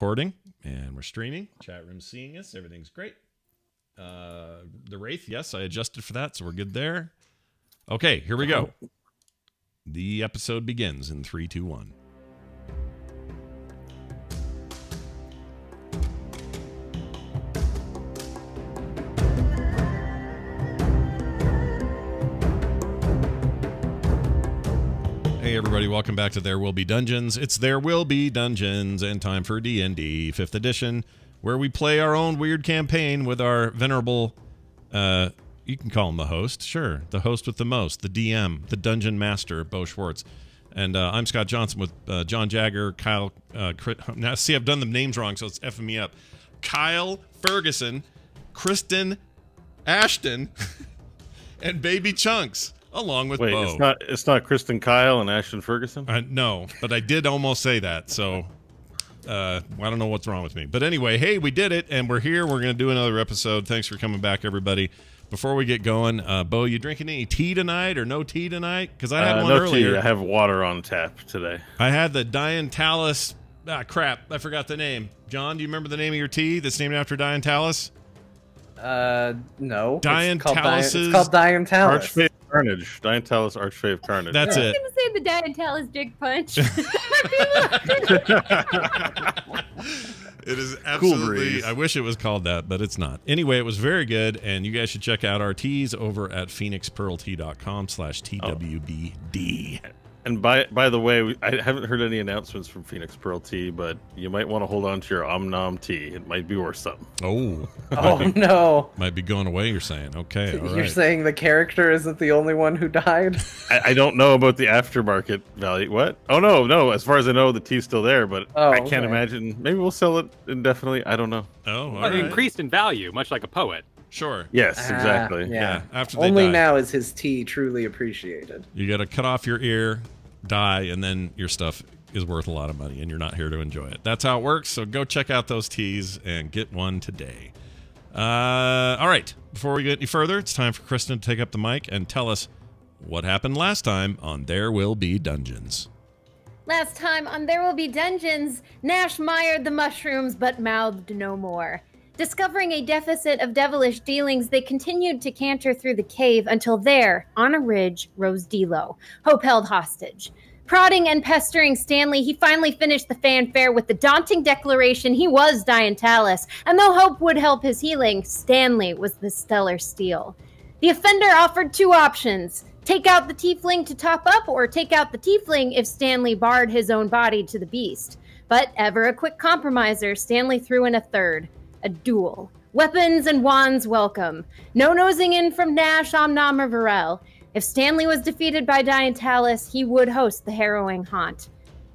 recording and we're streaming. Chat room seeing us. Everything's great. The Wraith, yes, I adjusted for that, so we're good there. Okay, here we go. The episode begins in 3, 2, 1. Hey everybody, welcome back to There Will Be Dungeons. It's There Will Be Dungeons and time for D&D 5th edition, where we play our own weird campaign with our venerable, you can call him the host, sure, the host with the most, the DM, the Dungeon Master, Bo Schwartz. And I'm Scott Johnson with John Jagger, Kyle, now see I've done the names wrong, so it's effing me up. Kyle Ferguson, Kristen Ashton, and Baby Chunks. Along with Bo. It's not Kristen Kyle and Ashton Ferguson? No, but I did almost say that, so I don't know what's wrong with me. But anyway, hey, we did it, and we're here. We're going to do another episode. Thanks for coming back, everybody. Before we get going, Bo, you drinking any tea tonight or no tea tonight? Because I had one earlier. Tea. I have water on tap today. I had the Diantalis. Crap, I forgot the name. John, do you remember the name of your tea that's named after Diantalis? No. Diantalis. It's called Diantalis. Archfey of Carnage. Diantalis, Archfey of Carnage. That's it. I was going to say the Diantalis Dig Punch. It is absolutely, Cool. I wish it was called that, but it's not. Anyway, it was very good, and you guys should check out our teas over at phoenixpearltea.com/TWBD. And by the way, I haven't heard any announcements from Phoenix Pearl Tea, but you might want to hold on to your Om Nom tea. It might be worth something. Oh. No. Might be going away, you're saying. Okay, all right. You're saying the character isn't the only one who died? I don't know about the aftermarket value. What? Oh, no. As far as I know, the tea's still there, but I can't imagine. Maybe we'll sell it indefinitely. I don't know. Oh, all right. It increased in value, much like a poet. Sure. Yes, exactly. Yeah. After they Only die. now is his tea truly appreciated. You got to cut off your ear, die, and then your stuff is worth a lot of money, and you're not here to enjoy it. That's how it works, so go check out those teas and get one today. All right. Before we get any further, it's time for Kristen to take up the mic and tell us what happened last time on There Will Be Dungeons. Last time on There Will Be Dungeons, Nash mired the mushrooms but mouthed no more. Discovering a deficit of devilish dealings, they continued to canter through the cave until there, on a ridge, rose Delo, Hope held hostage. Prodding and pestering Stanley, he finally finished the fanfare with the daunting declaration he was Diantalis, and though Hope would help his healing, Stanley was the stellar steel. The offender offered two options: take out the tiefling to top up, or take out the tiefling if Stanley barred his own body to the beast. But ever a quick compromiser, Stanley threw in a third. A duel. Weapons and wands welcome. No nosing in from Nash, Om Nom, or Varel. If Stanley was defeated by Diantalis, he would host the harrowing haunt.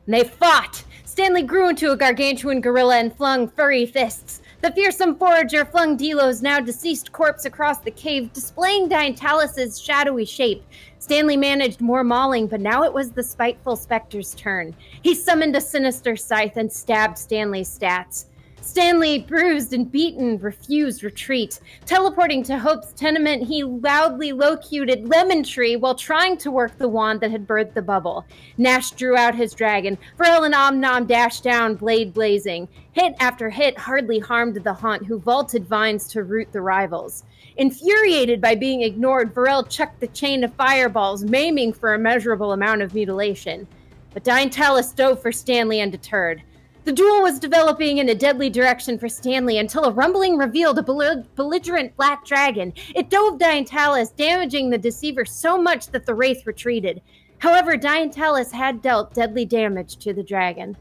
And they fought! Stanley grew into a gargantuan gorilla and flung furry fists. The fearsome forager flung Delo's now deceased corpse across the cave, displaying Diantalis' shadowy shape. Stanley managed more mauling, but now it was the spiteful specter's turn. He summoned a sinister scythe and stabbed Stanley's stats. Stanley, bruised and beaten, refused retreat. Teleporting to Hope's tenement, he loudly locuted Lemon Tree while trying to work the wand that had birthed the bubble. Nash drew out his dragon. Varel and Om Nom dashed down, blade blazing. Hit after hit hardly harmed the haunt, who vaulted vines to root the rivals. Infuriated by being ignored, Varel chucked the chain of fireballs, maiming for a measurable amount of mutilation. But Diantalis dove for Stanley undeterred. The duel was developing in a deadly direction for Stanley until a rumbling revealed a belligerent black dragon. It dove Diantalis, damaging the deceiver so much that the wraith retreated. However, Diantalis had dealt deadly damage to the dragon.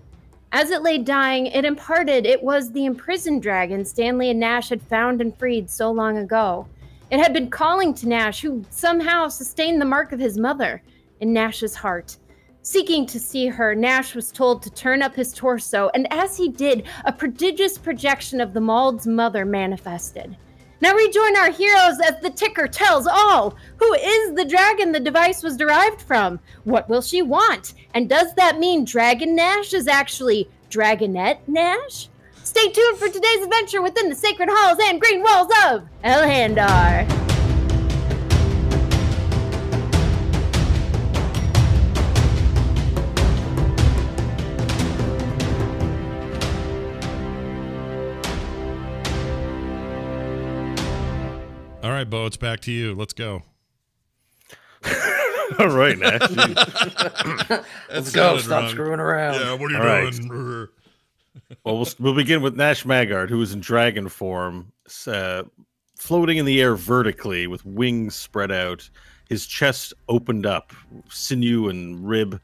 As it lay dying, it imparted it was the imprisoned dragon Stanley and Nash had found and freed so long ago. It had been calling to Nash, who somehow sustained the mark of his mother in Nash's heart. Seeking to see her, Nash was told to turn up his torso, and as he did, a prodigious projection of the mauled's mother manifested. Now rejoin our heroes as the ticker tells all. Who is the dragon the device was derived from? What will she want? And does that mean Dragon Nash is actually Dragonette Nash? Stay tuned for today's adventure within the sacred halls and green walls of Elhandar. All right, Bo, it's back to you. Let's go. All right, Nash. Let's go. Stop screwing around. Yeah, what are you doing? Well, we'll begin with Nash Magard, who is in dragon form, floating in the air vertically with wings spread out. His chest opened up, sinew and rib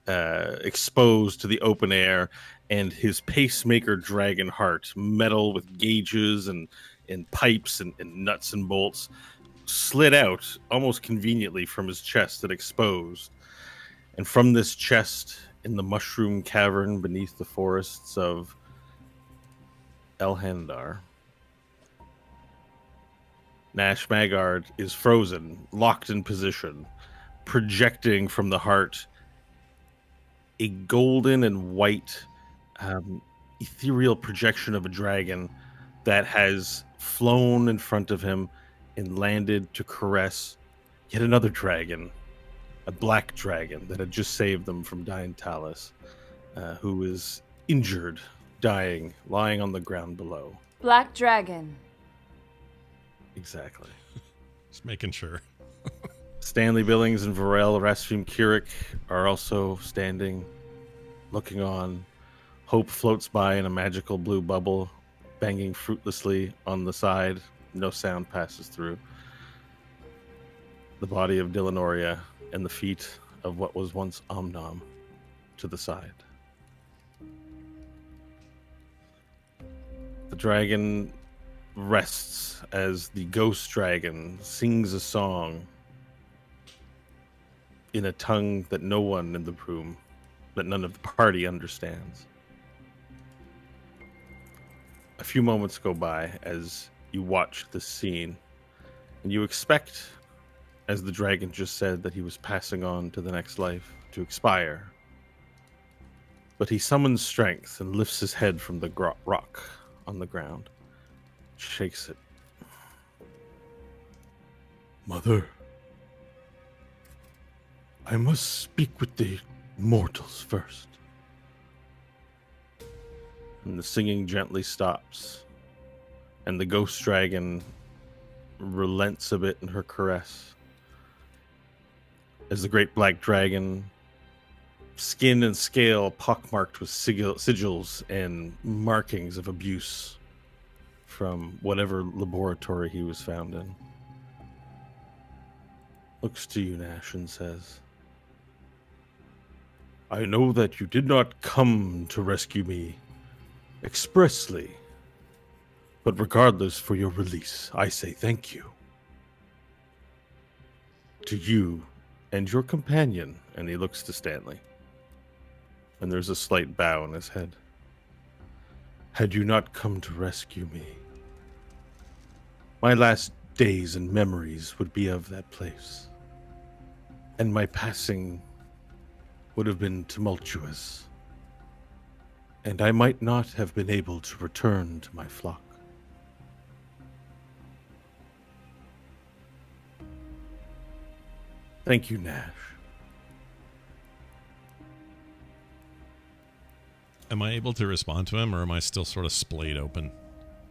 exposed to the open air, and his pacemaker dragon heart, metal with gauges and pipes and nuts and bolts, slid out almost conveniently from his chest and exposed. And from this chest, in the mushroom cavern beneath the forests of Elhandar, Nash Magard is frozen, locked in position, projecting from the heart a golden and white ethereal projection of a dragon that has flown in front of him and landed to caress yet another dragon, a black dragon that had just saved them from Dying Talus, who is injured, dying, lying on the ground below. Black dragon. Exactly. Just making sure. Stanley Billings and Varel Rasfim Kirik are also standing, looking on. Hope floats by in a magical blue bubble, banging fruitlessly on the side. No sound passes through. The body of Dillanoria and the feet of what was once Omnom to the side. The dragon rests as the ghost dragon sings a song in a tongue that no one in the room, that none of the party understands. A few moments go by as you watch this scene, and you expect, as the dragon just said, that he was passing on to the next life, to expire. But he summons strength and lifts his head from the rock on the ground, shakes it. Mother, I must speak with the mortals first. And the singing gently stops, and the ghost dragon relents a bit in her caress. As the great black dragon, skin and scale pockmarked with sigils and markings of abuse from whatever laboratory he was found in, looks to you, Nash, and says, I know that you did not come to rescue me expressly, but regardless, for your release, I say thank you. To you and your companion, and he looks to Stanley. And there's a slight bow in his head. Had you not come to rescue me, my last days and memories would be of that place, and my passing would have been tumultuous, and I might not have been able to return to my flock. Thank you, Nash. Am I able to respond to him, or am I still sort of splayed open?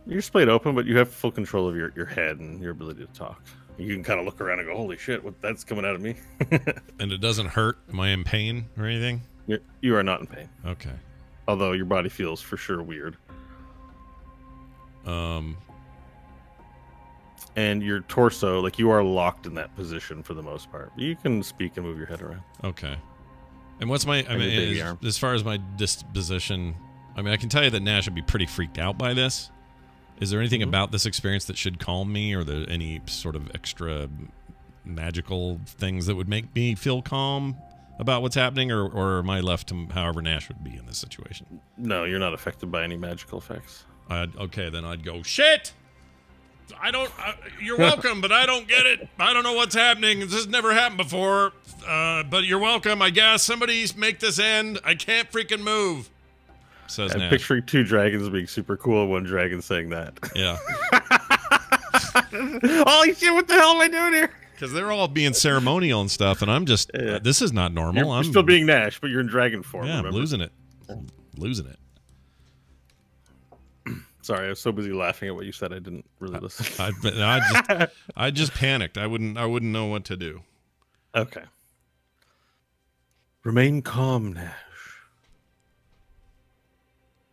You're splayed open, but you have full control of your head and your ability to talk. You can kind of look around and go, holy shit, that's coming out of me. And it doesn't hurt? Am I in pain or anything? You are not in pain. Okay. Although your body feels for sure weird. And your torso, like, you are locked in that position for the most part. You can speak and move your head around. Okay. And what's my, I mean, as far as my disposition, I mean, I can tell you that Nash would be pretty freaked out by this. Is there anything about this experience that should calm me, or any sort of extra magical things that would make me feel calm about what's happening, or am I left to however Nash would be in this situation? No, you're not affected by any magical effects. Okay, then I'd go, shit! You're welcome, but I don't get it. I don't know what's happening. This has never happened before. But you're welcome, I guess. Somebody make this end. I can't freaking move. Says Nash. I'm picturing two dragons being super cool and one dragon saying that. Yeah. Holy shit, what the hell am I doing here? Because they're all being ceremonial and stuff, and I'm just, this is not normal. I'm still being Nash, but you're in dragon form. Yeah, remember? I'm losing it. Losing it. Sorry, I was so busy laughing at what you said, I didn't really listen. I just panicked. I wouldn't know what to do. Okay. Remain calm, Nash.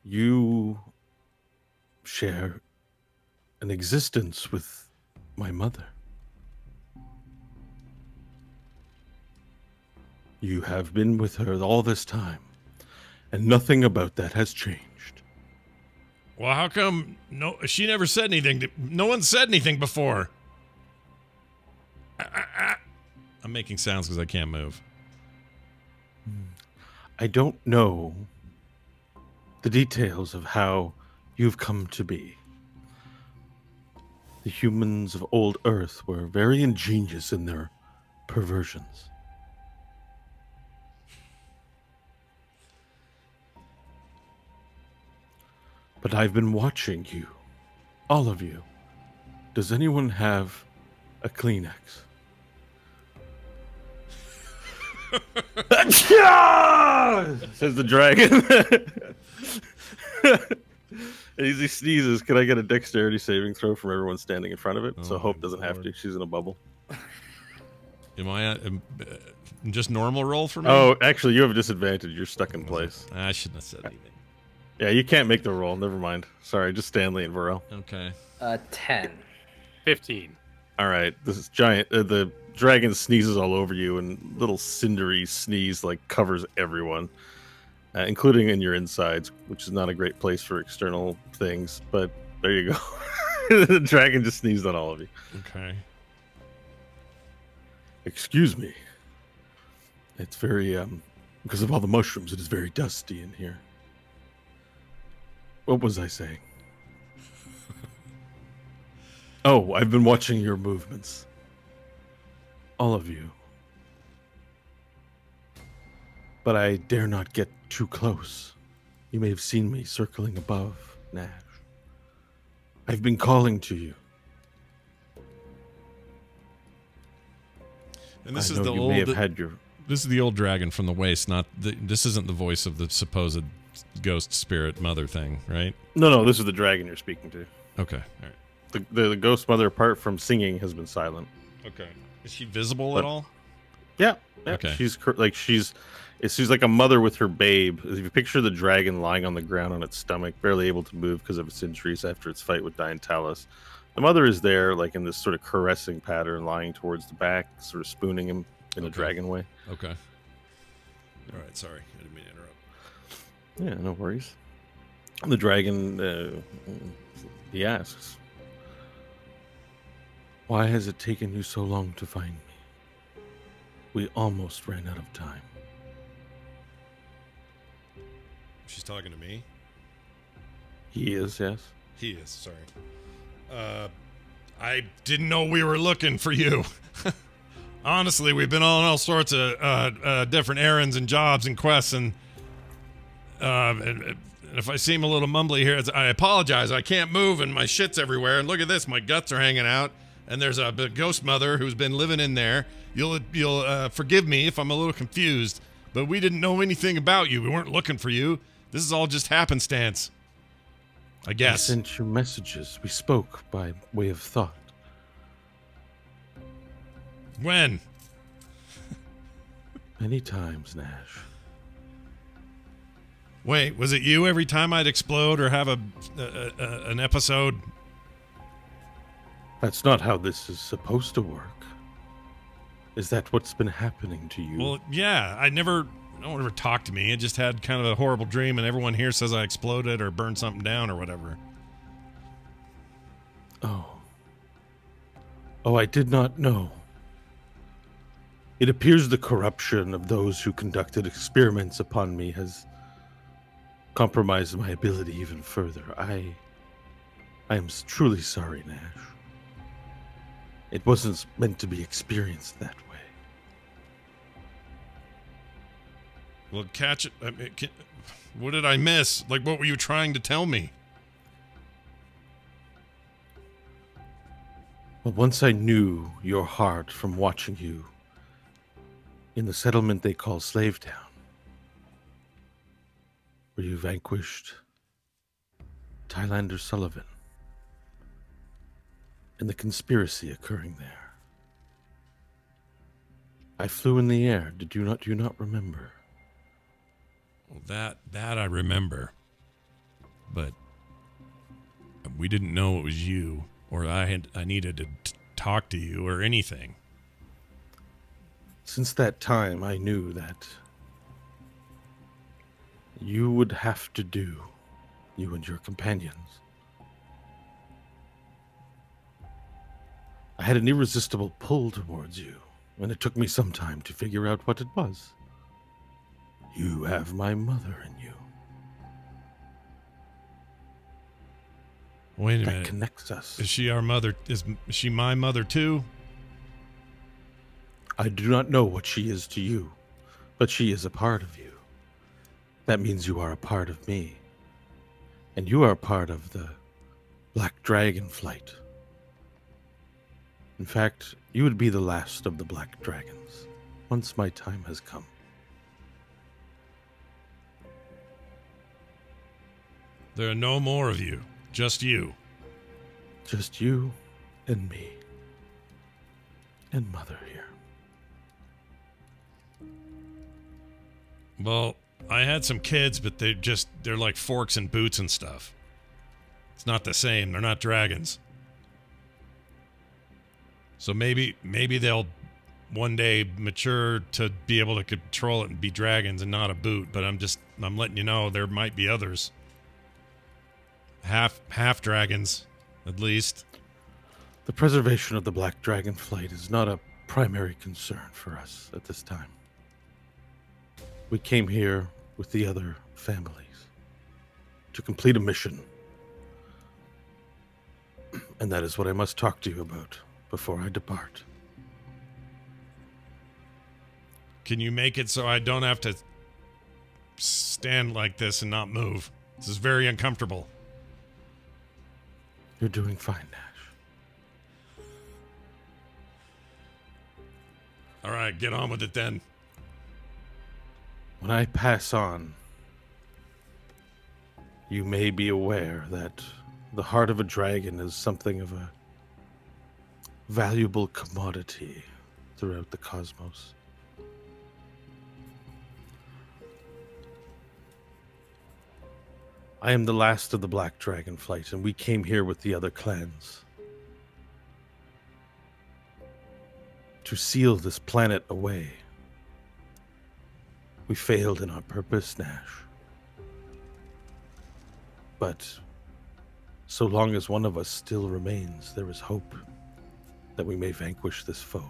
You share an existence with my mother. You have been with her all this time, and nothing about that has changed. Well, how come she never said anything? No one said anything before. I'm making sounds because I can't move. I don't know the details of how you've come to be. The humans of old Earth were very ingenious in their perversions. But I've been watching you, all of you. Does anyone have a Kleenex? Says the dragon. As he sneezes, can I get a dexterity saving throw from everyone standing in front of it? So Hope doesn't have to. She's in a bubble. Am I just normal roll for me? Oh, actually, you have a disadvantage. You're stuck in place. I shouldn't have said anything. Yeah, you can't make the roll. Never mind. Sorry, just Stanley and Varel. Okay. 10. 15. All right, this is giant. The dragon sneezes all over you, and little cindery sneeze like covers everyone, including in your insides, which is not a great place for external things. But there you go. The dragon just sneezed on all of you. Okay. Excuse me. It's very because of all the mushrooms. It is very dusty in here. What was I saying? Oh, I've been watching your movements. All of you. But I dare not get too close. You may have seen me circling above, Nash. I've been calling to you. And this I is know the you old. may have had your... This is the old dragon from the waste. This isn't the voice of the supposed ghost spirit mother thing, right? No, this is the dragon you're speaking to. Okay, all right. The ghost mother, apart from singing, has been silent. Okay. Is she visible at all? Yeah. Okay. She's like a mother with her babe. If you picture the dragon lying on the ground on its stomach, barely able to move because of its injuries after its fight with Diantalis, the mother is there, like in this sort of caressing pattern, lying towards the back, sort of spooning him in a dragon way. Okay. All right. Sorry, I didn't mean to interrupt. Yeah, no worries. The dragon, he asks, "Why has it taken you so long to find me? We almost ran out of time." She's talking to me? He is, yes. He is, sorry. I didn't know we were looking for you. Honestly, we've been on all sorts of different errands and jobs and quests, and if I seem a little mumbly here, I apologize. I can't move, and my shit's everywhere. And look at this, my guts are hanging out. And there's a ghost mother who's been living in there. You'll forgive me if I'm a little confused, but we didn't know anything about you. We weren't looking for you. This is all just happenstance, I guess. I sent you messages. We spoke by way of thought. When? Many times, Nash. Wait, was it you every time I'd explode or have an episode? That's not how this is supposed to work. Is that what's been happening to you? Well, yeah. No one ever talked to me. I just had kind of a horrible dream, and everyone here says I exploded or burned something down or whatever. Oh, I did not know. It appears the corruption of those who conducted experiments upon me has compromised my ability even further. I am truly sorry, Nash. It wasn't meant to be experienced that way. Well, catch it. I mean, what did I miss? Like, what were you trying to tell me? Well, once I knew your heart from watching you in the settlement they call Slave Town, where you vanquished Tylander Sullivan and the conspiracy occurring there. I flew in the air. Do you not remember? Well, that I remember. But we didn't know it was you, or I needed to talk to you or anything. Since that time, I knew that you would have to do, you and your companions. I had an irresistible pull towards you, and it took me some time to figure out what it was. You have my mother in you. Wait a That minute. connects us. Is she our mother? Is she my mother too? I do not know what she is to you, but she is a part of you. That means you are a part of me. And you are a part of the Black Dragon flight. In fact, you would be the last of the Black Dragons, once my time has come. There are no more of you. Just you. Just you and me. And Mother here. Well, I had some kids, but they're like forks and boots and stuff. It's not the same. They're not dragons. So maybe they'll one day mature to be able to control it and be dragons and not a boot, but I'm letting you know there might be others. Half dragons, at least. The preservation of the Black Dragon flight is not a primary concern for us at this time. We came here with the other families to complete a mission. And that is what I must talk to you about before I depart. Can you make it so I don't have to stand like this and not move? This is very uncomfortable. You're doing fine, Nash. All right, get on with it then. When I pass on, you may be aware that the heart of a dragon is something of a valuable commodity throughout the cosmos. I am the last of the Black Dragon flight, and we came here with the other clans to seal this planet away. We failed in our purpose, Nash. But so long as one of us still remains, there is hope that we may vanquish this foe.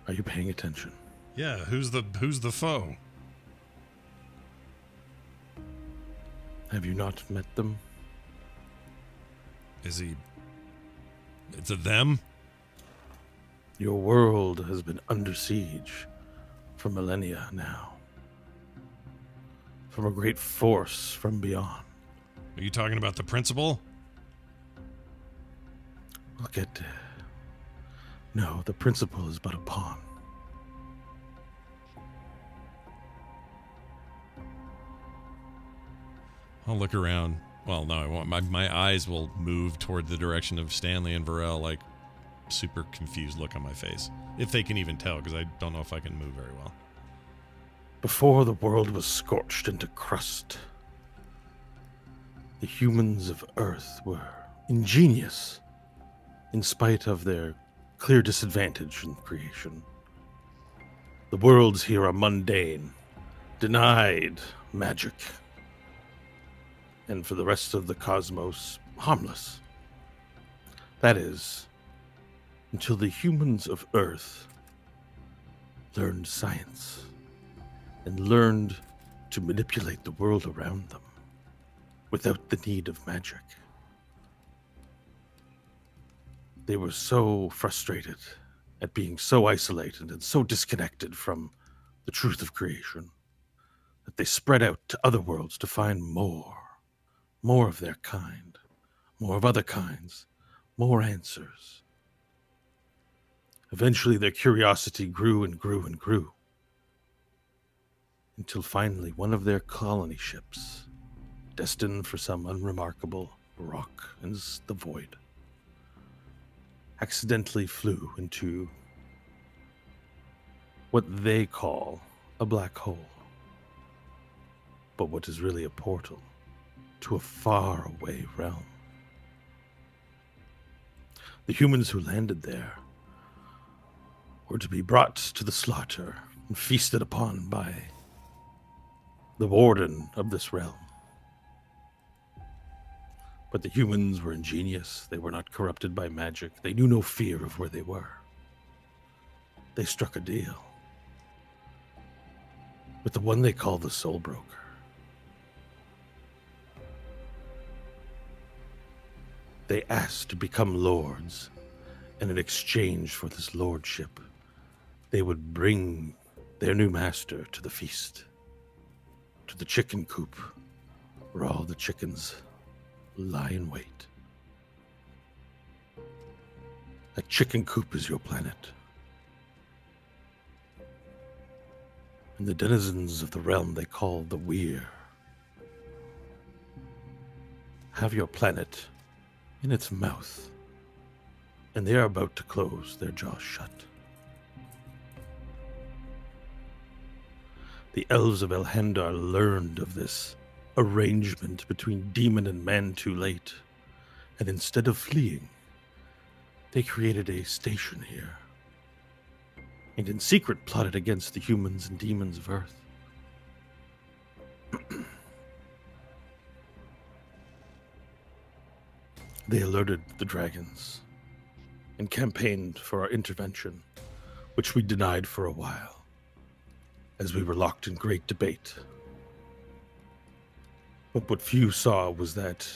Are you paying attention? Yeah, who's the foe? Have you not met them? Is he... It's a them? Your world has been under siege for millennia now. From a great force from beyond. Are you talking about the principal? Look at... No, the principal is but a pawn. I'll look around. Well, no, I won't. My eyes will move toward the direction of Stanley and Varel, like super confused look on my face. If they can even tell, because I don't know if I can move very well. Before the world was scorched into crust, the humans of Earth were ingenious in spite of their clear disadvantage in creation. The worlds here are mundane, denied magic, and for the rest of the cosmos, harmless. That is, until the humans of Earth learned science and learned to manipulate the world around them without the need of magic. They were so frustrated at being so isolated and so disconnected from the truth of creation that they spread out to other worlds to find more of their kind, more of other kinds, more answers. Eventually their curiosity grew and grew and grew. until finally one of their colony ships, destined for some unremarkable rock in the void, accidentally flew into what they call a black hole, but what is really a portal to a faraway realm. The humans who landed there were to be brought to the slaughter and feasted upon by the warden of this realm. But the humans were ingenious. They were not corrupted by magic. They knew no fear of where they were. They struck a deal with the one they call the Soul Broker. They asked to become lords, and in exchange for this lordship, they would bring their new master to the feast, to the chicken coop, where all the chickens lie in wait. That chicken coop is your planet. And the denizens of the realm they call the Weir have your planet in its mouth, and they are about to close their jaws shut. The elves of Elhendar learned of this arrangement between demon and man too late, and instead of fleeing, they created a station here, and in secret plotted against the humans and demons of Earth. They alerted the dragons and campaigned for our intervention, which we denied for a while, as we were locked in great debate. But what few saw was that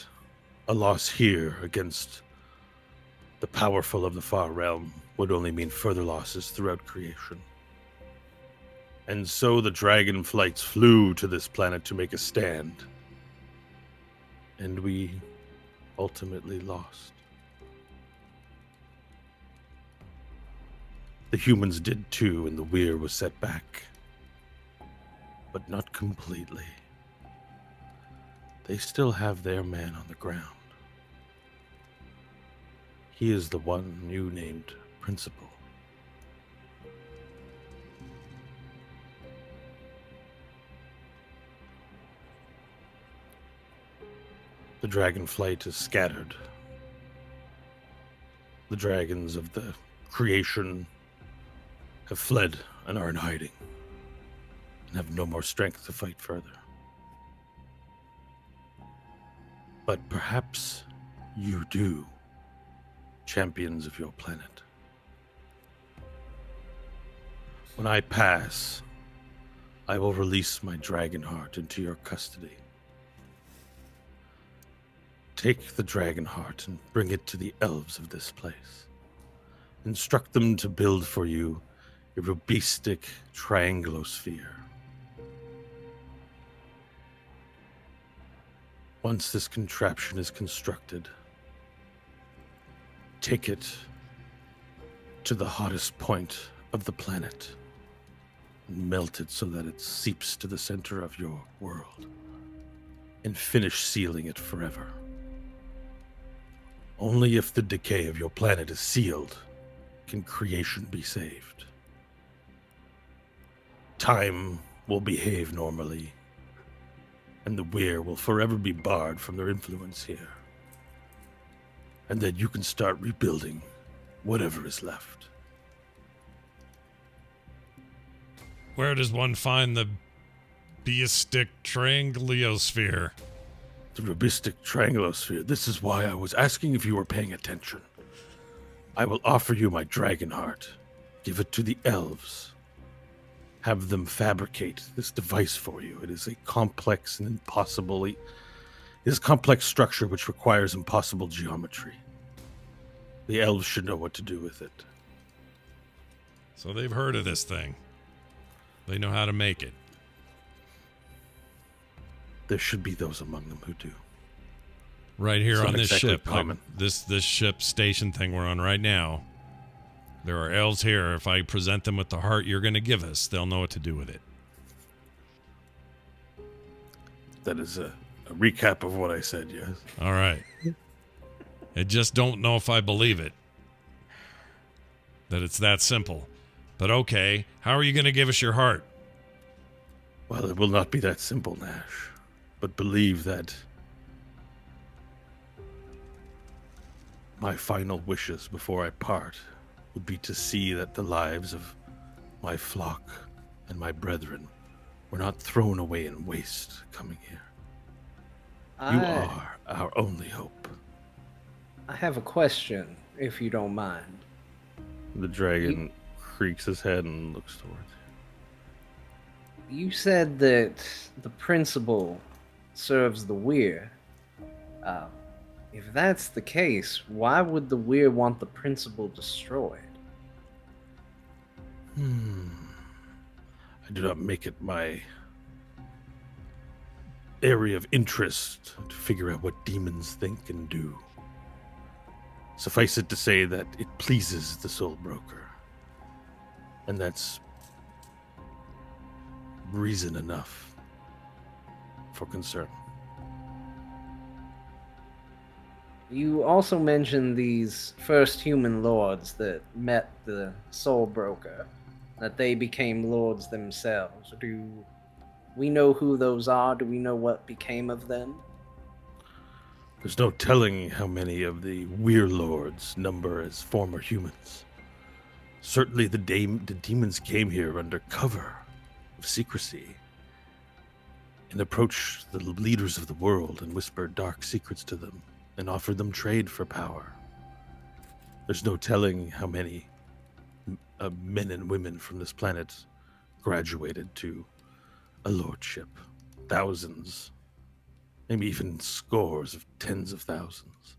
a loss here against the powerful of the far realm would only mean further losses throughout creation. And so the dragon flights flew to this planet to make a stand, and we ultimately lost. The humans did too, and the Weir was set back, but not completely. They still have their man on the ground. He is the one you named Principal. The dragon flight is scattered. The dragons of the creation have fled and are in hiding, and have no more strength to fight further. But perhaps you do, champions of your planet. When I pass, I will release my dragon heart into your custody. Take the dragon heart and bring it to the elves of this place. Instruct them to build for you a rubistic trianglosphere. Once this contraption is constructed, take it to the hottest point of the planet and melt it so that it seeps to the center of your world, and finish sealing it forever. Only if the decay of your planet is sealed can creation be saved. Time will behave normally, and the Weir will forever be barred from their influence here. And then you can start rebuilding whatever is left. Where does one find the Beistic Trianglosphere? The rubistic trianglosphere. This is why I was asking if you were paying attention. I will offer you my dragon heart. Give it to the elves. Have them fabricate this device for you. It is a complex and it is a complex structure which requires impossible geometry. The elves should know what to do with it. So they've heard of this thing. They know how to make it. There should be those among them who do. Right here on this ship, common. This ship station thing we're on right now. There are elves here. If I present them with the heart you're going to give us, they'll know what to do with it. That is a recap of what I said, yes. All right. I just don't know if I believe it. That it's that simple. But okay, how are you going to give us your heart? Well, it will not be that simple, Nash. But believe that my final wishes before I part would be to see that the lives of my flock and my brethren were not thrown away in waste coming here. You are our only hope. I have a question, if you don't mind. The dragon creaks his head and looks towards you. You said that the principal serves the weir. If that's the case, why would the weir want the principal destroyed? I do not make it my area of interest to figure out what demons think and do. Suffice it to say that it pleases the Soul Broker. And that's reason enough for concern. You also mentioned these first human lords that met the Soul Broker, that they became lords themselves. Do we know who those are? Do we know what became of them? There's no telling how many of the Weir Lords number as former humans. Certainly the demons came here under cover of secrecy and approached the leaders of the world and whispered dark secrets to them and offered them trade for power. There's no telling how many men and women from this planet graduated to a lordship. Thousands, maybe even scores of tens of thousands.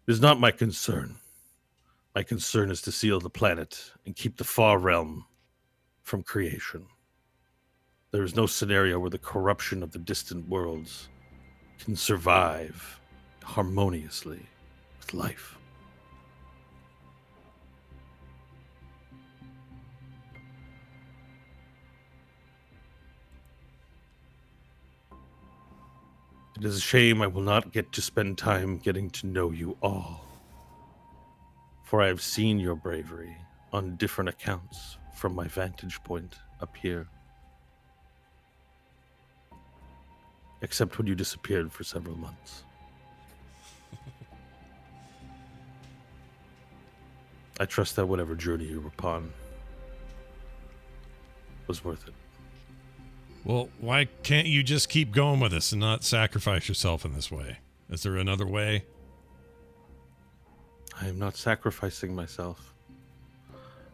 It is not my concern. My concern is to seal the planet and keep the far realm from creation. There is no scenario where the corruption of the distant worlds can survive harmoniously with life. It is a shame I will not get to spend time getting to know you all. For I have seen your bravery on different accounts from my vantage point up here. Except when you disappeared for several months. I trust that whatever journey you were upon was worth it. Well, why can't you just keep going with us and not sacrifice yourself in this way? Is there another way? I am not sacrificing myself.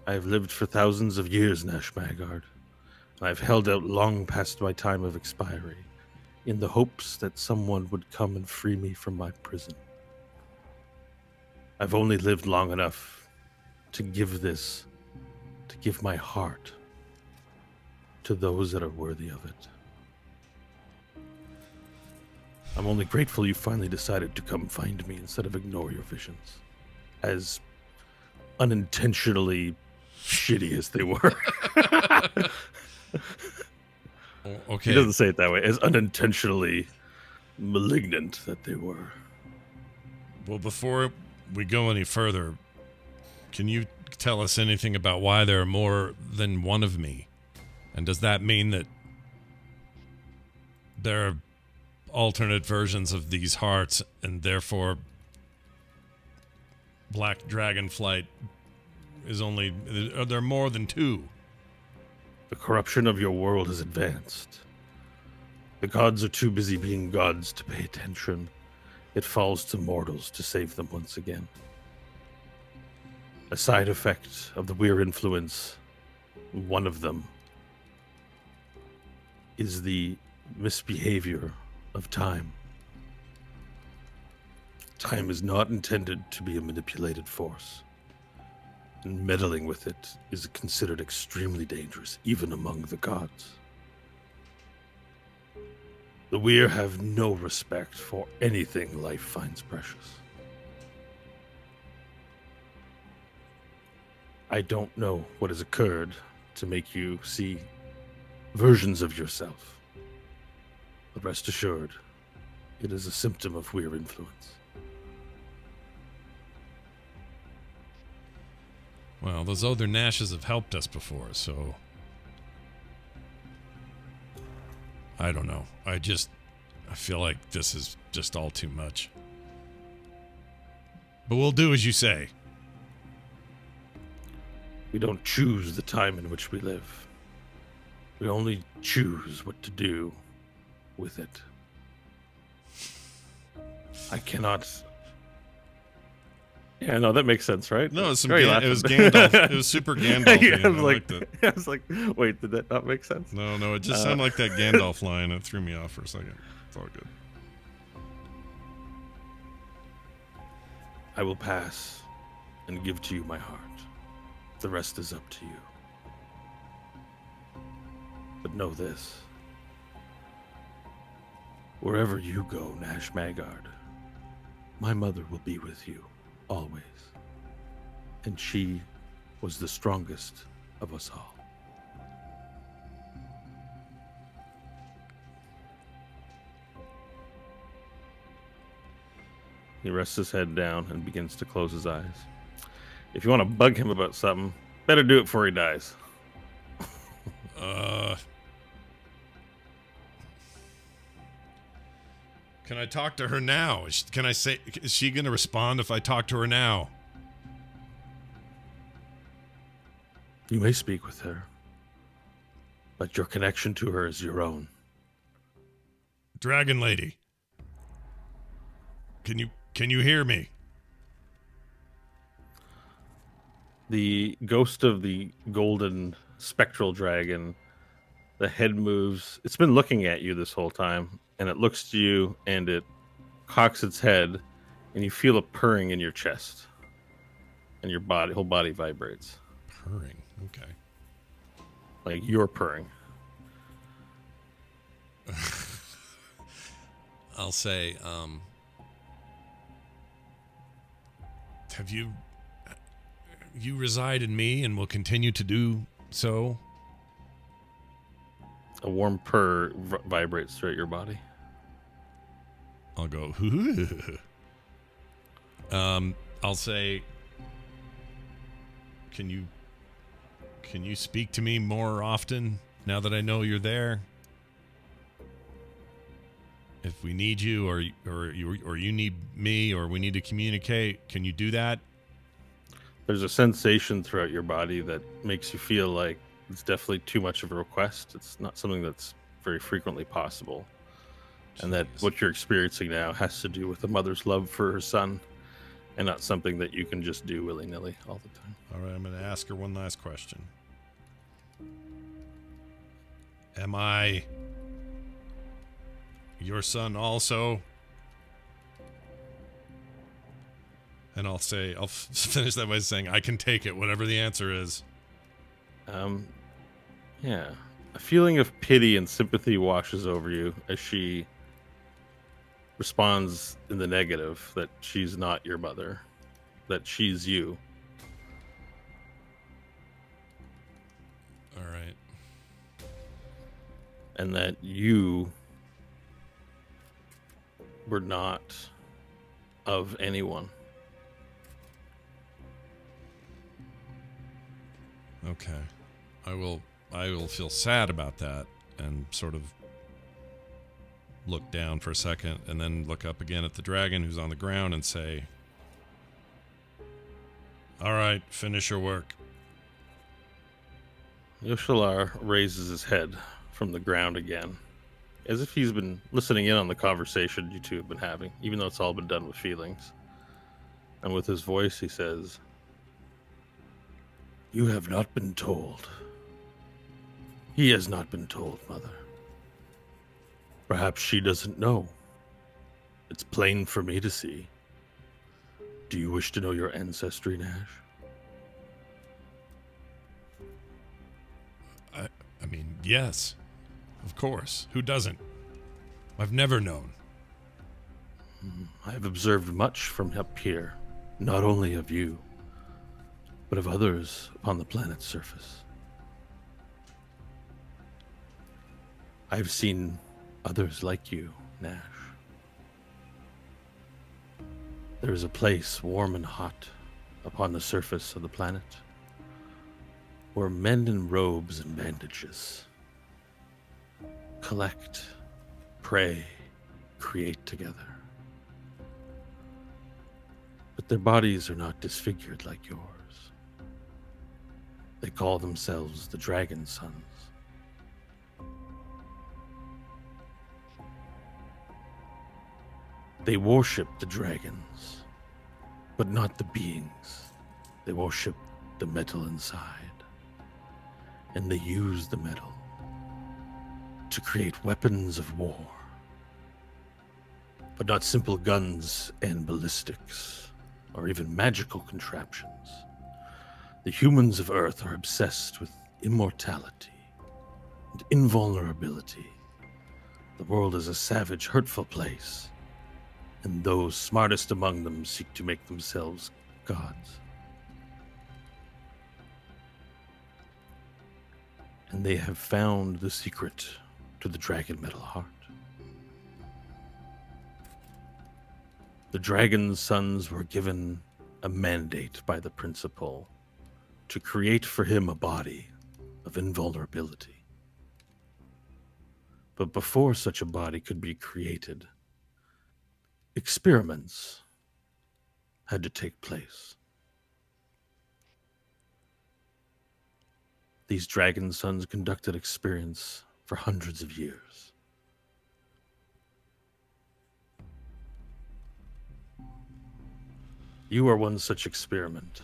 I have lived for thousands of years, Nash Magard, and I've held out long past my time of expiry, in the hopes that someone would come and free me from my prison. I've only lived long enough to give my heart to those that are worthy of it. I'm only grateful you finally decided to come find me instead of ignore your visions, as unintentionally shitty as they were. Okay. He doesn't say it that way. As unintentionally malignant that they were. Well, before we go any further, can you tell us anything about why there are more than one of me? And does that mean that there are alternate versions of these hearts, and therefore Black Dragonflight is only... Are there more than two? The corruption of your world has advanced. The gods are too busy being gods to pay attention. It falls to mortals to save them once again. A side effect of the Weir influence, one of them, is the misbehavior of time. Time is not intended to be a manipulated force, and meddling with it is considered extremely dangerous, even among the gods. The Weir have no respect for anything life finds precious. I don't know what has occurred to make you see versions of yourself But rest assured, it is a symptom of weird influence. Well, those other Nashes have helped us before, so... I don't know. I feel like this is just all too much. But we'll do as you say. We don't choose the time in which we live. We only choose what to do with it. I cannot... Yeah, no, that makes sense, right? No, it was, Very it was Gandalf. It was super Gandalf. Yeah, I I was like, wait, did that not make sense? No, it just sounded like that Gandalf line. It threw me off for a second. It's all good. I will pass and give to you my heart. The rest is up to you. But know this. Wherever you go, Nash Magard, my mother will be with you, always. And she was the strongest of us all. He rests his head down and begins to close his eyes. If you want to bug him about something, better do it before he dies. Can I talk to her now? Is she going to respond if I talk to her now? You may speak with her, but your connection to her is your own. Dragon Lady. Can you hear me? The ghost of the golden spectral dragon, the head moves. It's been looking at you this whole time, and it looks to you, and it cocks its head, and you feel a purring in your chest, and your whole body vibrates. Purring, okay. Like you're purring. I'll say, have you reside in me and will continue to do so? A warm purr vibrates throughout your body. I'll go, I'll say, can you speak to me more often now that I know you're there? If we need you or you need me or we need to communicate, can you do that? There's a sensation throughout your body that makes you feel like it's definitely too much of a request. It's not something that's very frequently possible. Jeez. And that what you're experiencing now has to do with a mother's love for her son and not something that you can just do willy-nilly all the time. All right, I'm going to ask her one last question. Am I your son also? And I'll finish that by saying, I can take it, whatever the answer is. Yeah. A feeling of pity and sympathy washes over you as she responds in the negative, that she's not your mother, that she's you. All right. And that you were not of anyone. Okay. I will feel sad about that and sort of look down for a second and then look up again at the dragon who's on the ground and say, all right, finish your work. Yoshalar raises his head from the ground again, as if he's been listening in on the conversation you two have been having, even though it's all been done with feelings. And with his voice, he says, "You have not been told. He has not been told, Mother. Perhaps she doesn't know. It's plain for me to see. Do you wish to know your ancestry, Nash?" I mean, yes, of course. Who doesn't? I've never known. I have observed much from up here, not only of you, but of others upon the planet's surface. I've seen others like you, Nash. There is a place warm and hot upon the surface of the planet where men in robes and bandages collect, pray, create together. But their bodies are not disfigured like yours. They call themselves the Dragon Sons. They worship the dragons, but not the beings. They worship the metal inside. And they use the metal to create weapons of war. But not simple guns and ballistics, or even magical contraptions. The humans of Earth are obsessed with immortality and invulnerability. The world is a savage, hurtful place, and those smartest among them seek to make themselves gods. And they have found the secret to the dragon metal heart. The Dragon Sons were given a mandate by the principal to create for him a body of invulnerability. But before such a body could be created, experiments had to take place. These Dragon Sons conducted experiments for hundreds of years. You are one such experiment.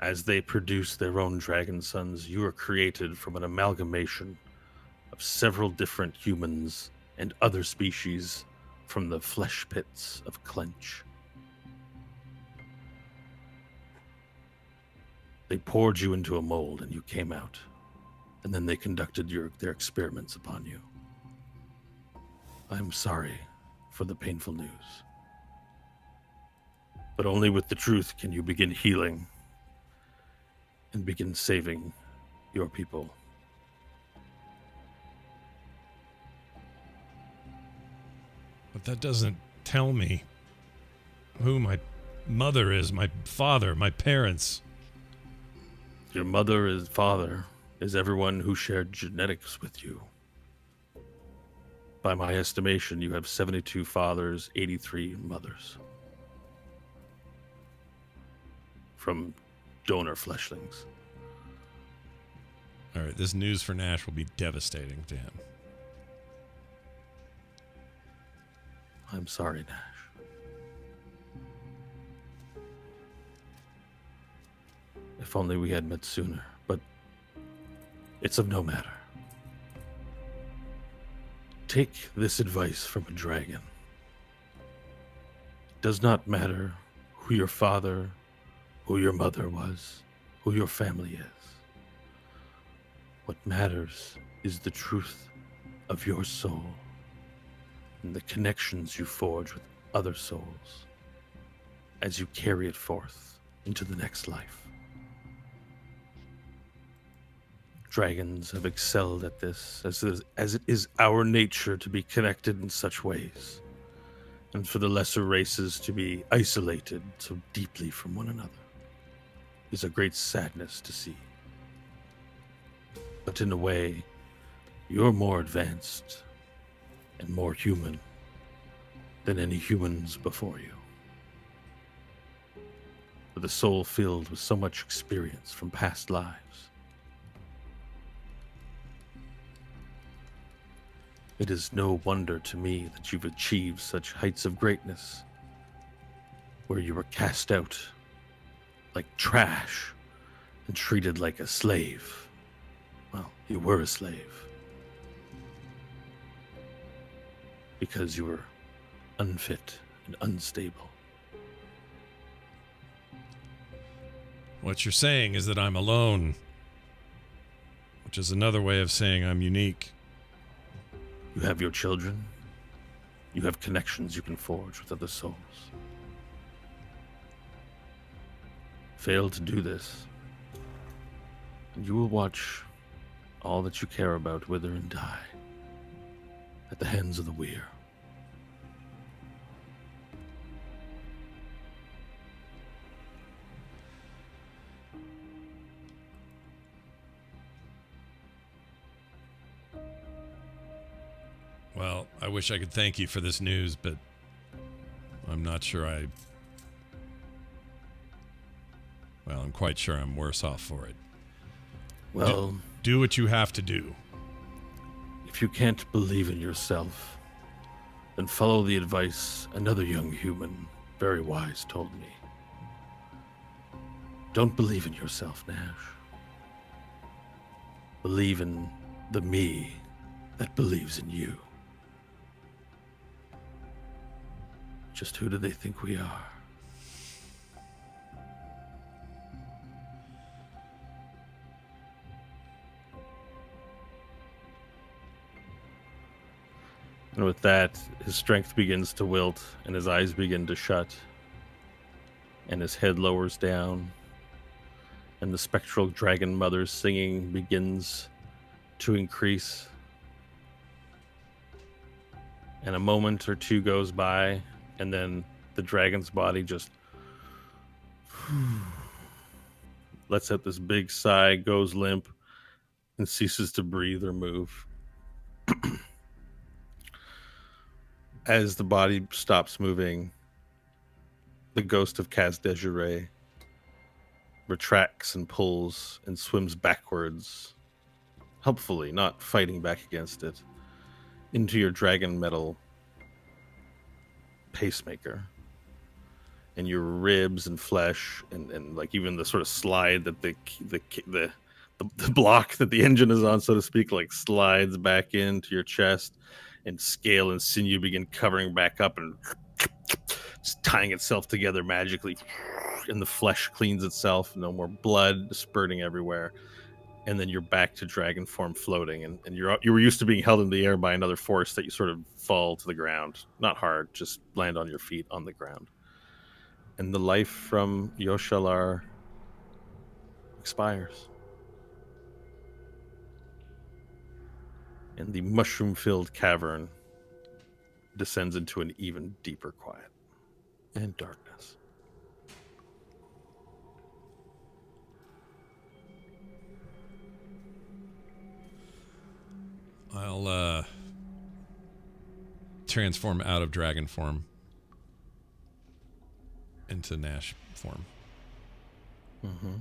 As they produce their own Dragon Sons, you are created from an amalgamation of several different humans and other species from the flesh pits of Clench. They poured you into a mold and you came out, and then they conducted their experiments upon you. I'm sorry for the painful news. But only with the truth can you begin healing and begin saving your people. But that doesn't tell me who my mother is, my father, my parents. Your mother and father is everyone who shared genetics with you. By my estimation, you have 72 fathers, 83 mothers. From donor fleshlings. All right, this news for Nash will be devastating to him. I'm sorry, Nash. If only we had met sooner, but it's of no matter. Take this advice from a dragon. It does not matter who your father, who your mother was, who your family is. What matters is the truth of your soul and the connections you forge with other souls as you carry it forth into the next life. Dragons have excelled at this, as it is our nature to be connected in such ways, and for the lesser races to be isolated so deeply from one another is a great sadness to see. But in a way, you're more advanced and more human than any humans before you. With a soul filled with so much experience from past lives. It is no wonder to me that you've achieved such heights of greatness, where you were cast out like trash and treated like a slave. Well, you were a slave. Because you were unfit and unstable. What you're saying is that I'm alone, which is another way of saying I'm unique. You have your children. You have connections you can forge with other souls. Fail to do this, and you will watch all that you care about wither and die. at the hands of the Weir. Well, I wish I could thank you for this news, but I'm not sure Well, I'm quite sure I'm worse off for it. Well, do what you have to do. If you can't believe in yourself, then follow the advice another young human, very wise, told me. Don't believe in yourself, Nash. Believe in the me that believes in you. Just who do they think we are? And with that, his strength begins to wilt, and his eyes begin to shut, and his head lowers down, and the spectral dragon mother's singing begins to increase. And a moment or two goes by, and then the dragon's body just lets out this big sigh, goes limp, and ceases to breathe or move. As the body stops moving, the ghost of Kaz Desiree retracts and pulls and swims backwards, helpfully, not fighting back against it, into your dragon metal pacemaker. And your ribs and flesh and like even the sort of slide that the block that the engine is on, so to speak, like slides back into your chest, and scale and sinew begin covering back up and just tying itself together magically, and the flesh cleans itself, no more blood spurting everywhere, and then you're back to dragon form floating, and you were used to being held in the air by another force that you sort of fall to the ground, not hard, just land on your feet on the ground. And the life from Yoshalar expires. And the mushroom-filled cavern descends into an even deeper quiet and darkness. I'll transform out of dragon form into Nash form. Mm-hmm.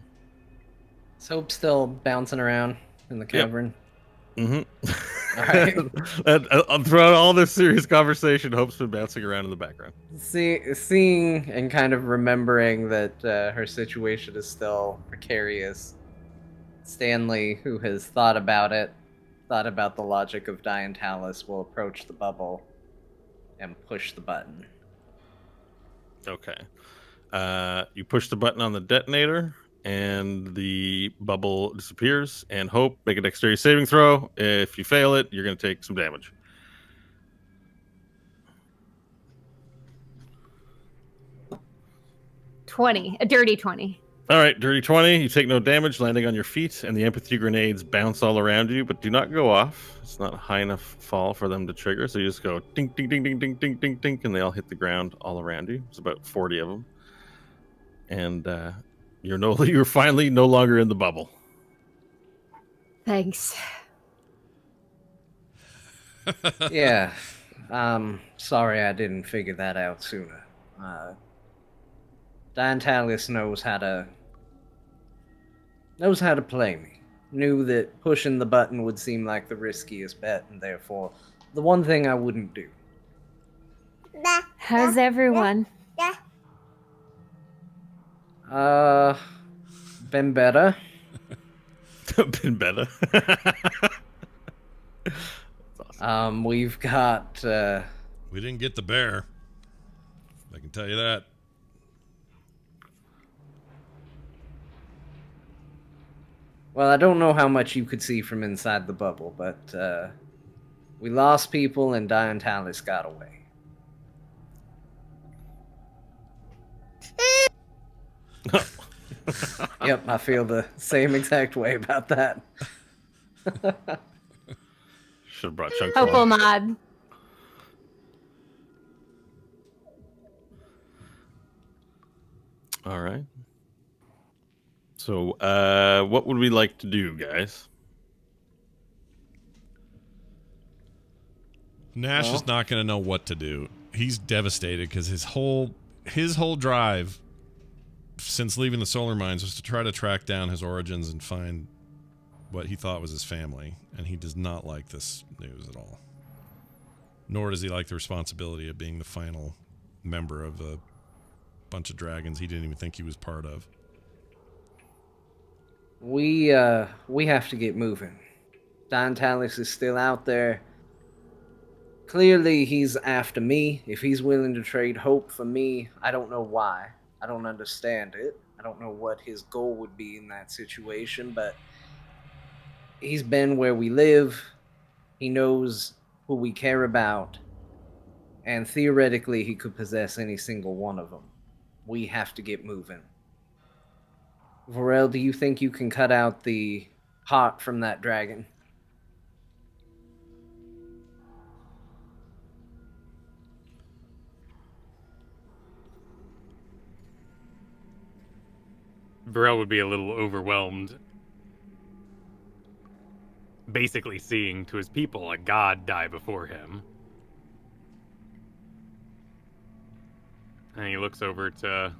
Is Hope still bouncing around in the cavern? Mm-hmm. All right. Throughout all this serious conversation, Hope's been bouncing around in the background. Seeing and kind of remembering that her situation is still precarious, Stanley, who has thought about the logic of Diantalis, will approach the bubble and push the button. Okay. You push the button on the detonator, and the bubble disappears. And Hope, make a dexterity saving throw. If you fail it, you're going to take some damage. A dirty 20. All right, dirty 20. You take no damage, landing on your feet, and the empathy grenades bounce all around you, but do not go off. It's not a high enough fall for them to trigger, so you just go ding, ding, ding, ding, ding, ding, ding, ding, and they all hit the ground all around you. There's about 40 of them. And you're finally no longer in the bubble. Thanks. Yeah. Sorry I didn't figure that out sooner. Diantalis knows how to play me. Knew that pushing the button would seem like the riskiest bet, and therefore the one thing I wouldn't do. How's everyone? Been better. Been better. That's awesome. We've got We didn't get the bear. I can tell you that. well, I don't know how much you could see from inside the bubble, but we lost people and Diantalis got away. Yep, I feel the same exact way about that. Should have brought Chunk. Hope will nod. All right. So, what would we like to do, guys? Nash is not going to know what to do. He's devastated because his whole drive since leaving the solar mines was to try to track down his origins and find what he thought was his family, and he does not like this news at all. Nor does he like the responsibility of being the final member of a bunch of dragons he didn't even think he was part of. We have to get moving. Don Tallis is still out there. Clearly, he's after me. If he's willing to trade hope for me, I don't know why. I don't understand it. I don't know what his goal would be in that situation, but he's been where we live. He knows who we care about. And theoretically, he could possess any single one of them. We have to get moving. Vorel, do you think you can cut out the heart from that dragon? Varel would be a little overwhelmed, basically seeing to his people a god die before him. And he looks over to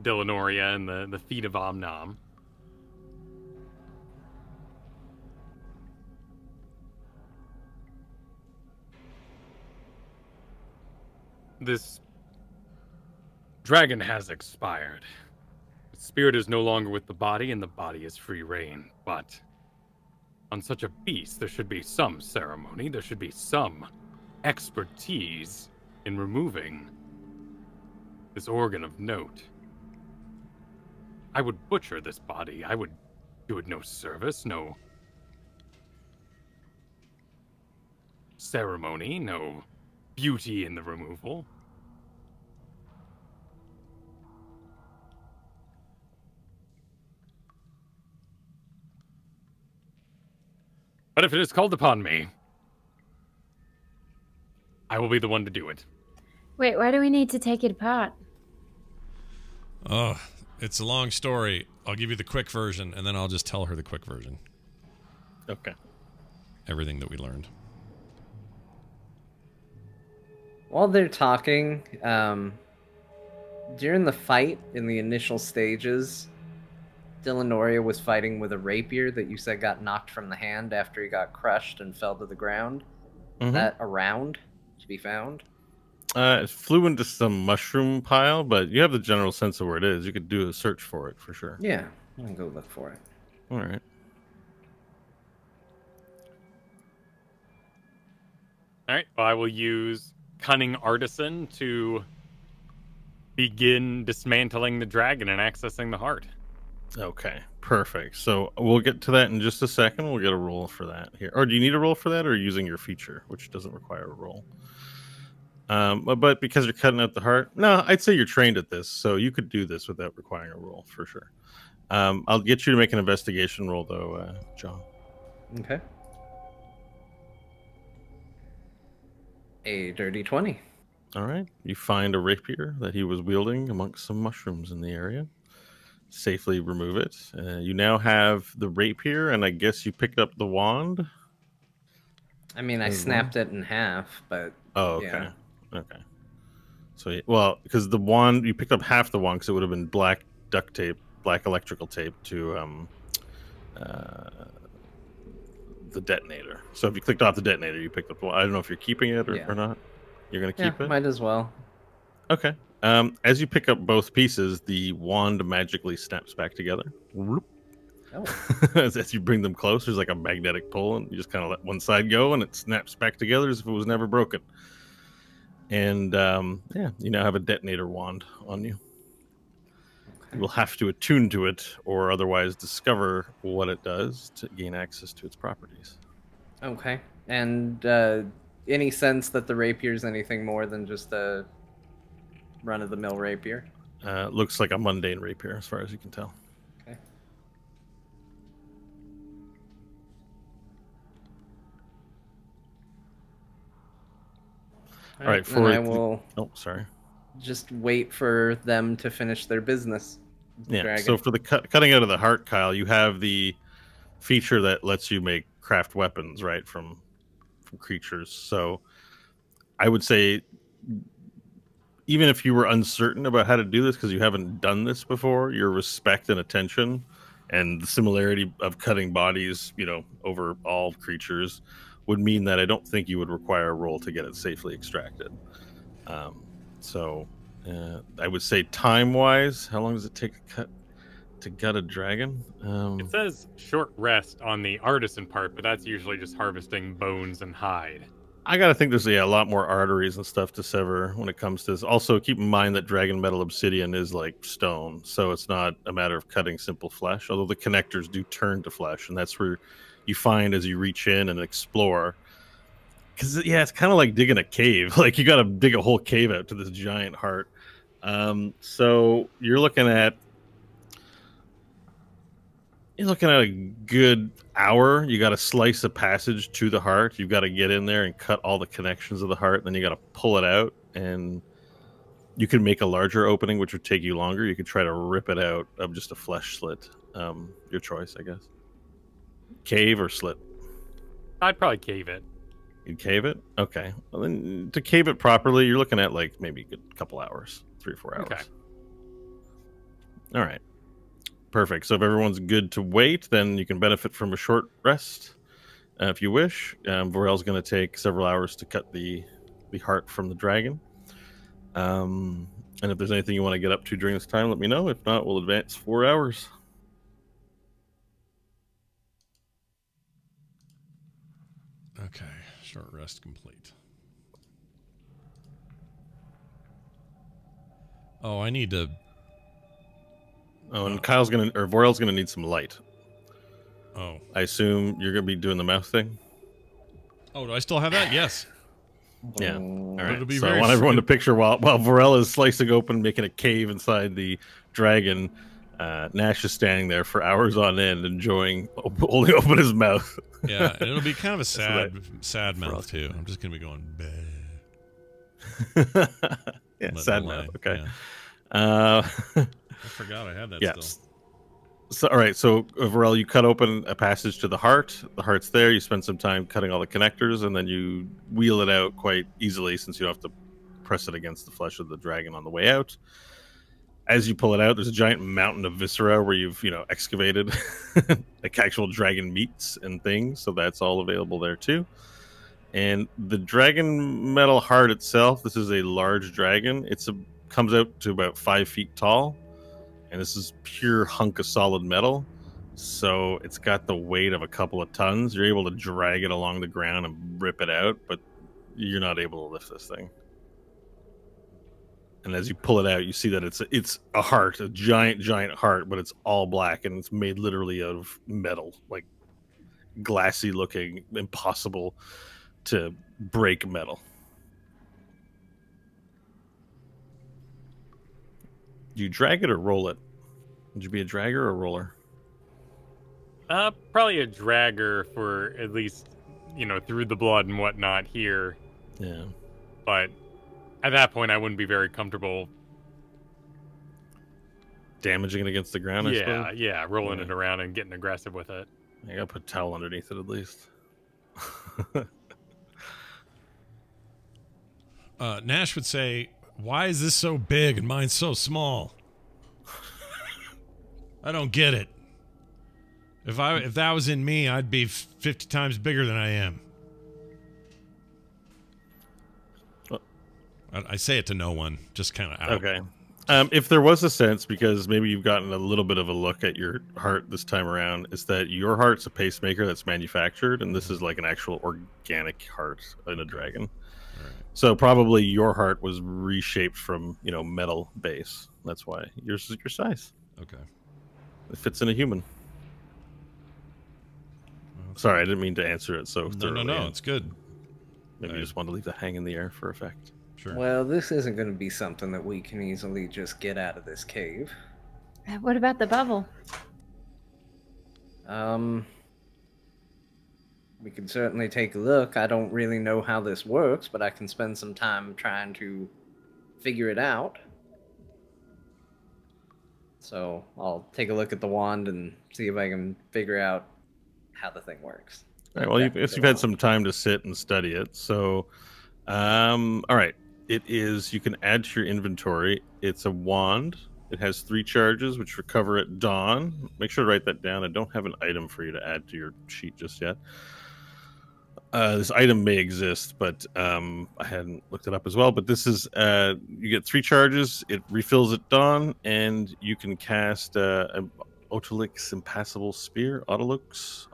Dillanoria and the feet of Omnom. This dragon has expired. The spirit is no longer with the body, and the body is free reign. But on such a beast, there should be some ceremony. There should be some expertise in removing this organ of note. I would butcher this body. I would do it no service, no ceremony, no beauty in the removal. But if it is called upon me, I will be the one to do it. Wait, why do we need to take it apart? Oh, it's a long story. I'll give you the quick version, and then I'll just tell her the quick version. Okay. Everything that we learned. While they're talking, during the fight in the initial stages, Dillanoria was fighting with a rapier that you said got knocked from the hand after he got crushed and fell to the ground. Is that around to be found? It flew into some mushroom pile, but you have the general sense of where it is. You could do a search for it for sure. Yeah, I can go look for it. All right. All right, well, I will use Cunning Artisan to begin dismantling the dragon and accessing the heart. Okay, perfect. So we'll get to that in just a second. We'll get a roll for that here. Or do you need a roll for that, or using your feature, which doesn't require a roll? But because you're cutting out the heart, no, I'd say you're trained at this, so you could do this without requiring a roll for sure. I'll get you to make an investigation roll, though, John. Okay. A dirty 20. All right. You find a rapier that he was wielding amongst some mushrooms in the area. Safely remove it. You now have the rapier, and I guess you picked up the wand. I mean, I snapped it in half, but Oh, okay. yeah. Okay. So, well, because the wand, you picked up half the wand because it would have been black duct tape, black electrical tape to the detonator. So if you clicked off the detonator, you picked up the wand. I don't know if you're keeping it or not. You're going to keep it? Might as well. Okay. As you pick up both pieces, the wand magically snaps back together. Whoop. Oh. As you bring them close, there's like a magnetic pull, and you just kind of let one side go, and it snaps back together as if it was never broken. And yeah, you now have a detonator wand on you. Okay. You will have to attune to it, or otherwise discover what it does to gain access to its properties. Okay. And any sense that the rapier is anything more than just a run-of-the-mill rapier? Looks like a mundane rapier, as far as you can tell. Okay. All right, for I will. Oh, sorry. just wait for them to finish their business. Yeah. Dragon. So for the cutting out of the heart, Kyle, you have the feature that lets you make craft weapons, right, from creatures. So I would say, even if you were uncertain about how to do this because you haven't done this before, your respect and attention and the similarity of cutting bodies, over all creatures would mean that I don't think you would require a roll to get it safely extracted. So I would say time-wise, how long does it take to gut a dragon? It says short rest on the artisan part, but that's usually just harvesting bones and hide. I gotta think there's a lot more arteries and stuff to sever when it comes to this. Also, keep in mind that dragon metal obsidian is like stone, so it's not a matter of cutting simple flesh, although the connectors do turn to flesh, and that's where you find as you reach in and explore. Because, it's kind of like digging a cave. Like, you gotta dig a whole cave out to this giant heart. So you're looking at a good hour. You got to slice a passage to the heart. You've got to get in there and cut all the connections of the heart. Then you got to pull it out, and you can make a larger opening, which would take you longer. You could try to rip it out of just a flesh slit. Your choice, I guess. Cave or slit? I'd probably cave it. You'd cave it? Okay. Well, then to cave it properly, you're looking at like maybe a good couple hours, 3 or 4 hours. Okay. All right. Perfect. So if everyone's good to wait, then you can benefit from a short rest if you wish. Vorel's going to take several hours to cut the heart from the dragon. And if there's anything you want to get up to during this time, let me know. If not, we'll advance 4 hours. Okay, short rest complete. Oh, I need to... Oh, and Vorel's gonna need some light. Oh. I assume you're gonna be doing the mouth thing? Oh, do I still have that? Yes. Yeah. All right. It'll be So I very want everyone to picture while Vorel is slicing open, making a cave inside the dragon, Nash is standing there for hours on end, enjoying holding open his mouth. Yeah, and it'll be kind of a sad mouth too. I'm just gonna be going, yeah, sad mouth. Okay. Yeah. I forgot I had that still. So, all right. So, Vorel, you cut open a passage to the heart. The heart's there. You spend some time cutting all the connectors, and then you wheel it out quite easily since you don't have to press it against the flesh of the dragon on the way out. As you pull it out, there's a giant mountain of viscera where you've, excavated like actual dragon meats and things. So that's all available there too. And the dragon metal heart itself, this is a large dragon. Comes out to about 5 feet tall. And this is pure hunk of solid metal. So it's got the weight of a couple of tons. You're able to drag it along the ground and rip it out, but you're not able to lift this thing. And as you pull it out, you see that it's a heart, a giant heart, but it's all black and it's made literally out of metal, like glassy looking, impossible to break metal. Do you drag it or roll it? Would you be a dragger or a roller? Probably a dragger for at least, through the blood and whatnot here. Yeah. But at that point, I wouldn't be very comfortable damaging it against the ground, I suppose? Yeah, rolling it around and getting aggressive with it. I gotta put a towel underneath it at least. Nash would say, "Why is this so big and mine's so small? I don't get it. If that was in me, I'd be 50 times bigger than I am." I say it to no one, just kind of out. Okay. If there was a sense, because maybe you've gotten a little bit of a look at your heart this time around, is that your heart's a pacemaker that's manufactured, and this is like an actual organic heart in a dragon. Right. So probably your heart was reshaped from, metal base. That's why yours is your size. Okay. It fits in a human. Well, sorry, I didn't mean to answer it so thoroughly. No, it's good. Maybe you just want to leave that hang in the air for effect. Sure. Well, this isn't going to be something that we can easily just get out of this cave. What about the bubble? We can certainly take a look. I don't really know how this works, but I can spend some time trying to figure it out. So I'll take a look at the wand and see if I can figure out how the thing works. All right, well, you've had some time to sit and study it. So, all right. It is, you can add to your inventory. It's a wand. It has 3 charges, which recover at dawn. Make sure to write that down. I don't have an item for you to add to your sheet just yet. This item may exist, but I hadn't looked it up as well. But this is, you get 3 charges. It refills at dawn, and you can cast Otolix Impassable Spear. Autolux,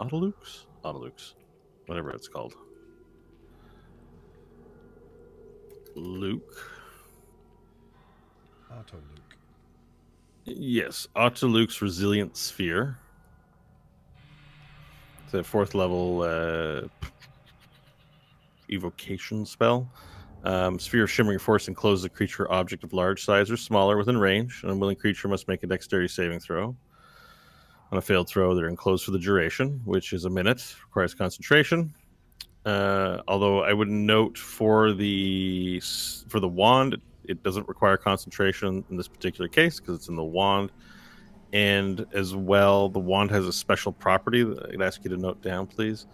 whatever it's called. Luke. Auto Luke. Yes, Autolux Resilient Sphere. It's a 4th level evocation spell. Sphere of shimmering force encloses a creature or object of large size or smaller within range. An unwilling creature must make a dexterity saving throw. On a failed throw, they're enclosed for the duration, which is a minute. Requires concentration. Although I would note for the wand, it doesn't require concentration in this particular case because it's in the wand. And as well, the wand has a special property that I'd ask you to note down, please.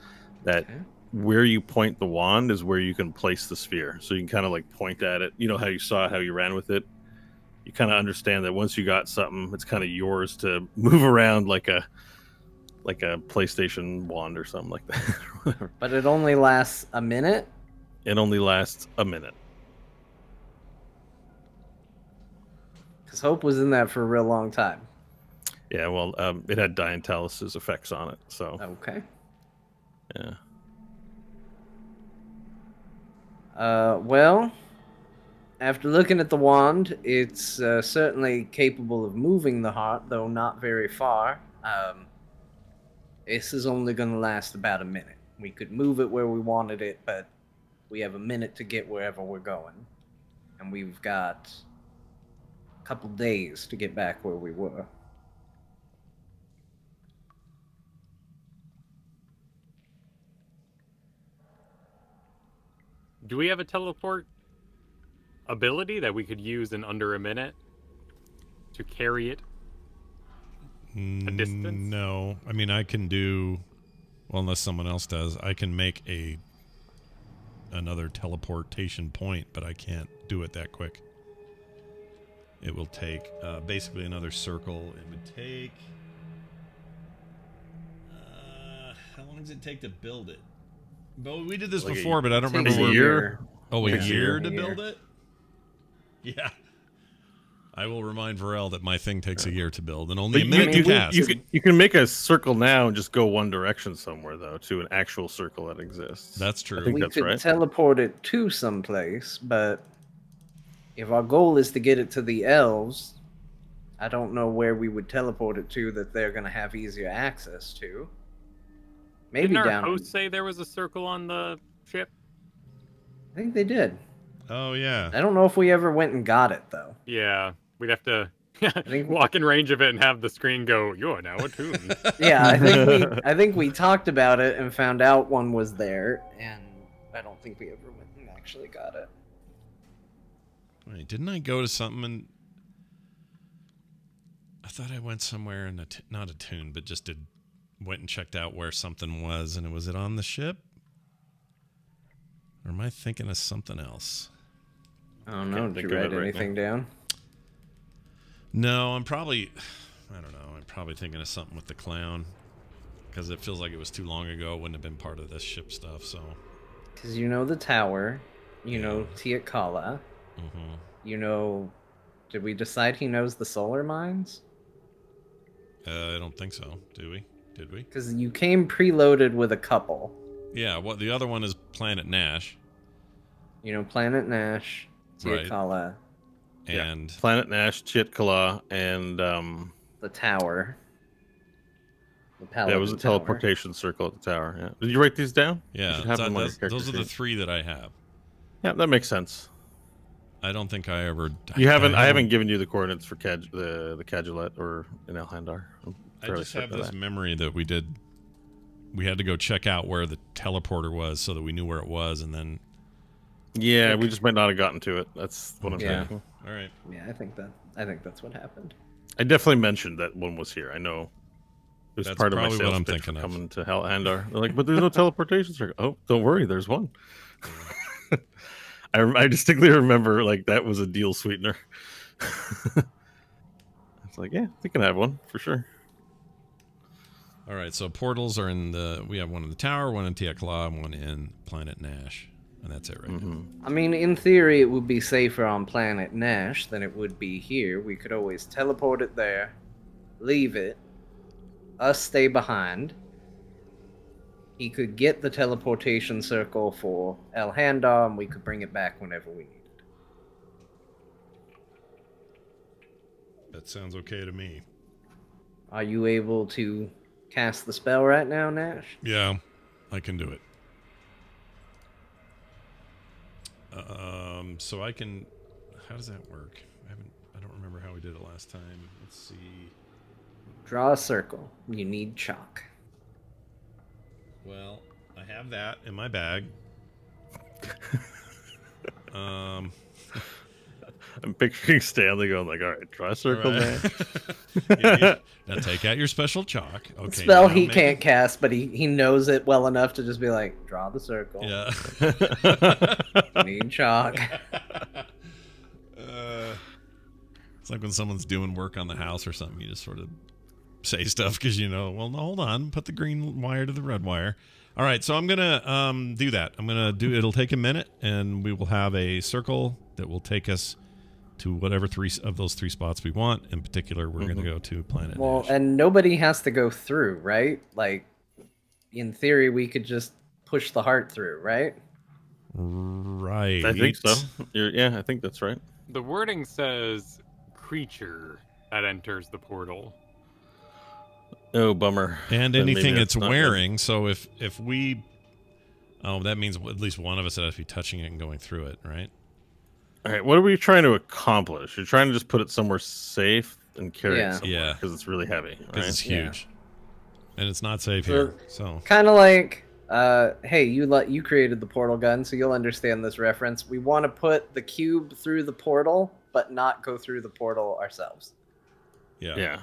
That where you point the wand is where you can place the sphere. So you can kind of like point at it. You know how you saw how you ran with it? You kind of understand that once you got something, it's kind of yours to move around like a PlayStation wand or something like that. But it only lasts a minute? It only lasts a minute. Because Hope was in that for a real long time. Yeah, well, it had Diantalis' effects on it, so... Okay. Yeah. Well, after looking at the wand, it's certainly capable of moving the heart, though not very far. This is only going to last about a minute. We could move it where we wanted it, but we have a minute to get wherever we're going. And we've got a couple days to get back where we were. Do we have a teleport ability that we could use in under a minute to carry it a distance? No. I mean, I can do... Well, unless someone else does. I can make another teleportation point, but I can't do it that quick. It will take basically another circle. It would take... how long does it take to build it? But we did this like before, but I don't remember. a year. Oh, a Yeah. year to build it? Yeah. I will remind Varel that my thing takes a year to build and only a minute to cast. You can make a circle now and just go one direction somewhere, though, to an actual circle that exists. That's true. I think We that's could right. teleport it to someplace, but if our goal is to get it to the elves, I don't know where we would teleport it to that they're going to have easier access to. Maybe Didn't our down. host say there was a circle on the ship? I think they did. Oh, yeah. I don't know if we ever went and got it though. Yeah, we'd have to think- walk in range of it and have the screen go, "You're now attuned." Yeah, I think we talked about it and found out one was there, and I don't think we ever went and actually got it. Wait, didn't I go to something and... I thought I went somewhere and not attuned, but just went and checked out where something was, and was it on the ship? Or am I thinking of something else? I don't know. Can't Did you think of write it right anything down? No, I'm probably... I don't know. I'm probably thinking of something with the clown. Because it feels like it was too long ago. It wouldn't have been part of this ship stuff, so... Because you know the tower, you know Tiakala, Mm-hmm. you know... Did we decide he knows the solar mines? I don't think so. Did we? Because you came preloaded with a couple. Yeah, what the other one is Planet Nash. You know, Planet Nash, Right. Tiakala, And Planet Nash, Chitkala, and the tower. The that Paladin was a Tower. teleportation circle at the tower. Yeah. Did you write these down? You yeah, should have them on your those character are the sheet. 3 that I have. Yeah, that makes sense. I don't think I ever... I haven't given you the coordinates for the Cadulet or in Elhandar. I just have this memory that we had to go check out where the teleporter was so that we knew where it was, and then Yeah, we just might not have gotten to it. That's what I'm Yeah. thinking. All right. Yeah, I think that's what happened. I definitely mentioned that one was here. I know. It was That's part of my probably what sales I'm pitch for thinking of. coming to Handar. They're like, but there's no teleportation circle. Oh, don't worry, there's one. I distinctly remember like that was a deal sweetener. It's like, yeah, they can have one for sure. All right, so portals are in the... We have one in the tower, one in Tiakla, and one in Planet Nash. And that's it right now. I mean, in theory, it would be safer on Planet Nash than it would be here. We could always teleport it there, leave it, us stay behind. He could get the teleportation circle for Handar, and we could bring it back whenever we need it. That sounds okay to me. Are you able to cast the spell right now, Nash? Yeah, I can do it. So I can... How does that work? I don't remember how we did it last time. Let's see. Draw a circle. You need chalk. Well, I have that in my bag. I'm picturing Stanley going like, all right, draw a circle, man. Now take out your special chalk. Okay. Spell now he make- can't cast, but he knows it well enough to just be like, draw the circle. Yeah. Need chalk. It's like when someone's doing work on the house or something, you just sort of say stuff because you know, well, no, hold on, put the green wire to the red wire. All right, so I'm gonna do that. It'll take a minute, and we will have a circle that will take us to whatever three of those three spots we want. In particular, we're gonna go to Planet Well, Nash. and nobody has to go through, right? Like, in theory, we could just push the heart through, right? Right. I think so. Yeah, I think that's right. The wording says creature that enters the portal. Oh, bummer. And Then anything maybe it's that's not wearing. So if we... Oh, that means at least one of us has to be touching it and going through it, right? All right, what are we trying to accomplish? You're trying to just put it somewhere safe and carry Yeah. it somewhere Yeah. because it's really heavy, Because right? it's huge. And it's not safe So- here. So... Kind of like, hey, you created the portal gun, so you'll understand this reference. We want to put the cube through the portal, but not go through the portal ourselves. Yeah. Yeah.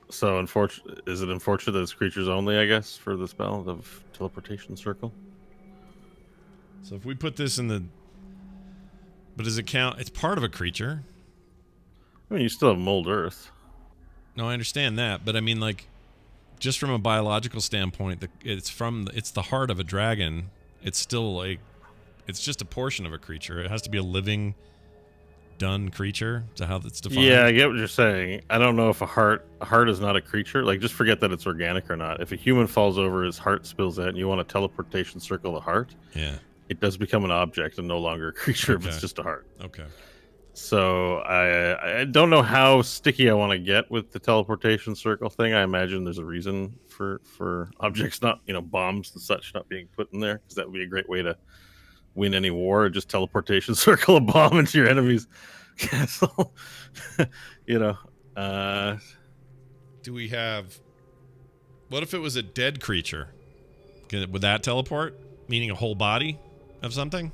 So, is it unfortunate that it's creatures only, I guess, for the spell of teleportation circle? So if we put this in the... But does it count? It's part of a creature. I mean, you still have mold earth. No, I understand that. But I mean, like, just from a biological standpoint, it's the heart of a dragon. It's still like... It's just a portion of a creature. It has to be a living... done creature to how that's defined. Yeah, I get what you're saying. I don't know if a heart is not a creature. Like, just forget that it's organic or not. If a human falls over, his heart spills out, and you want a teleportation circle the heart, Yeah. it does become an object and no longer a creature if Okay. it's just a heart. Okay. So I don't know how sticky I want to get with the teleportation circle thing. I imagine there's a reason for objects not, bombs and such not being put in there, because that would be a great way to win any war. Just teleportation circle a bomb into your enemy's castle. Do we have... What if it was a dead creature? Would that teleport? Meaning a whole body of something?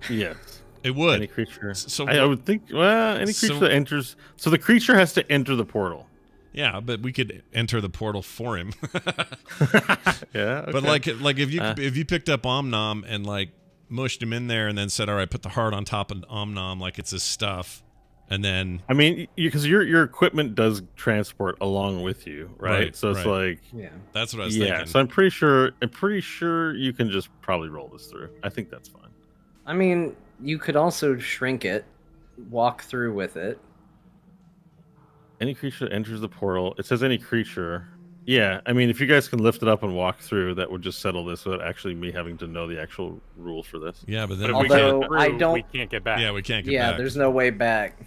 Yes. It would. Any creature. So I would think, well, any creature So- that enters. So the creature has to enter the portal. Yeah, but we could enter the portal for him. Yeah. But okay. like if you picked up Omnom and like mushed him in there and then said, all right, put the heart on top of Omnom like it's his stuff, and then I mean, because your equipment does transport along with you, right? Right, So it's right. like, Yeah. that's what I was yeah. thinking. So I'm pretty sure you can just probably roll this through. I think that's fine. I mean, you could also shrink it, walk through with it. Any creature that enters the portal. It says any creature. Yeah, I mean, if you guys can lift it up and walk through, that would just settle this without actually me having to know the actual rule for this. Yeah, but But then if we we get Although, through, I don't- we can't get back. yeah, we can't get Yeah, back. there's no way back.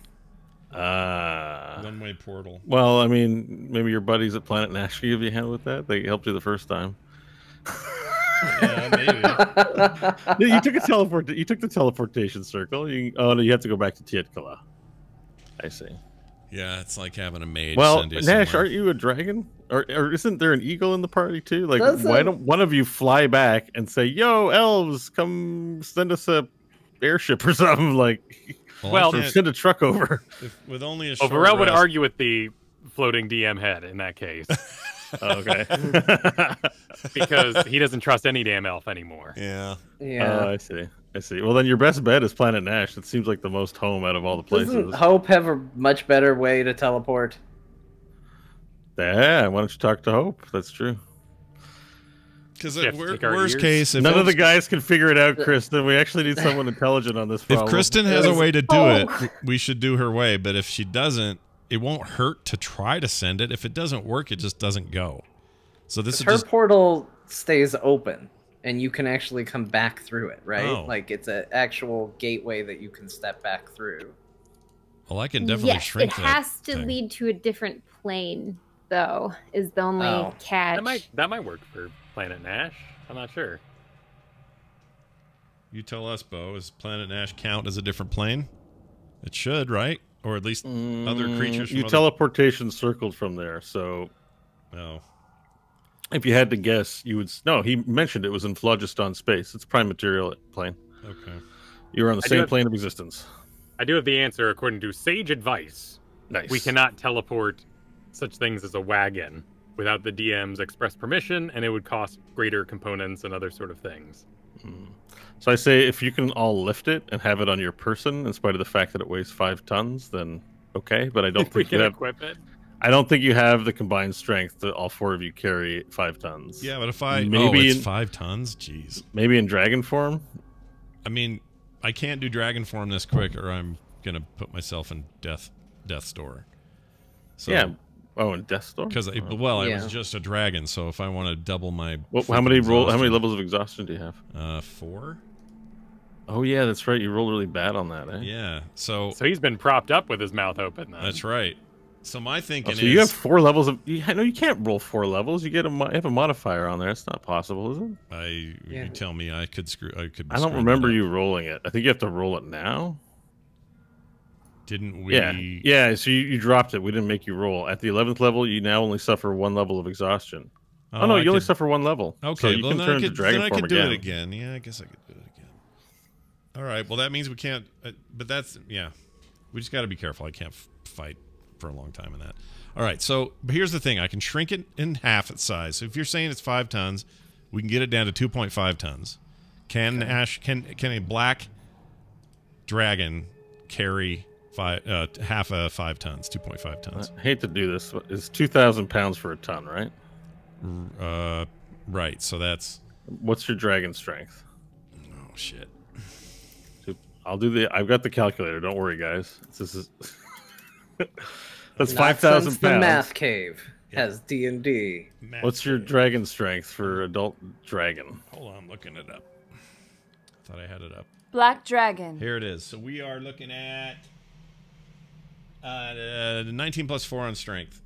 One-way portal. Well, I mean, maybe your buddies at Planet Nash can give you a hand with that. They helped you the first time. Yeah, maybe. Yeah, you took the teleportation circle. No, you have to go back to Tietkala. I see. Yeah, it's like having a maid Well, send you Nash, somewhere. aren't you a dragon? Or isn't there an eagle in the party too? Like, Doesn't- why don't one of you fly back and say, "Yo, elves, come send us a airship or something. Like, Well, or send a truck over. With only a Oh, short Varel would rest- argue with the floating DM head in that case. Okay. Because he doesn't trust any damn elf anymore. Yeah. Yeah. I see. I see. Well, then your best bet is Planet Nash. It seems like the most home out of all the places. Doesn't Hope have a much better way to teleport? Yeah, why don't you talk to Hope? That's true. Because You have to take our worst ears. case, if None of the Hope's- guys can figure it out, Kristen. We actually need someone intelligent on this if problem. Kristen has a way to do Oh. it, we should do her way. But if she doesn't, it won't hurt to try to send it. If it doesn't work, it just doesn't go. So this is Her just portal stays open, and you can actually come back through it, right? Oh. Like it's an actual gateway that you can step back through. well, I can definitely Yes, shrink it that has to thing. lead to a different plane, though, is the only Oh. catch. That might work for Planet Nash. I'm not sure. You tell us, Bo. Does Planet Nash count as a different plane? It should, right? Or at least other creatures. From You other... teleportation circled from there, so Oh, if you had to guess, you would. No, he mentioned it was in Phlogiston space. It's prime material plane. okay. You're on the I do same have- plane of existence. I do have the answer according to sage advice. Nice. We cannot teleport such things as a wagon without the DM's express permission, and it would cost greater components and other sort of things. So I say, if you can all lift it and have it on your person, in spite of the fact that it weighs 5 tons, then okay. But I don't we think you can have. equip it. I don't think you have the combined strength that all 4 of you carry 5 tons. Yeah, but if I Maybe it's in- 5 tons, jeez. Maybe in dragon form. I mean, I can't do dragon form this quick, or I'm gonna put myself in death store. So, Yeah. Oh, and Death Storm. because I Yeah. was just a dragon, so if I want to double my How many exhaustion- levels of exhaustion do you have? 4. Oh yeah, that's right. You rolled really bad on that, eh? Yeah, so So he's been propped up with his mouth open. Then. that's right. So my Oh, thinking so is you have 4 levels of. No, you can't roll 4 levels. You get you have a modifier on there. It's not possible, is it? Yeah. You tell me I could screw. I could. be I don't screwing remember that up. you rolling it. I think you have to roll it now. Didn't we? Yeah. So you dropped it. We didn't make you roll. At the 11th level, you now only suffer 1 level of exhaustion. Oh, no, I you only could- suffer 1 level. Okay, so you well, can then turn I to could, dragon then I form could do again. it again. Yeah, I guess I could do it again. All right. Well, that means we can't. But that's yeah. We just got to be careful. I can't fight for a long time in that. All right. So, but here's the thing. I can shrink it in half its size. So if you're saying it's 5 tons, we can get it down to 2.5 tons. Can a black dragon carry half of 5 tons, 2.5 tons? I hate to do this. But it's 2,000 pounds for a ton, right? Right. So that's What's your dragon strength? oh shit. I'll do the. I've got the calculator. Don't worry, guys. This is. That's Not 5,000 since the pounds. Math Cave has D&D. What's your dragon strength for adult dragon? Hold on, I'm looking it up. Thought I had it up. Black Dragon. Here it is. So we are looking at 19 plus 4 on strength.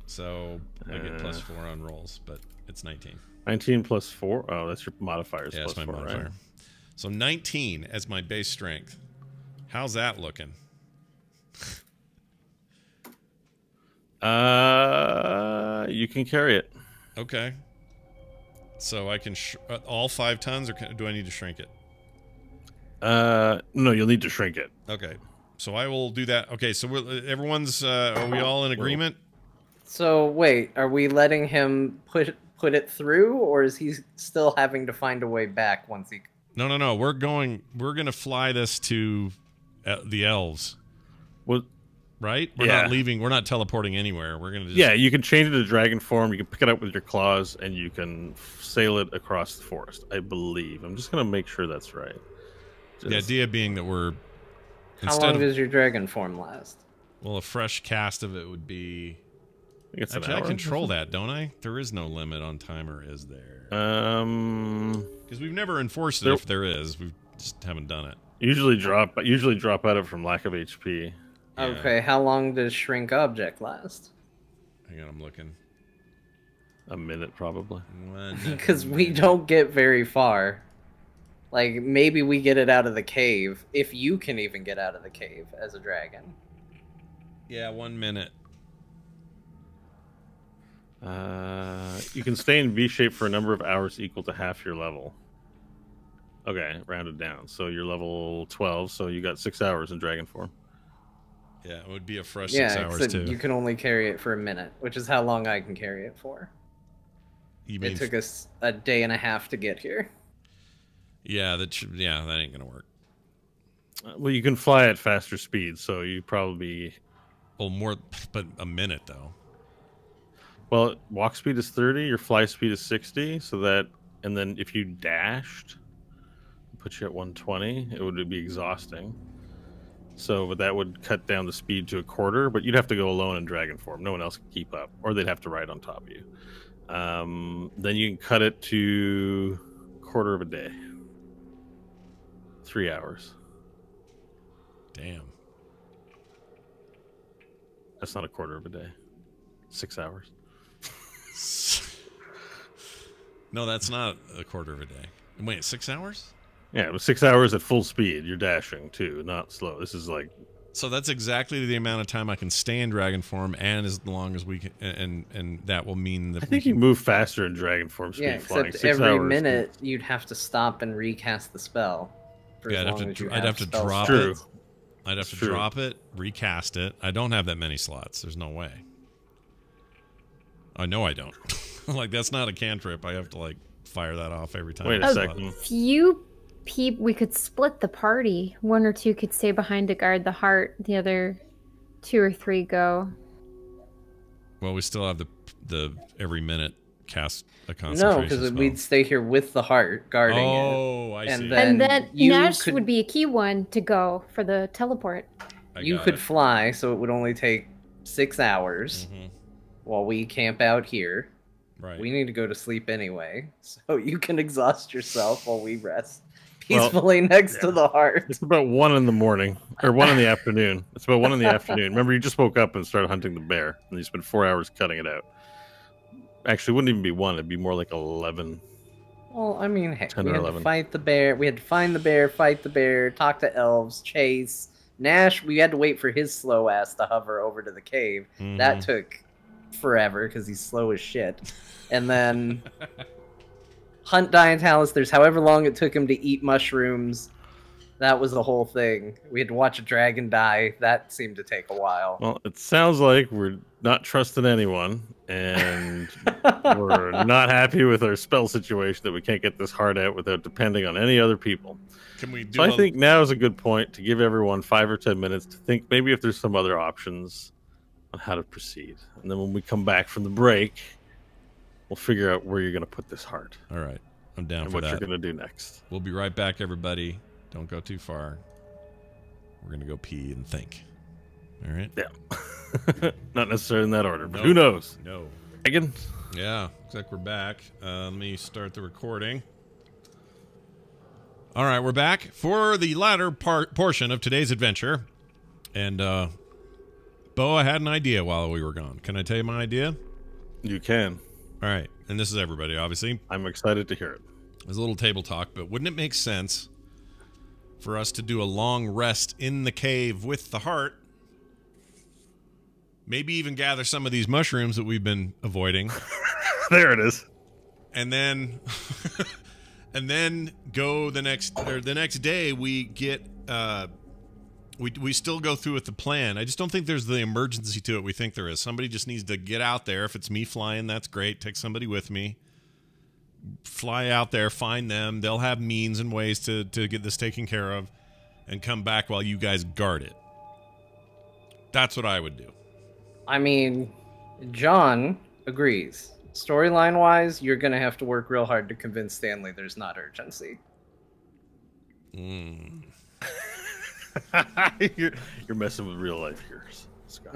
So I get plus 4 on rolls, but it's 19. 19 plus 4. Oh, that's your modifiers. Yeah, plus that's my 4, modifier. right? So 19 as my base strength. How's that looking? You can carry it. Okay. So I can all 5 tons, or do I need to shrink it? No, you'll need to shrink it. Okay. So I will do that. Okay. So everyone's. Are we all in agreement? So wait, are we letting him put it through, or is he still having to find a way back once he? No. We're gonna fly this to the elves, Well, right? We're Yeah. not leaving. We're not teleporting anywhere. We're gonna just. yeah, you can change it to dragon form. You can pick it up with your claws, and you can sail it across the forest. I believe. I'm just gonna make sure that's right. The Just- idea being that we're How instead long of does your dragon form last? a fresh cast of it would be. I think it's an Actually, I hour. control that, don't I? There is no limit on timer, is there? Because we've never enforced it. there- If there is, we just haven't done it. Usually drop out of from lack of HP. Yeah. Okay, how long does shrink object last? Hang on, I'm looking. A minute probably. Because we don't get very far. Like, maybe we get it out of the cave, if you can even get out of the cave as a dragon. Yeah, 1 minute. You can stay in V shape for a number of hours equal to half your level. Okay, rounded down. So you're level 12, so you got 6 hours in dragon form. Yeah, it would be a fresh Yeah, 6 hours except too. you can only carry it for a minute, which is how long I can carry it for. You mean It took us a day and a half to get here. Yeah, that ain't gonna work. Well, you can fly at faster speed, so you probably... Well, more, but a minute though. Well, walk speed is 30, your fly speed is 60, so that... And then if you dashed, put you at 120, it would be exhausting. So, but that would cut down the speed to a quarter, but you'd have to go alone in dragon form. No one else can keep up, or they'd have to ride on top of you. Then you can cut it to a quarter of a day. 3 hours. Damn. That's not a quarter of a day. 6 hours. No, that's not a quarter of a day. Wait, 6 hours? Yeah, it was 6 hours at full speed. You're dashing too, not slow. This is like... So that's exactly the amount of time I can stay in dragon form, and as long as we can, and that will mean that I think you move faster in dragon form speed. Yeah, flying. except 6 every hours. minute you'd have to stop and recast the spell. For Yeah, as I'd long as you have to spell drop slots. True. it. I'd have It's to true. drop it, recast it. I don't have that many slots. There's no way. I know I don't. Like, that's not a cantrip. I have to, like, fire that off every time. Wait I a slot. second. Few people, we could split the party. 1 or 2 could stay behind to guard the heart. The other 2 or 3 go. Well, we still have the every minute cast a No, concentration because spell. we'd stay here with the heart guarding it. Oh, I and see. then- And then you Nash could- would be a key one to go for the teleport. I You got could it. fly, so it would only take 6 hours Mhm. while we camp out here. Right. We need to go to sleep anyway, so you can exhaust yourself while we rest Well, peacefully next to the heart. It's about 1 in the morning, or 1 in the afternoon. It's about 1 in the afternoon. Remember, you just woke up and started hunting the bear, and you spent 4 hours cutting it out. Actually, it wouldn't even be 1. It'd be more like 11. Well, I mean, hey, 10 we or had 11. to fight the bear. We had to find the bear, fight the bear, talk to elves, chase. Nash, we had to wait for his slow ass to hover over to the cave. That Mhm. took forever because he's slow as shit. And then hunt Dientalis. There's however long it took him to eat mushrooms. That was the whole thing. We had to watch a dragon die. That seemed to take a while. Well, it sounds like we're not trusting anyone, and we're not happy with our spell situation that we can't get this heart out without depending on any other people. Can we do So I think now is a good point to give everyone 5 or 10 minutes to think maybe if there's some other options on how to proceed. And then when we come back from the break, we'll figure out where you're going to put this heart All right. I'm down and for what you're that. going to do next. We'll be right back, everybody. Don't go too far. We're going to go pee and think. All right? Yeah. Not necessarily in that order, but No. who knows? No. Megan? Yeah, looks like we're back. Let me start the recording. All right, we're back for the latter portion of today's adventure. And, Bo, I had an idea while we were gone. Can I tell you my idea? You can. All right, and this is everybody, obviously. I'm excited to hear it. There's a little table talk, but wouldn't it make sense for us to do a long rest in the cave with the heart? Maybe even gather some of these mushrooms that we've been avoiding. There it is. And then and then go the next day we get we still go through with the plan. I just don't think there's the emergency to it we think there is. Somebody just needs to get out there. If it's me flying, that's great. Take somebody with me. Fly out there, find them. They'll have means and ways to get this taken care of and come back while you guys guard it. That's what I would do. I mean, John agrees. Storyline wise, you're gonna have to work real hard to convince Stanley there's not urgency. Mm. You're messing with real life here, Scott.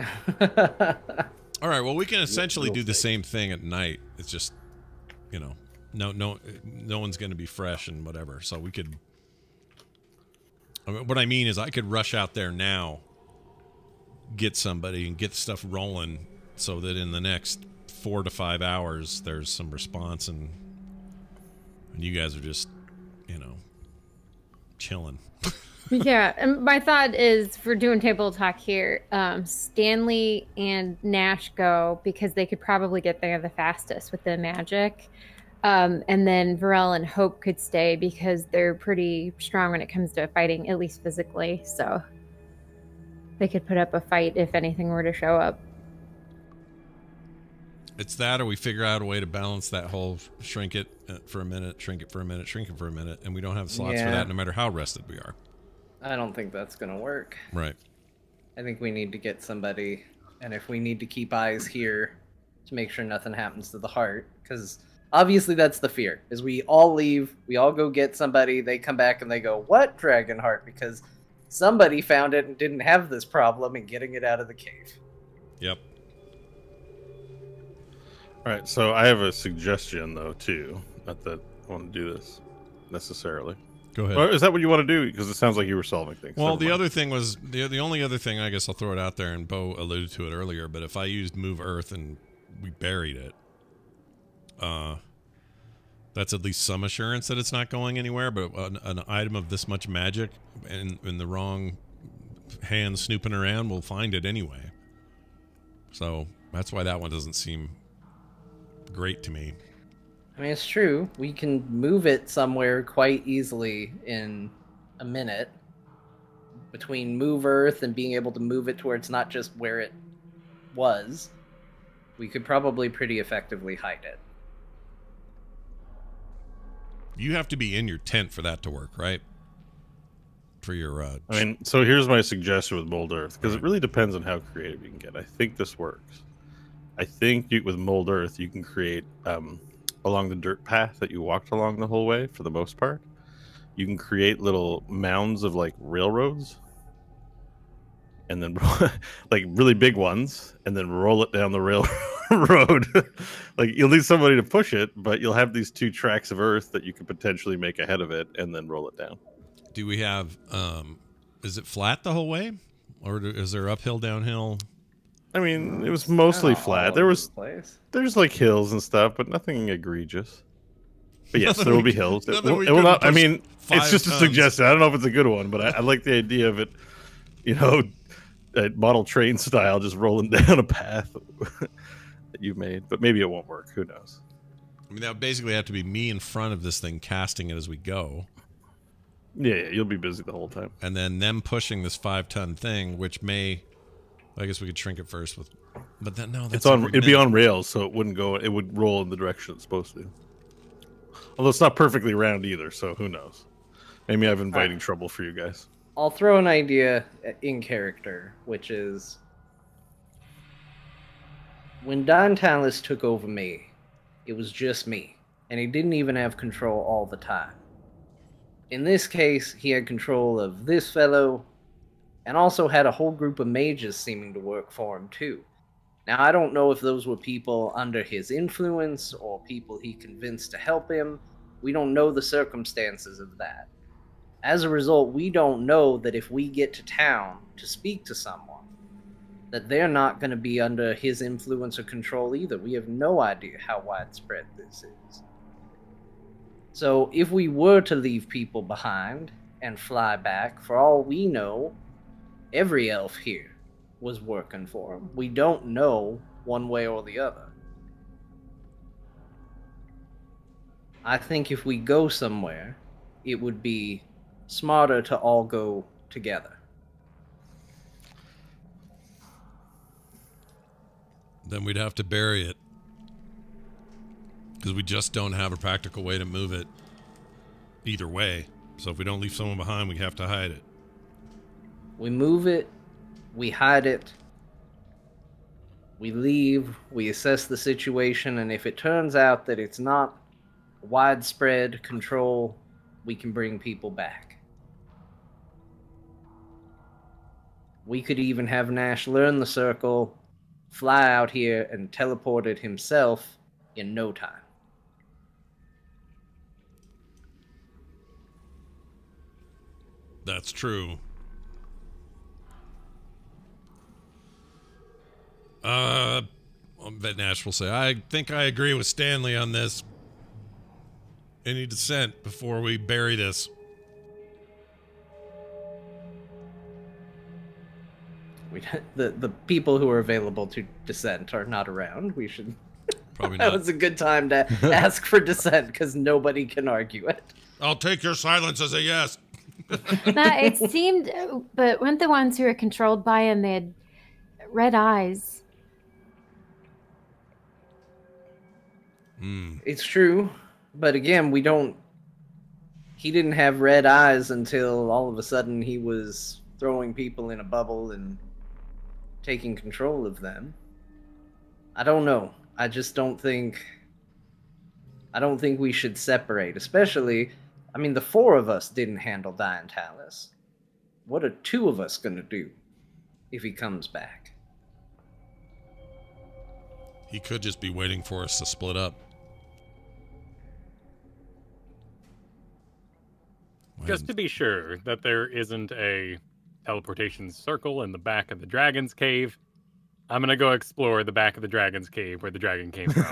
All right, well, we can essentially do the same thing at night. It's just, you know, no one's going to be fresh and whatever. So we could, I mean, what I mean is I could rush out there now, get somebody and get stuff rolling so that in the next 4 to 5 hours, there's some response and you guys are just, you know, chilling. Yeah, and my thought is for doing table talk here, Stanley and Nash go because they could probably get there the fastest with the magic. And then Varel and Hope could stay because they're pretty strong when it comes to fighting, at least physically. So they could put up a fight if anything were to show up. It's that, or we figure out a way to balance that whole shrink it for a minute, shrink it for a minute, shrink it for a minute, and we don't have slots for that no matter how rested we are. I don't think that's going to work. Right. I think we need to get somebody, and if we need to keep eyes here to make sure nothing happens to the heart, because obviously that's the fear, is we all leave, we all go get somebody, they come back and they go, what dragon heart? Because somebody found it and didn't have this problem in getting it out of the cave. Yep. All right, so I have a suggestion, though, too. Not that I want to do this necessarily. Go ahead. Or is that what you want to do? Because it sounds like you were solving things. Well, the other thing was, the only other thing, I guess I'll throw it out there, and Bo alluded to it earlier, but if I used Move Earth and we buried it, that's at least some assurance that it's not going anywhere, but an item of this much magic and in the wrong hands snooping around will find it anyway. So that's why that one doesn't seem great to me. I mean, it's true. We can move it somewhere quite easily in a minute. Between Move Earth and being able to move it to where it's not just where it was, we could probably pretty effectively hide it. You have to be in your tent for that to work, right? For your I mean, so here's my suggestion with Mold Earth, because it really depends on how creative you can get. I think this works. I think with Mold Earth, you can create, along the dirt path that you walked along the whole way, for the most part, you can create little mounds of, like, railroads, and then, like, really big ones, and then roll it down the railroad. Like, you'll need somebody to push it, but you'll have these 2 tracks of earth that you could potentially make ahead of it, and then roll it down. Do we have, is it flat the whole way? Or is there uphill, downhill? I mean, it was mostly flat. There's like hills and stuff, but nothing egregious. But yes, there will be hills. It will not. I mean, it's just a suggestion. I don't know if it's a good one, but I like the idea of it. You know, model train style, just rolling down a path that you made. But maybe it won't work. Who knows? I mean, that would basically have to be me in front of this thing, casting it as we go. Yeah, you'll be busy the whole time. And then them pushing this 5-ton thing, which may. I guess we could shrink it first with, but then no, that's it'd be on rails, so it wouldn't go. It would roll in the direction it's supposed to. Although it's not perfectly round either, so who knows? Maybe I'm inviting trouble for you guys. I'll throw an idea in character, which is when Don Tallis took over me, it was just me, and he didn't even have control all the time. In this case, he had control of this fellow. And also had a whole group of mages seeming to work for him, too. Now, I don't know if those were people under his influence or people he convinced to help him. We don't know the circumstances of that. As a result, we don't know that if we get to town to speak to someone, that they're not going to be under his influence or control either. We have no idea how widespread this is. So, if we were to leave people behind and fly back, for all we know, every elf here was working for him. We don't know one way or the other. I think if we go somewhere, it would be smarter to all go together. Then we'd have to bury it. Because we just don't have a practical way to move it either way. So if we don't leave someone behind, we have to hide it. We move it, we hide it, we leave, we assess the situation, and if it turns out that it's not widespread control, we can bring people back. We could even have Nash learn the circle, fly out here, and teleport it himself in no time. That's true. I bet Nash will say, I think I agree with Stanley on this. Any dissent before we bury this? The people who are available to dissent are not around. We should Probably That not. was a good time to ask for dissent because nobody can argue it. I'll take your silence as a yes. It seemed, but weren't the ones who were controlled by him, they had red eyes. It's true, but again, we don't. He didn't have red eyes until all of a sudden he was throwing people in a bubble and taking control of them. I don't know. I just don't think. I don't think we should separate, especially. I mean, the four of us didn't handle Diantalis. What are two of us gonna do if he comes back? He could just be waiting for us to split up. Just to be sure that there isn't a teleportation circle in the back of the dragon's cave, I'm going to go explore the back of the dragon's cave where the dragon came from.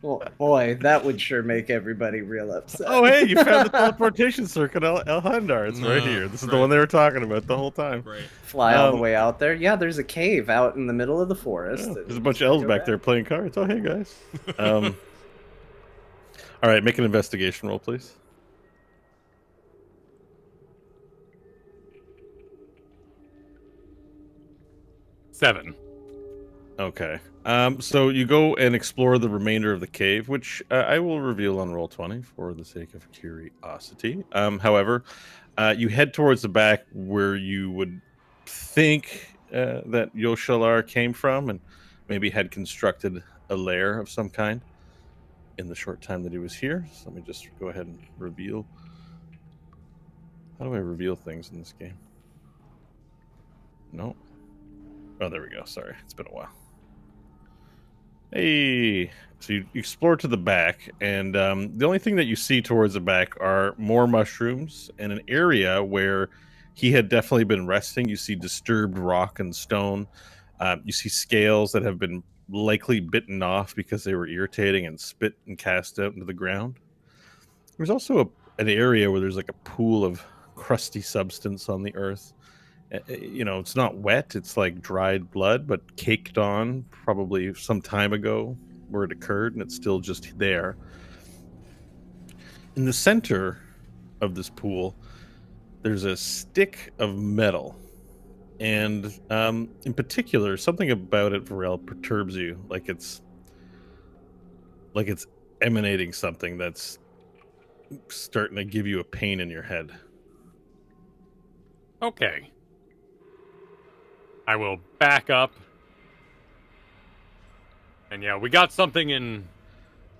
Well, boy, that would sure make everybody real upset. Oh, hey, you found the teleportation circuit, El Hundar. It's right here. This is the one they were talking about the whole time. Right. Fly all the way out there. Yeah, there's a cave out in the middle of the forest. Yeah, there's a bunch of elves back there playing cards. Oh, hey, guys. All right, make an investigation roll, please. Seven. Okay. So you go and explore the remainder of the cave, which I will reveal on Roll20 for the sake of curiosity. However, you head towards the back where you would think that Yoshalar came from and maybe had constructed a lair of some kind in the short time that he was here. So let me just go ahead and reveal. How do I reveal things in this game? No. Oh, there we go. Sorry, it's been a while. Hey, so you explore to the back, and the only thing that you see towards the back are more mushrooms and an area where he had definitely been resting. You see disturbed rock and stone. You see scales that have been likely bitten off because they were irritating and spit and cast out into the ground. There's also an area where there's like a pool of crusty substance on the earth. You know, it's not wet, it's like dried blood, but caked on probably some time ago where it occurred, and it's still just there. In the center of this pool, there's a stick of metal. And in particular, something about it, Varel, perturbs you, like it's emanating something that's starting to give you a pain in your head. Okay. I will back up. And yeah, we got something in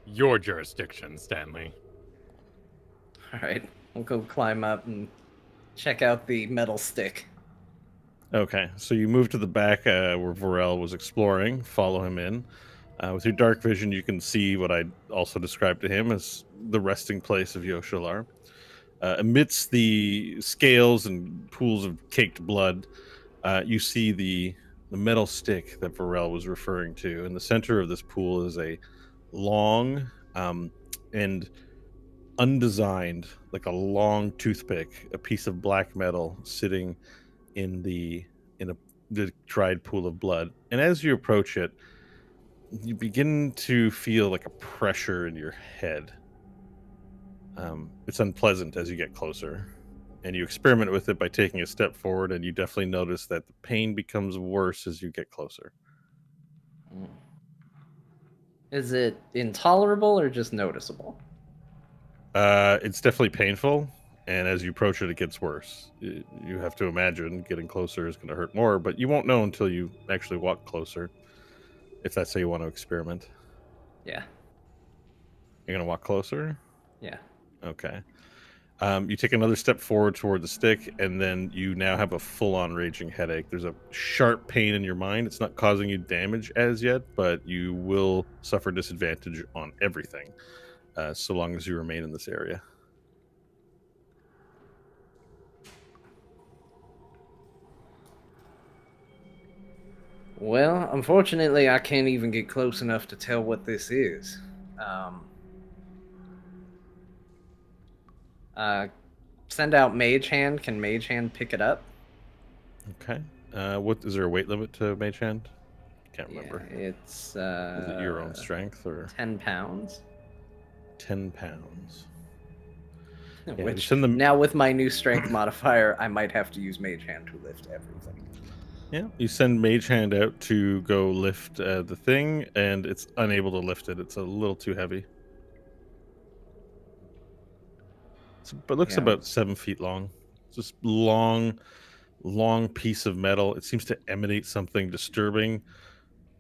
your jurisdiction, Stanley. All right, we'll go climb up and check out the metal stick. Okay, so you move to the back where Varel was exploring, follow him in. With your dark vision, you can see what I also described to him as the resting place of Yoshalar. Amidst the scales and pools of caked blood, you see the metal stick that Varel was referring to. In the center of this pool is a long and undesigned, like a long toothpick, a piece of black metal sitting in the dried pool of blood. And as you approach it, you begin to feel like a pressure in your head. It's unpleasant as you get closer. And you experiment with it by taking a step forward, and you definitely notice that the pain becomes worse as you get closer. Is it intolerable or just noticeable? It's definitely painful, and as you approach it, it gets worse. You have to imagine getting closer is going to hurt more, but you won't know until you actually walk closer, if that's how you want to experiment. Yeah. You're going to walk closer? Yeah. Okay. You take another step forward toward the stick, and then you now have a full-on raging headache. There's a sharp pain in your mind. It's not causing you damage as yet, but you will suffer disadvantage on everything, so long as you remain in this area. Well, unfortunately, I can't even get close enough to tell what this is. Send out Mage Hand. Can Mage Hand pick it up? Okay. What is there a weight limit to Mage Hand? can't remember. It's Is it your own strength or 10 pounds? 10 pounds? Yeah, you Which send them. now with my new strength modifier, I might have to use Mage Hand to lift everything. Yeah, you send Mage Hand out to go lift the thing, and it's unable to lift it. It's a little too heavy. But it looks Yeah. about 7 feet long. It's just long piece of metal. It seems to emanate something disturbing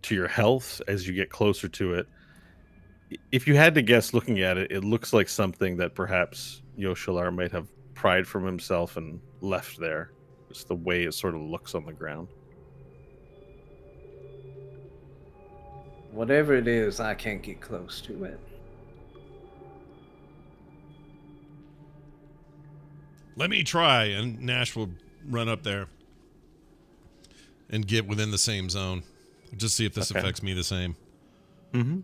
to your health as you get closer to it. If you had to guess looking at it, it looks like something that perhaps Yoshilar might have pried from himself and left there. Just the way it sort of looks on the ground. Whatever it is, I can't get close to it. Let me try, and Nash will run up there and get within the same zone. Just see if this affects me the same. Mm-hmm.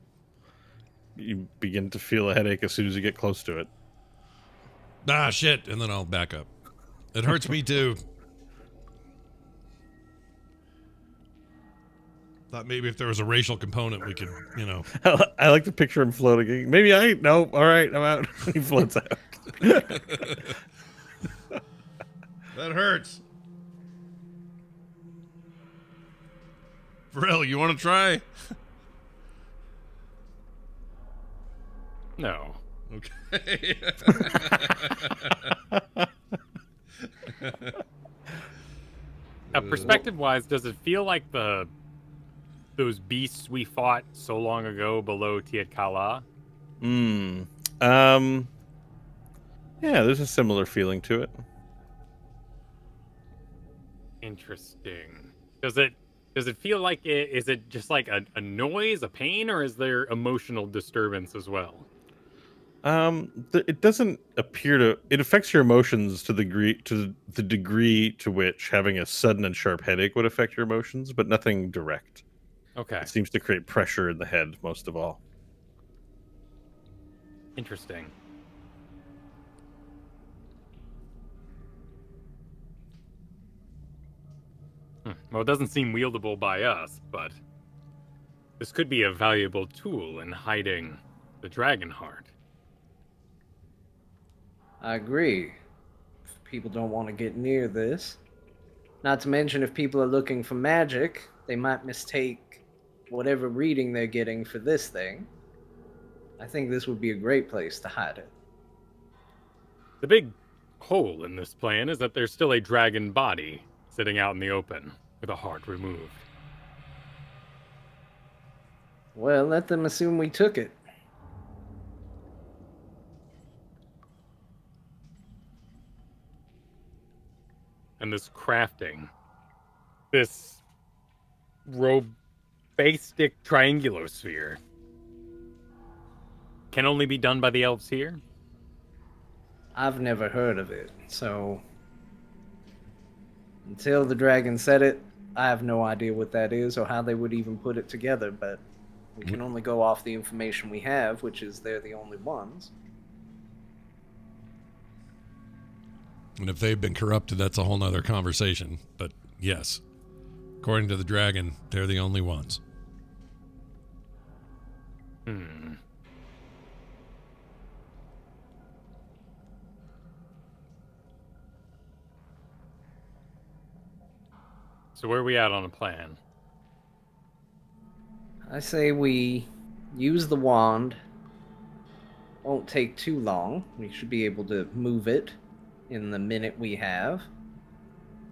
You begin to feel a headache as soon as you get close to it. Ah, shit, and then I'll back up. It hurts me too. Thought maybe if there was a racial component, we could, you know. I like to picture him floating. Maybe no, all right, I'm out. He floats out. That hurts. Varel, you want to try? No. Okay. Perspective-wise, does it feel like those beasts we fought so long ago below Tiet Kala? Yeah, there's a similar feeling to it. Interesting. Does it feel like is it just like a noise, a pain, or is there emotional disturbance as well? It doesn't appear to. It affects your emotions to the degree to which having a sudden and sharp headache would affect your emotions, but nothing direct. Okay. It seems to create pressure in the head most of all. Interesting. Well, it doesn't seem wieldable by us, but this could be a valuable tool in hiding the dragon heart. I agree. If people don't want to get near this. Not to mention, if people are looking for magic, they might mistake whatever reading they're getting for this thing. I think this would be a great place to hide it. The big hole in this plan is that there's still a dragon body sitting out in the open with a heart removed. Well, let them assume we took it. And this crafting, this robastic triangulosphere, can only be done by the elves here? I've never heard of it, so until the dragon said it, I have no idea what that is or how they would even put it together, but we can only go off the information we have, which is they're the only ones. And if they've been corrupted, that's a whole nother conversation. But yes, according to the dragon, they're the only ones. So where are we at on a plan? I say we use the wand. Won't take too long. We should be able to move it in the minute we have.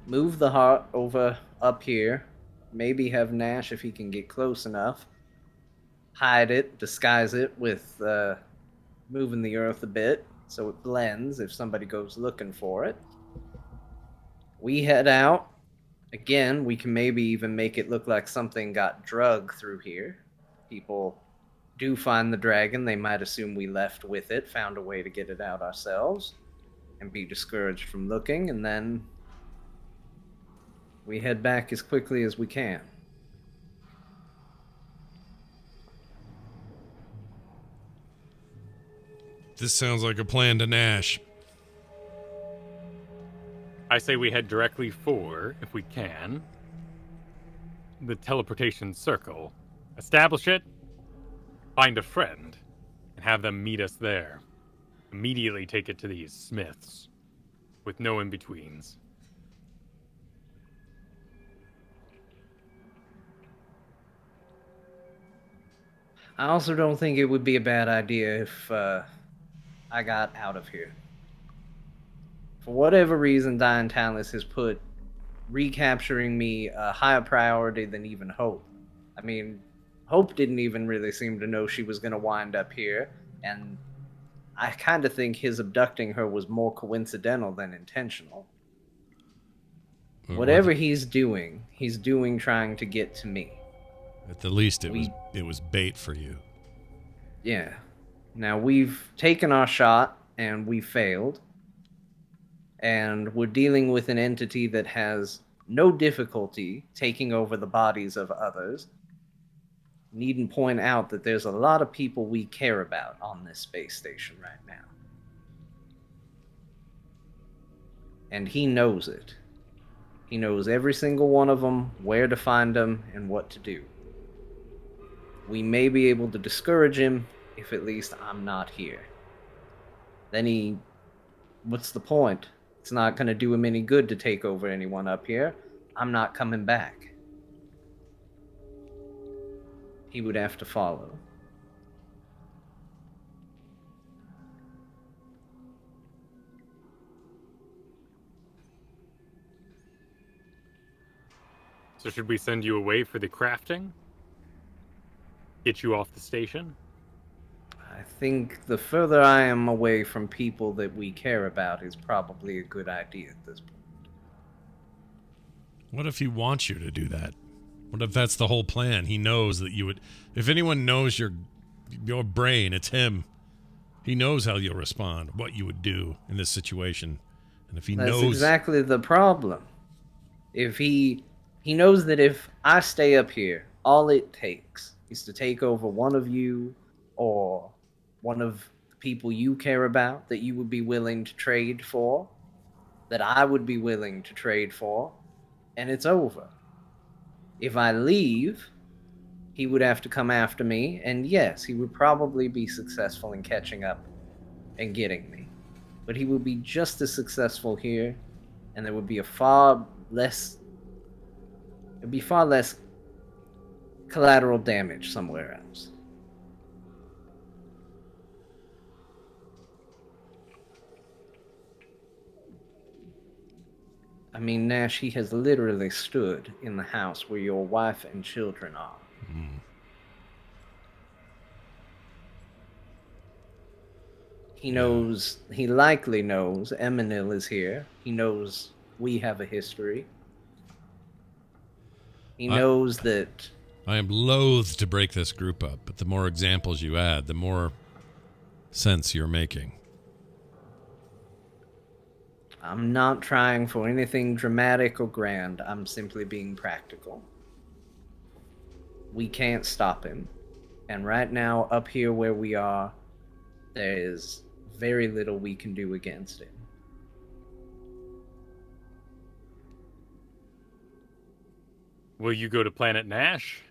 Move the heart over up here. Maybe have Nash, if he can get close enough, hide it, disguise it with moving the earth a bit so it blends if somebody goes looking for it. We head out. Again, we can maybe even make it look like something got drugged through here. People do find the dragon. They might assume we left with it, found a way to get it out ourselves, and be discouraged from looking, and then we head back as quickly as we can. This sounds like a plan to Nash. I say we head directly for, if we can. the teleportation circle, establish it, find a friend, and have them meet us there. Immediately take it to these smiths, with no in-betweens. I also don't think it would be a bad idea if I got out of here. For whatever reason, Diane Tallis has put recapturing me a higher priority than even Hope. I mean, Hope didn't even really seem to know she was going to wind up here, and I kind of think his abducting her was more coincidental than intentional. Whatever he's doing trying to get to me. At the least, it was bait for you. Yeah. Now, we've taken our shot, and we failed. And we're dealing with an entity that has no difficulty taking over the bodies of others. Needn't point out that there's a lot of people we care about on this space station right now. And he knows it. He knows every single one of them, where to find them, and what to do. We may be able to discourage him if at least I'm not here. Then what's the point? It's not going to do him any good to take over anyone up here. I'm not coming back. He would have to follow. So should we send you away for the crafting? Get you off the station? I think the further I am away from people that we care about is probably a good idea at this point. What if he wants you to do that? What if that's the whole plan? He knows that you would... If anyone knows your brain, it's him. He knows how you'll respond, what you would do in this situation. And if he knows... That's exactly the problem. If he knows that if I stay up here, all it takes is to take over one of you or one of the people you care about that you would be willing to trade for, that I would be willing to trade for, and it's over. If I leave, he would have to come after me, and yes, he would probably be successful in catching up and getting me. But he would be just as successful here, and there would be far less collateral damage somewhere else. I mean, Nash, he has literally stood in the house where your wife and children are. Mm. He knows, he likely knows Eminil is here. He knows we have a history. He knows that... I am loath to break this group up, but the more examples you add, the more sense you're making. I'm not trying for anything dramatic or grand. I'm simply being practical. We can't stop him. And right now, up here where we are, there is very little we can do against him. Will you go to Planet Nash?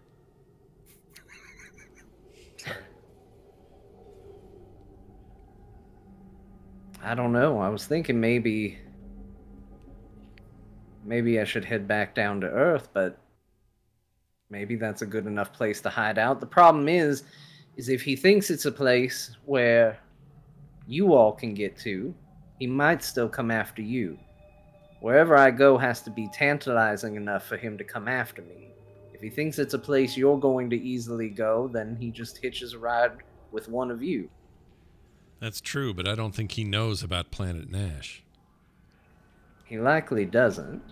I don't know. I was thinking maybe I should head back down to Earth, but maybe that's a good enough place to hide out. The problem is if he thinks it's a place where you all can get to, he might still come after you. Wherever I go has to be tantalizing enough for him to come after me. If he thinks it's a place you're going to easily go, then he just hitches a ride with one of you. That's true, but I don't think he knows about Planet Nash. He likely doesn't,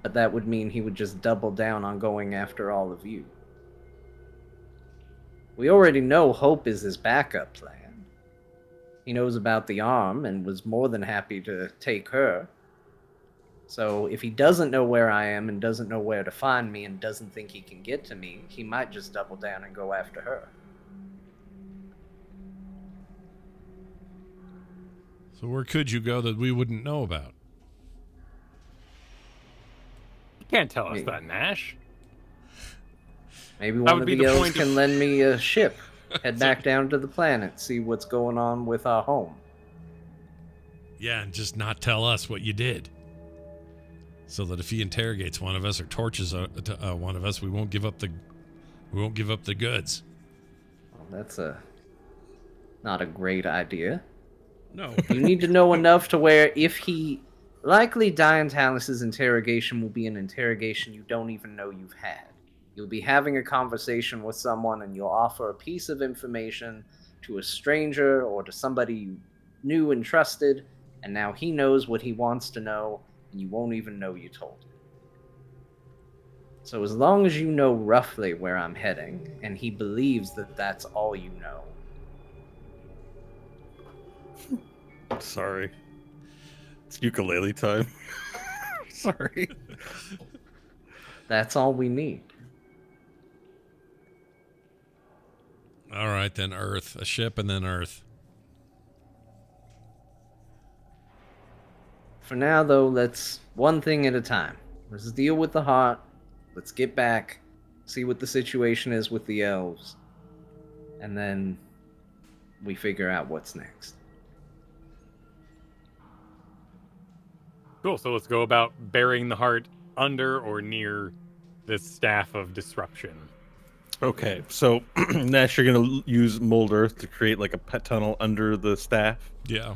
but that would mean he would just double down on going after all of you. We already know Hope is his backup plan. He knows about the arm and was more than happy to take her. So if he doesn't know where I am and doesn't know where to find me and doesn't think he can get to me, he might just double down and go after her. So where could you go that we wouldn't know about? You can't tell us that, Nash. Maybe That one would of be the the elves point of- can lend me a ship. Head back down to the planet, see what's going on with our home. Yeah, and just not tell us what you did. So that if he interrogates one of us or tortures one of us, we won't give up the goods. Well, that's not a great idea. No. You need to know enough to where if he... Likely Diane Talus's interrogation will be an interrogation you don't even know you've had. You'll be having a conversation with someone and you'll offer a piece of information to a stranger or to somebody you knew and trusted, and now he knows what he wants to know, and you won't even know you told him. So as long as you know roughly where I'm heading, and he believes that that's all you know. Sorry. It's ukulele time. Sorry. That's all we need. All right, then Earth. A ship and then Earth. For now, though, let's one thing at a time. Let's deal with the heart. Let's get back, see what the situation is with the elves, and then we figure out what's next. Cool. So let's go about burying the heart under or near this staff of disruption. Okay, so Nash, you're gonna use mold earth to create like a pet tunnel under the staff. Yeah.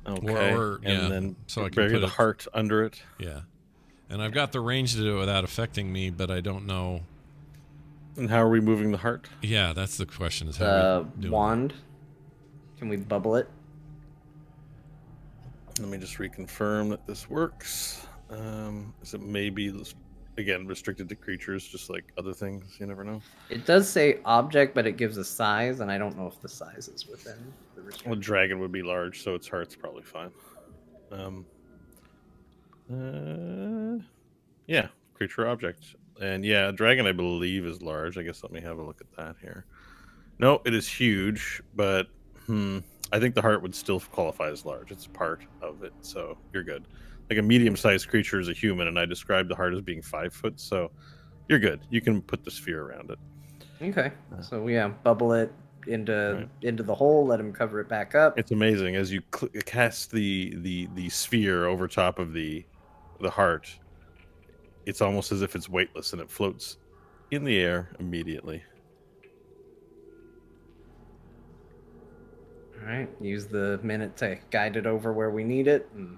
Okay, and then so I can bury put the heart under it. Yeah. And I've got the range to do it without affecting me, but I don't know. And how are we moving the heart? Yeah, that's the question. Is how The we do wand, can we bubble it? Let me just reconfirm that this works. Is it maybe, again, restricted to creatures, just like other things? You never know. It does say object, but it gives a size, and I don't know if the size is within the Well, restriction. dragon would be large, so its heart's probably fine. Yeah, creature object. And yeah, a dragon, I believe, is large. I guess let me have a look at that here. No, it is huge, but I think the heart would still qualify as large. It's part of it, so you're good. Like a medium-sized creature is a human, and I described the heart as being 5 foot, so you're good. You can put the sphere around it. Okay, so yeah, bubble it into the hole. Let him cover it back up. It's amazing as you cast the sphere over top of the heart. It's almost as if it's weightless, and it floats in the air immediately. All right, use the minute to guide it over where we need it. And...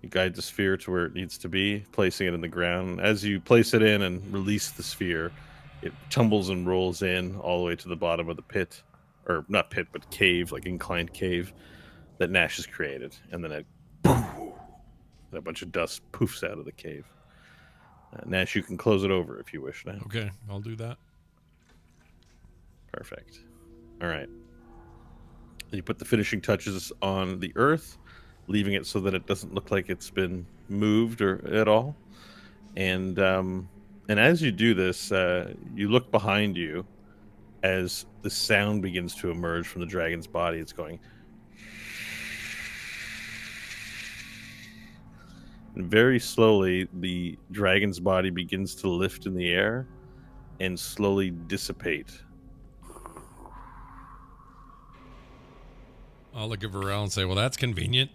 You guide the sphere to where it needs to be, placing it in the ground. As you place it in and release the sphere, it tumbles and rolls in all the way to the bottom of the pit, or not pit, but cave, like inclined cave that Nash has created. And then a bunch of dust poofs out of the cave. Nash, you can close it over if you wish now. Okay, I'll do that. Perfect. All right. You put the finishing touches on the earth, leaving it so that it doesn't look like it's been moved or at all. And as you do this, you look behind you as the sound begins to emerge from the dragon's body. It's going. And very slowly, the dragon's body begins to lift in the air and slowly dissipate. I'll look at Varel and say, well, that's convenient.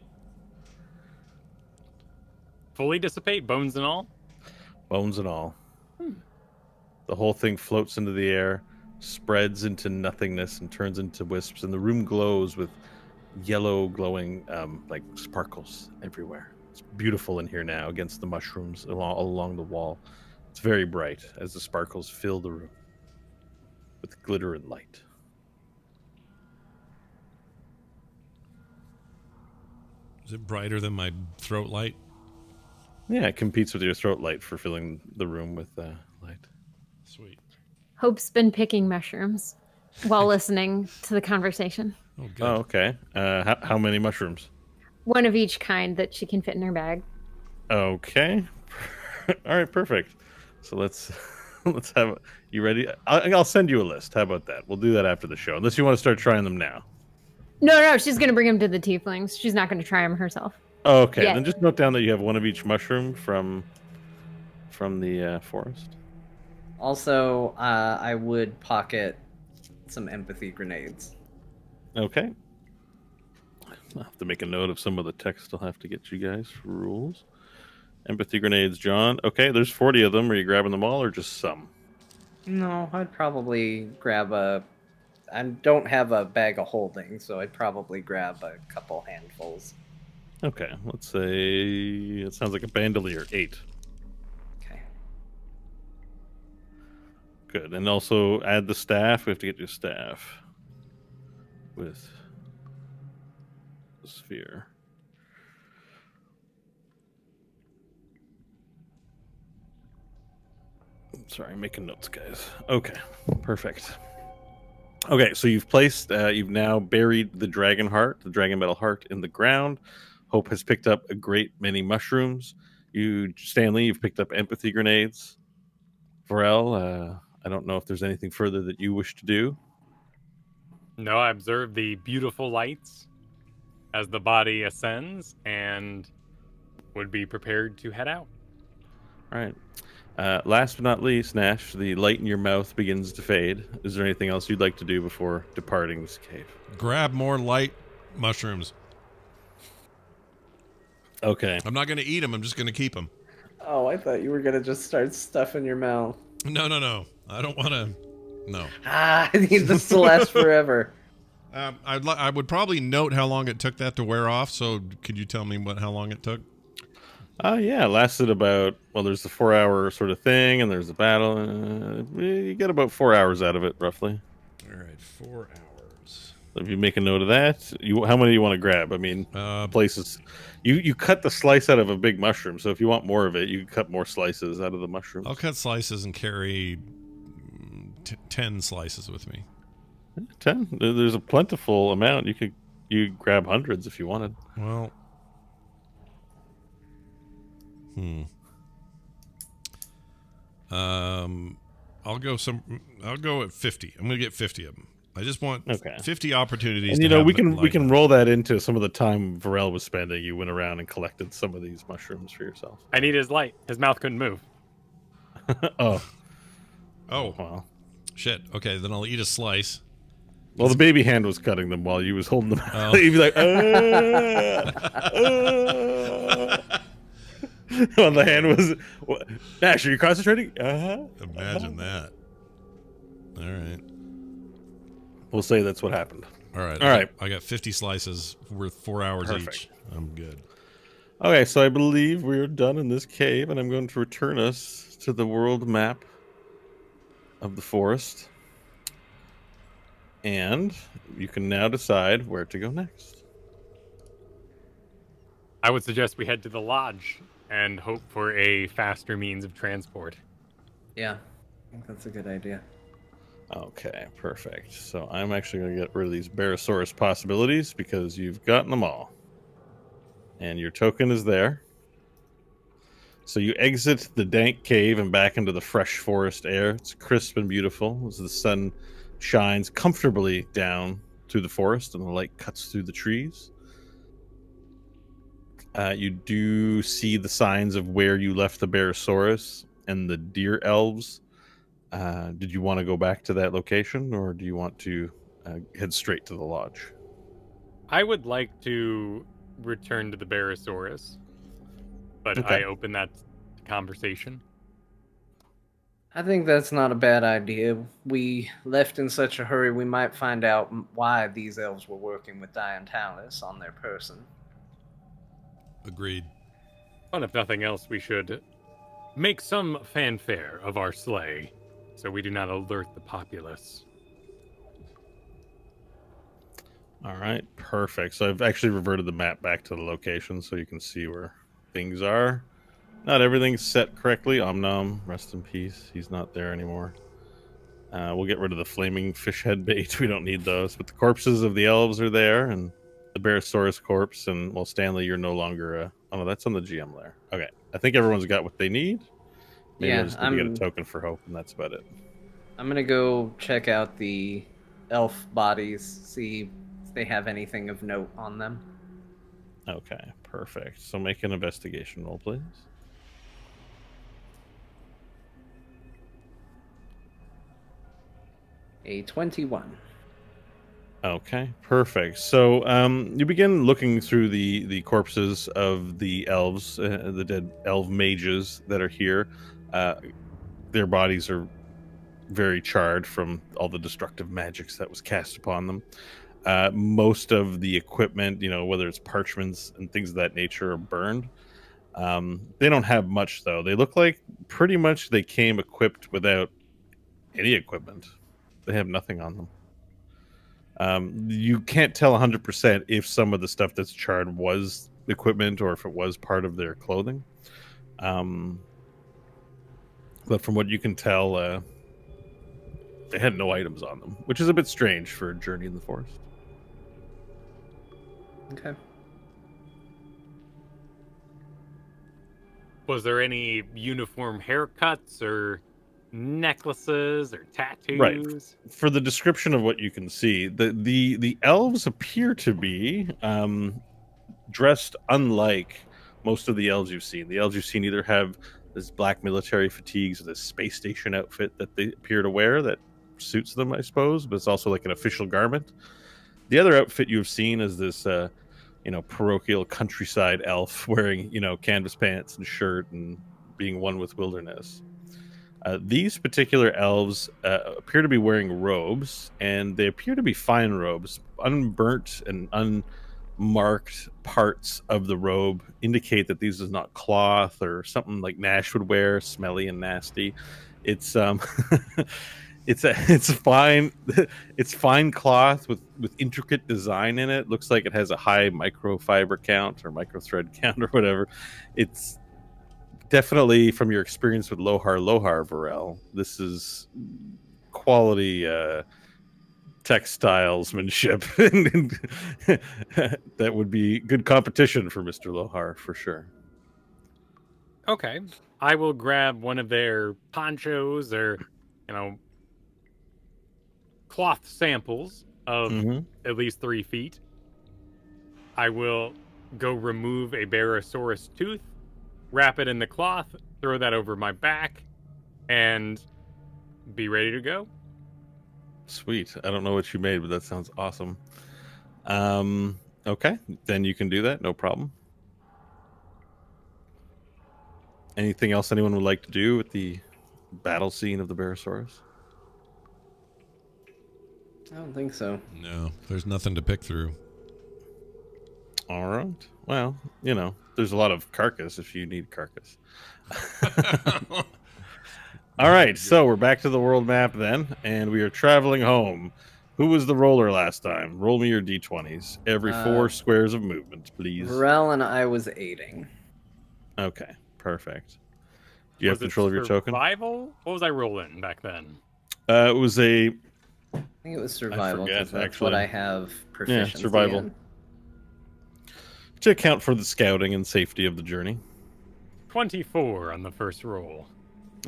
Fully dissipate, bones and all? Bones and all. The whole thing floats into the air, spreads into nothingness, and turns into wisps. And the room glows with yellow glowing like sparkles everywhere. It's beautiful in here now against the mushrooms along the wall. It's very bright as the sparkles fill the room with glitter and light. Is it brighter than my throat light? Yeah, it competes with your throat light for filling the room with light. Sweet. Hope's been picking mushrooms while listening to the conversation. Oh, good. Oh, okay. How many mushrooms? One of each kind that she can fit in her bag. Okay. All right, perfect. So let's have. You ready? I'll send you a list. How about that? We'll do that after the show, unless you want to start trying them now. No, she's going to bring them to the tieflings. She's not going to try them herself. Oh, okay, Yeah. then just note down that you have one of each mushroom from the forest. Also, I would pocket some empathy grenades. Okay. I'll have to make a note of some of the text I'll have to get you guys for rules. Empathy grenades, John. Okay, there's 40 of them. Are you grabbing them all or just some? No, I'd probably grab a... I don't have a bag of holding, so I'd probably grab a couple handfuls. Okay, let's say it sounds like a bandolier. 8. Okay. Good. And also add the staff. We have to get your staff with the sphere. Sorry, making notes, guys. Okay, perfect. Okay, so you've now buried the dragon heart, the dragon metal heart, in the ground. Hope has picked up a great many mushrooms. Stanley, you've picked up empathy grenades. Varel, I don't know if there's anything further that you wish to do. No, I observe the beautiful lights as the body ascends and would be prepared to head out. All right. Last but not least, Nash, the light in your mouth begins to fade. Is there anything else you'd like to do before departing this cave? Grab more light mushrooms. Okay. I'm not going to eat them. I'm just going to keep them. Oh, I thought you were gonna just start stuffing your mouth. No. I don't want to. No. I need this to last forever. I would probably note how long it took that to wear off. So could you tell me how long it took? Yeah, it lasted about, well, there's the 4-hour sort of thing, and there's the battle. You get about 4 hours out of it, roughly. All right, 4 hours. If you make a note of that, how many do you want to grab? I mean, places. You cut the slice out of a big mushroom, so if you want more of it, you can cut more slices out of the mushrooms. I'll cut slices and carry 10 slices with me. 10? There's a plentiful amount. You grab hundreds if you wanted. Well... I'll go at 50. I'm gonna get 50 of them. I just want 50 opportunities. And we can roll that into some of the time Varel was spending. You went around and collected some of these mushrooms for yourself. I need his light. His mouth couldn't move. Oh, well, shit. Okay, then I'll eat a slice. Well, the baby hand was cutting them while you was holding them. Oh. You'd be like, Well, the hand was. What? Nash, are you concentrating? Imagine that. All right. We'll say that's what happened. All right. All right. I got 50 slices worth 4 hours Perfect. each. I'm good. Okay, so I believe we're done in this cave, and I'm going to return us to the world map of the forest. And you can now decide where to go next. I would suggest we head to the lodge and hope for a faster means of transport. Yeah, I think that's a good idea. Okay, perfect. So I'm actually going to get rid of these Barosaurus possibilities because you've gotten them all. And your token is there. So you exit the dank cave and back into the fresh forest air. It's crisp and beautiful as the sun shines comfortably down through the forest and the light cuts through the trees. You do see the signs of where you left the Barosaurus and the deer elves. Did you want to go back to that location, or do you want to head straight to the lodge? I would like to return to the Barosaurus, but Okay. I open that conversation. I think that's not a bad idea. We left in such a hurry, we might find out why these elves were working with Untitled on their person. Agreed. Well, if nothing else, we should make some fanfare of our sleigh, so we do not alert the populace. All right, perfect. So I've actually reverted the map back to the location so you can see where things are. Not everything's set correctly. Omnom, rest in peace. He's not there anymore. We'll get rid of the flaming fish head bait. We don't need those. But the corpses of the elves are there, and the Barosaurus corpse. And, well, Stanley, you're no longer... oh, no, that's on the GM layer. Okay. I think everyone's got what they need. Maybe Yeah, I just need to get a token for Hope, and that's about it. I'm gonna go check out the elf bodies, see if they have anything of note on them. Okay, perfect. So make an investigation roll, please. A 21. Okay, perfect. So you begin looking through the corpses of the elves, the dead elf mages that are here. Their bodies are very charred from all the destructive magics that was cast upon them. Most of the equipment, whether it's parchments and things of that nature, are burned. They don't have much, though. They look like pretty much they came equipped without any equipment. They have nothing on them. You can't tell 100% if some of the stuff that's charred was equipment or if it was part of their clothing. But from what you can tell, they had no items on them, which is a bit strange for a journey in the forest. Okay. Was there any uniform haircuts or necklaces or tattoos? Right. For the description of what you can see, the elves appear to be dressed unlike most of the elves you've seen. The elves you've seen either have this black military fatigues or this space station outfit that they appear to wear that suits them, I suppose, but it's also like an official garment. The other outfit you've seen is this parochial countryside elf wearing, canvas pants and shirt and being one with wilderness. These particular elves appear to be wearing robes, and they appear to be fine robes. Unburnt and unmarked parts of the robe indicate that these is not cloth or something like Nash would wear, smelly and nasty. It's it's fine cloth with intricate design in it. Looks like it has a high microfiber count or microthread count or whatever. It's definitely, from your experience with Lohar Varel, this is quality textilesmanship. That would be good competition for Mr. Lohar for sure. Okay. I will grab one of their ponchos or, cloth samples of at least 3 feet. I will go remove a Barosaurus tooth, wrap it in the cloth, throw that over my back, and be ready to go. Sweet. I don't know what you made, but that sounds awesome. Okay, then you can do that. No problem. Anything else anyone would like to do with the battle scene of the Barosaurus? I don't think so. No, there's nothing to pick through. All right. Well, there's a lot of carcass if you need carcass. All right, so we're back to the world map then, and we are traveling home. Who was the roller last time? Roll me your d20s. Every 4 squares of movement, please. Varel and I was aiding. Okay, perfect. Do you have control of your token? Survival? What was I rolling back then? It was a... I think it was survival. I forget, That's actually. what I have proficiency survival. in. To account for the scouting and safety of the journey. 24 on the first roll.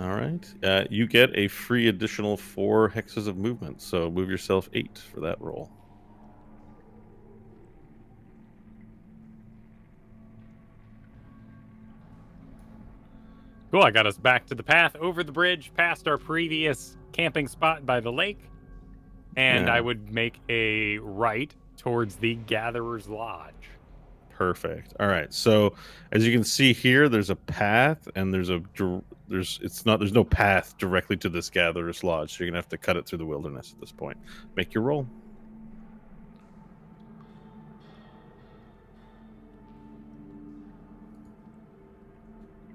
All right. You get a free additional 4 hexes of movement, so move yourself 8 for that roll. Cool, I got us back to the path, over the bridge, past our previous camping spot by the lake, and I would make a right towards the Gatherer's Lodge. Perfect. All right. So as you can see here, there's a path, and there's no path directly to this Gatherer's Lodge. So you're gonna have to cut it through the wilderness at this point. Make your roll.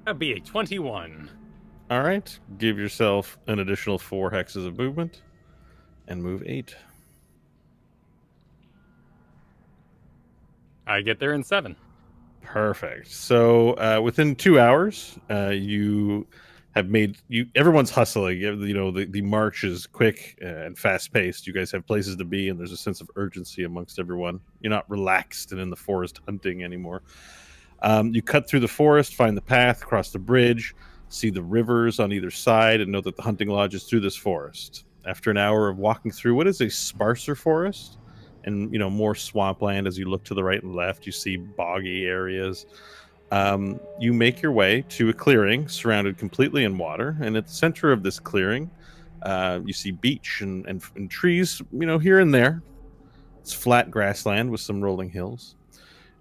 That'd be a 21. All right. Give yourself an additional 4 hexes of movement, and move 8. I get there in 7. Perfect. So within 2 hours, you have made everyone's hustling. The march is quick and fast paced. You guys have places to be, and there's a sense of urgency amongst everyone. You're not relaxed and in the forest hunting anymore. You cut through the forest, find the path, cross the bridge, see the rivers on either side, and know that the hunting lodge is through this forest. After an hour of walking through what is a sparser forest, and more swampland, as you look to the right and left, you see boggy areas. You make your way to a clearing surrounded completely in water, and at the center of this clearing, You see beach and trees, here and there. It's flat grassland with some rolling hills.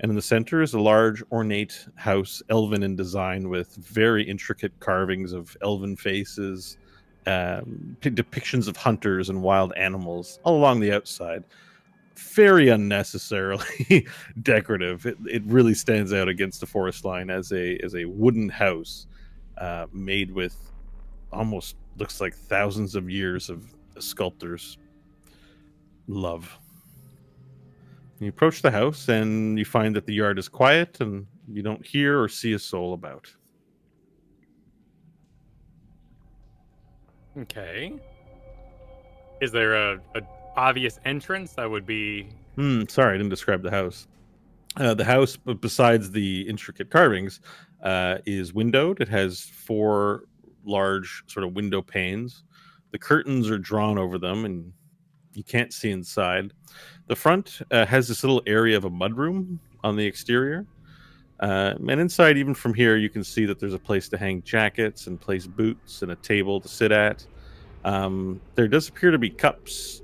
And in the center is a large, ornate house, elven in design, with very intricate carvings of elven faces, depictions of hunters and wild animals all along the outside. Very unnecessarily decorative. It really stands out against the forest line as a wooden house made with almost looks like thousands of years of a sculptor's love. You approach the house and you find that the yard is quiet and you don't hear or see a soul about. Okay. Is there a obvious entrance that would be... Sorry, I didn't describe the house. The house, besides the intricate carvings, is windowed. It has 4 large sort of window panes. The curtains are drawn over them and you can't see inside. The front has this little area of a mudroom on the exterior. And inside, even from here, you can see that there's a place to hang jackets and place boots and a table to sit at. There does appear to be cups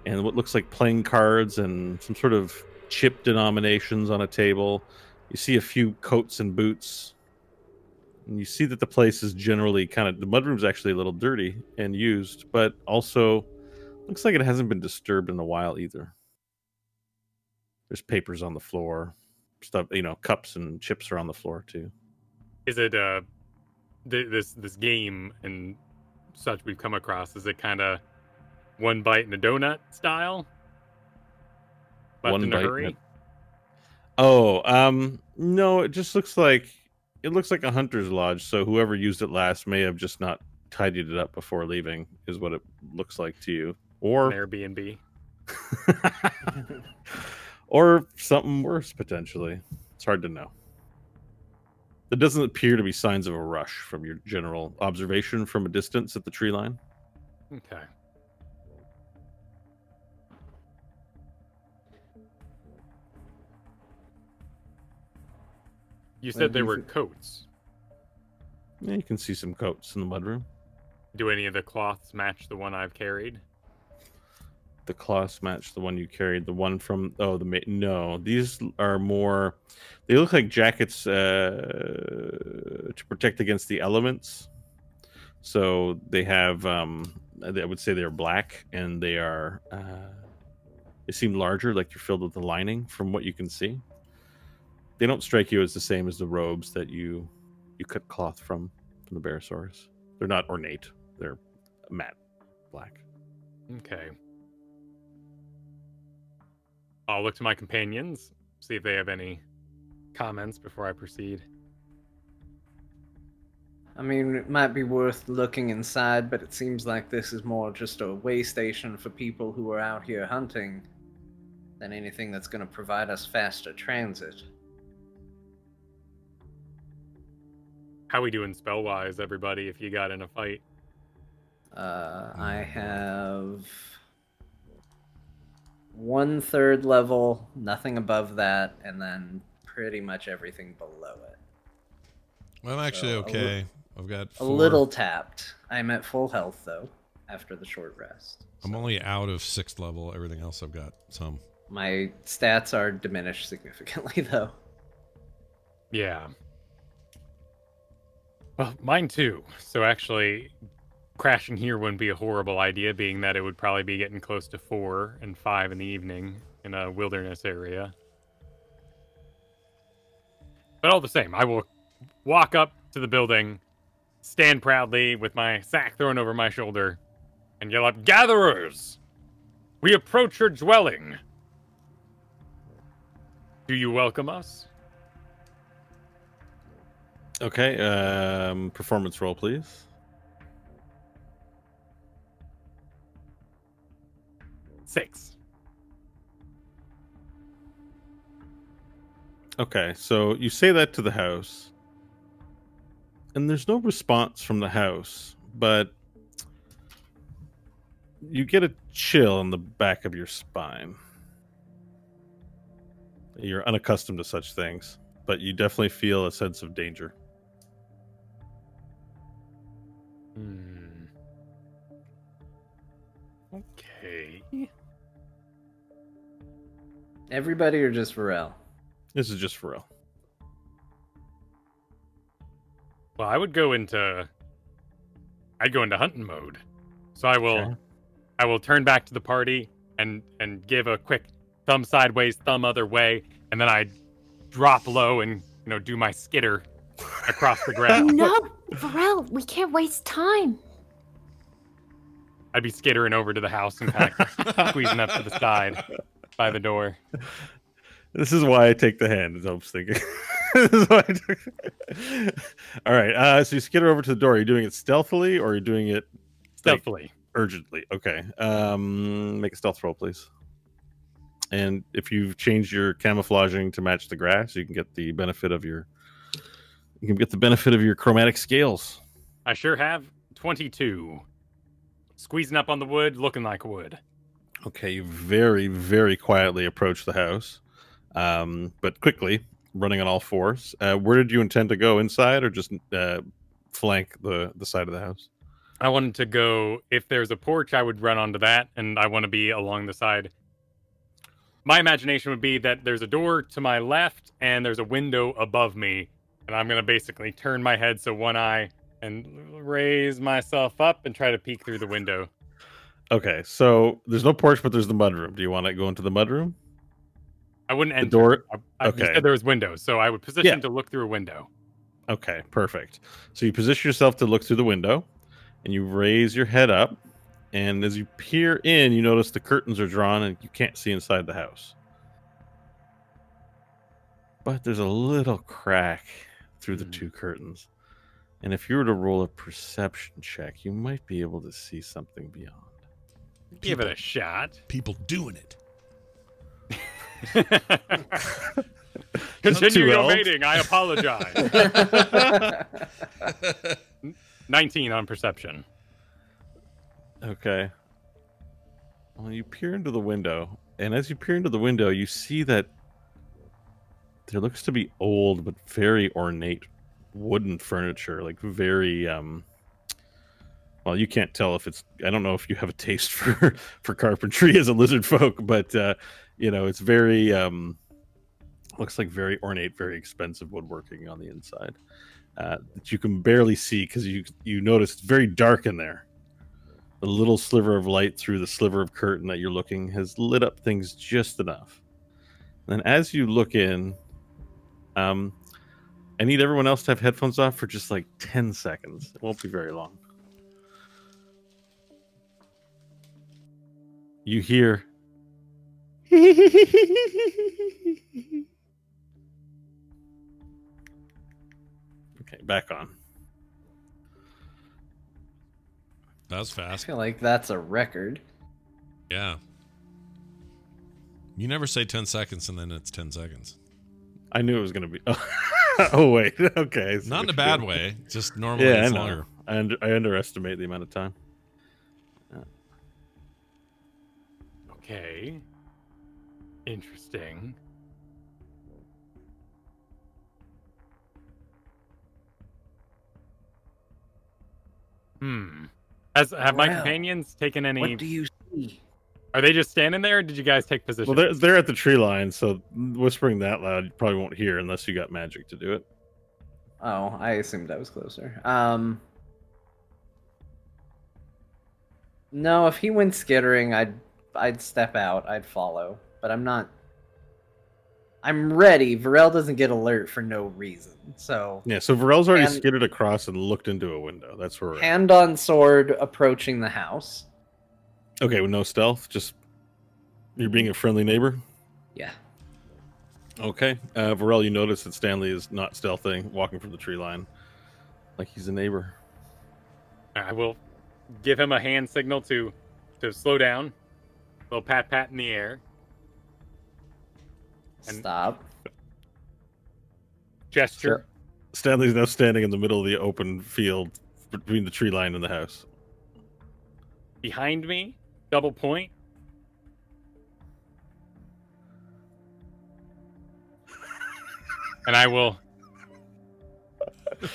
and what looks like playing cards and some sort of chip denominations on a table. You see a few coats and boots. And you see that the place is generally the mudroom's actually a little dirty and used, but also looks like it hasn't been disturbed in a while either. There's papers on the floor, stuff, cups and chips are on the floor too. Is it this game and such we've come across? Is it kind of one bite in a donut style? Left in a hurry? No, it just looks like a hunter's lodge. So whoever used it last may have just not tidied it up before leaving, is what it looks like to you. Or an Airbnb. Or something worse, potentially. It's hard to know. There doesn't appear to be signs of a rush from your general observation from a distance at the tree line. Okay. You said there were coats. Yeah, you can see some coats in the mudroom. Do any of the cloths match the one I've carried? The cloths match the one you carried. The one from no, these are more. They look like jackets to protect against the elements. So they have. I would say they're black, and they are. They seem larger, like you're filled with a lining, from what you can see. They don't strike you as the same as the robes that you cut cloth from the Barosaurus. They're not ornate. They're matte black. Okay. I'll look to my companions, see if they have any comments before I proceed. I mean, it might be worth looking inside, but it seems like this is more just a way station for people who are out here hunting than anything that's going to provide us faster transit. How we doing spell-wise, everybody, if you got in a fight? I have 1/3 level, nothing above that, and then pretty much everything below it. Well, I'm actually okay. I've got 4. A little tapped. I'm at full health, though, after the short rest. So. I'm only out of 6th level. Everything else I've got some. My stats are diminished significantly, though. Yeah. Well, mine too. So actually, crashing here wouldn't be a horrible idea, being that it would probably be getting close to 4 and 5 in the evening in a wilderness area. But all the same, I will walk up to the building, stand proudly with my sack thrown over my shoulder, and yell out, "Gatherers! We approach your dwelling. Do you welcome us?" Okay, performance roll, please. 6. Okay, so you say that to the house, and there's no response from the house, but you get a chill in the back of your spine. You're unaccustomed to such things, but you definitely feel a sense of danger. Okay. Everybody or just Varel? This is just for real. Well, I'd go into hunting mode. So Okay. I will turn back to the party and give a quick thumb sideways, thumb other way, and then I drop low and do my skitter across the ground. No, Varel, we can't waste time. I'd be skittering over to the house and kind of squeezing up to the side by the door. This is why I take the hand, as I was thinking. This is why I took... All right. So you skitter over to the door. Are you doing it stealthily or are you doing it Stealthily. urgently? Okay. Make a stealth roll, please. And if you've changed your camouflaging to match the grass, you can get the benefit of your chromatic scales. I sure have. 22. Squeezing up on the wood, looking like wood. Okay, you very, very quietly approach the house, but quickly, running on all fours. Where did you intend to go? Inside or just flank the side of the house? I wanted to go, if there's a porch, I would run onto that, and I want to be along the side. My imagination would be that there's a door to my left, and there's a window above me, and I'm going to basically turn my head so one eye and raise myself up and try to peek through the window. Okay, so there's no porch, but there's the mudroom. Do you want to go into the mudroom? I wouldn't enter. The door? You Okay. said there was windows, so I would position Yeah. to look through a window. Okay, perfect. So you position yourself to look through the window, and you raise your head up, and as you peer in, you notice the curtains are drawn and you can't see inside the house. But there's a little crack through the two curtains. And if you were to roll a perception check, you might be able to see something beyond. Give it a shot. People doing it. Continue Two your elves. mating. I apologize. 19 on perception. Okay. Well, you peer into the window, and as you peer into the window, you see that there looks to be old but very ornate wooden furniture, like very well, you can't tell if it's, I don't know if you have a taste for carpentry as a lizard folk, but it's very looks like very ornate, very expensive woodworking on the inside that you can barely see because you notice it's very dark in there. The little sliver of light through the sliver of curtain that you're looking has lit up things just enough. And as you look in, I need everyone else to have headphones off for just like 10 seconds. It won't be very long. You hear okay, back on. That was I fast. feel like that's a record. Yeah. You never say 10 seconds and then it's 10 seconds. I knew it was going to be. Oh, wait. Okay. Not in a bad way. Just normally Yeah, it's I know. longer. I underestimate the amount of time. Okay. Interesting. Have my Well, companions taken any? What do you see? Are they just standing there, or did you guys take position? Well, they're at the tree line, so whispering that loud, you probably won't hear unless you got magic to do it. Oh, I assumed I was closer. No, if he went skittering, I'd step out. I'd follow, but I'm not. I'm ready. Varel doesn't get alert for no reason, so Yeah, so Varel's already And- skidded across and looked into a window. That's where we're at. hand on sword approaching the house. Okay, with no stealth, just you're being a friendly neighbor. Yeah. Okay, Varel, you notice that Stanley is not stealthing, walking from the tree line, like he's a neighbor. I will give him a hand signal to slow down. A little pat in the air. And- Stop. Gesture. Stanley's now standing in the middle of the open field between the tree line and the house. Behind me, double point. And I will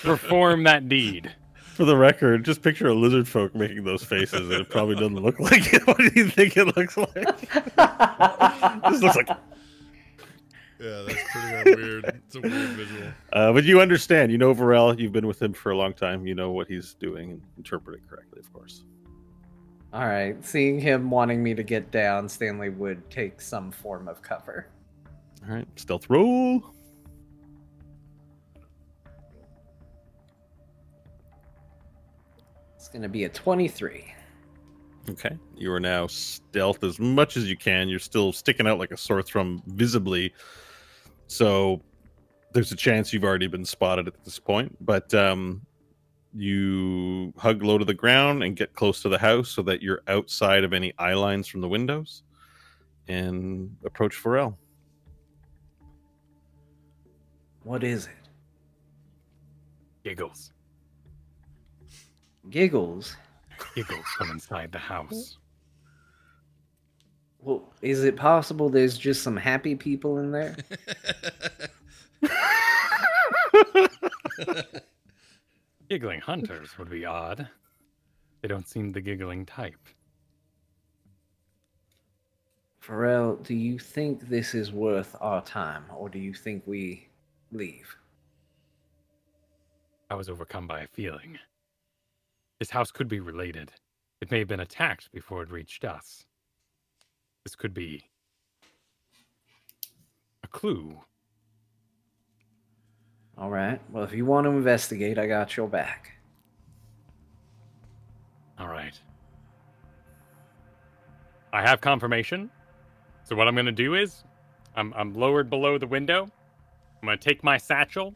perform that deed. For the record, just picture a lizard folk making those faces, and it probably doesn't look like it. What do you think it looks like? This looks like. Yeah, that's pretty weird. It's a weird visual. But you understand. You know Varel. You've been with him for a long time. You know what he's doing and interpret it correctly, of course. All right. Seeing him wanting me to get down, Stanley would take some form of cover. All right, stealth roll. It's going to be a 23. Okay, you are now stealth as much as you can. You're still sticking out like a sore thumb visibly, so there's a chance you've already been spotted at this point. But you hug low to the ground and get close to the house so that you're outside of any eye lines from the windows, and approach Pharrell. What is it? Giggles. Giggles? Giggles from inside the house. Well, is it possible there's just some happy people in there? Giggling hunters would be odd. They don't seem the giggling type. Pharrell, do you think this is worth our time, or do you think we leave? I was overcome by a feeling. This house could be related. It may have been attacked before it reached us. This could be a clue. All right. Well, if you want to investigate, I got your back. All right. I have confirmation. So what I'm going to do is, I'm lowered below the window. I'm going to take my satchel.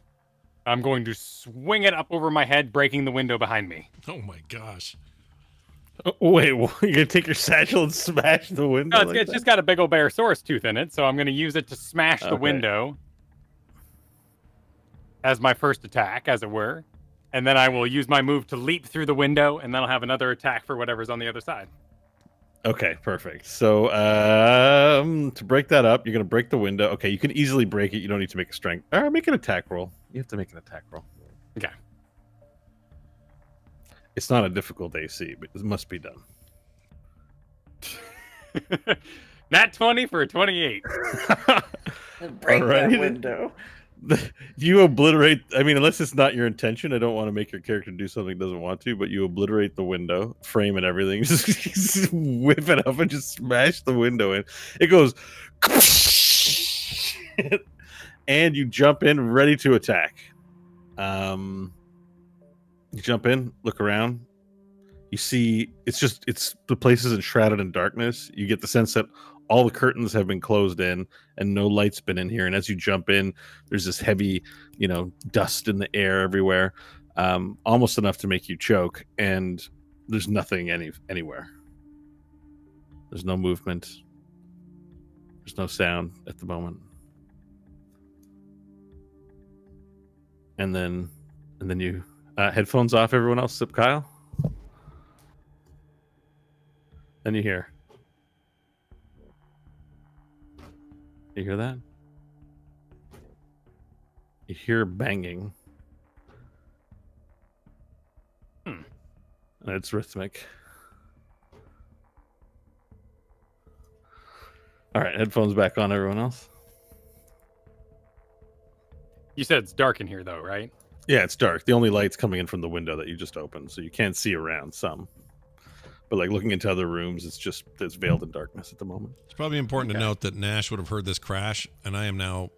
I'm going to swing it up over my head, breaking the window behind me. Oh my gosh. Oh, wait, you're gonna take your satchel and smash the window? No, it's just got a big old Barosaurus tooth in it, so I'm going to use it to smash the window as my first attack, as it were. And then I will use my move to leap through the window, and then I'll have another attack for whatever's on the other side. Okay, perfect. So, to break that up, you're going to break the window. Okay, you can easily break it. You don't need to make a strength. All right, make an attack roll. You have to make an attack roll. Okay. It's not a difficult AC, but it must be done. Nat 20 for a 28. Break Alright. that window. You obliterate, I mean, unless it's not your intention, I don't want to make your character do something it doesn't want to, but you obliterate the window, frame and everything, just whip it up and just smash the window in. It goes, and you jump in ready to attack. You jump in, look around. You see, the place is enshrouded in darkness. You get the sense that all the curtains have been closed in and no light's been in here. And as you jump in, there's this heavy, dust in the air everywhere, almost enough to make you choke. And there's nothing anywhere. There's no movement. There's no sound at the moment. And then you headphones off. Everyone else, except Kyle. Then you hear. You hear that? You hear banging. And it's rhythmic. All right, headphones back on, everyone else. You said it's dark in here, though, right? Yeah, it's dark. The only light's coming in from the window that you just opened, so you can't see around some. But like looking into other rooms, it's veiled in darkness at the moment. It's probably important to note that Nash would have heard this crash, and I am now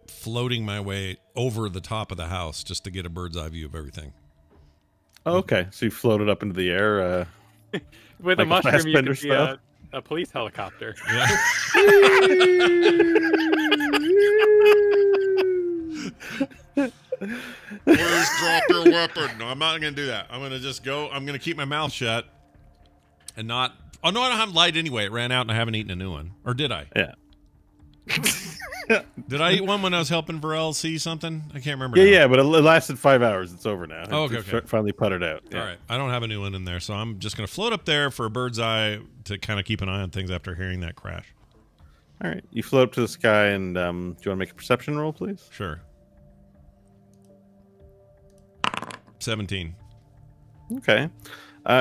floating my way over the top of the house just to get a bird's eye view of everything. Oh, okay, so you floated up into the air. With like a mushroom, you could style? be a police helicopter. Yeah. Please drop your weapon. No, I'm not going to do that. I'm going to just go. I'm going to keep my mouth shut and not. Oh, no, I don't have light anyway. It ran out and I haven't eaten a new one. Or did I? Yeah. Did I eat one when I was helping Varel see something? I can't remember. Yeah, but it lasted 5 hours. It's over now. Oh, It okay. finally puttered out. Yeah. All right. I don't have a new one in there, so I'm just going to float up there for a bird's eye to kind of keep an eye on things after hearing that crash. All right. You float up to the sky, and do you want to make a perception roll, please? Sure. 17. Okay.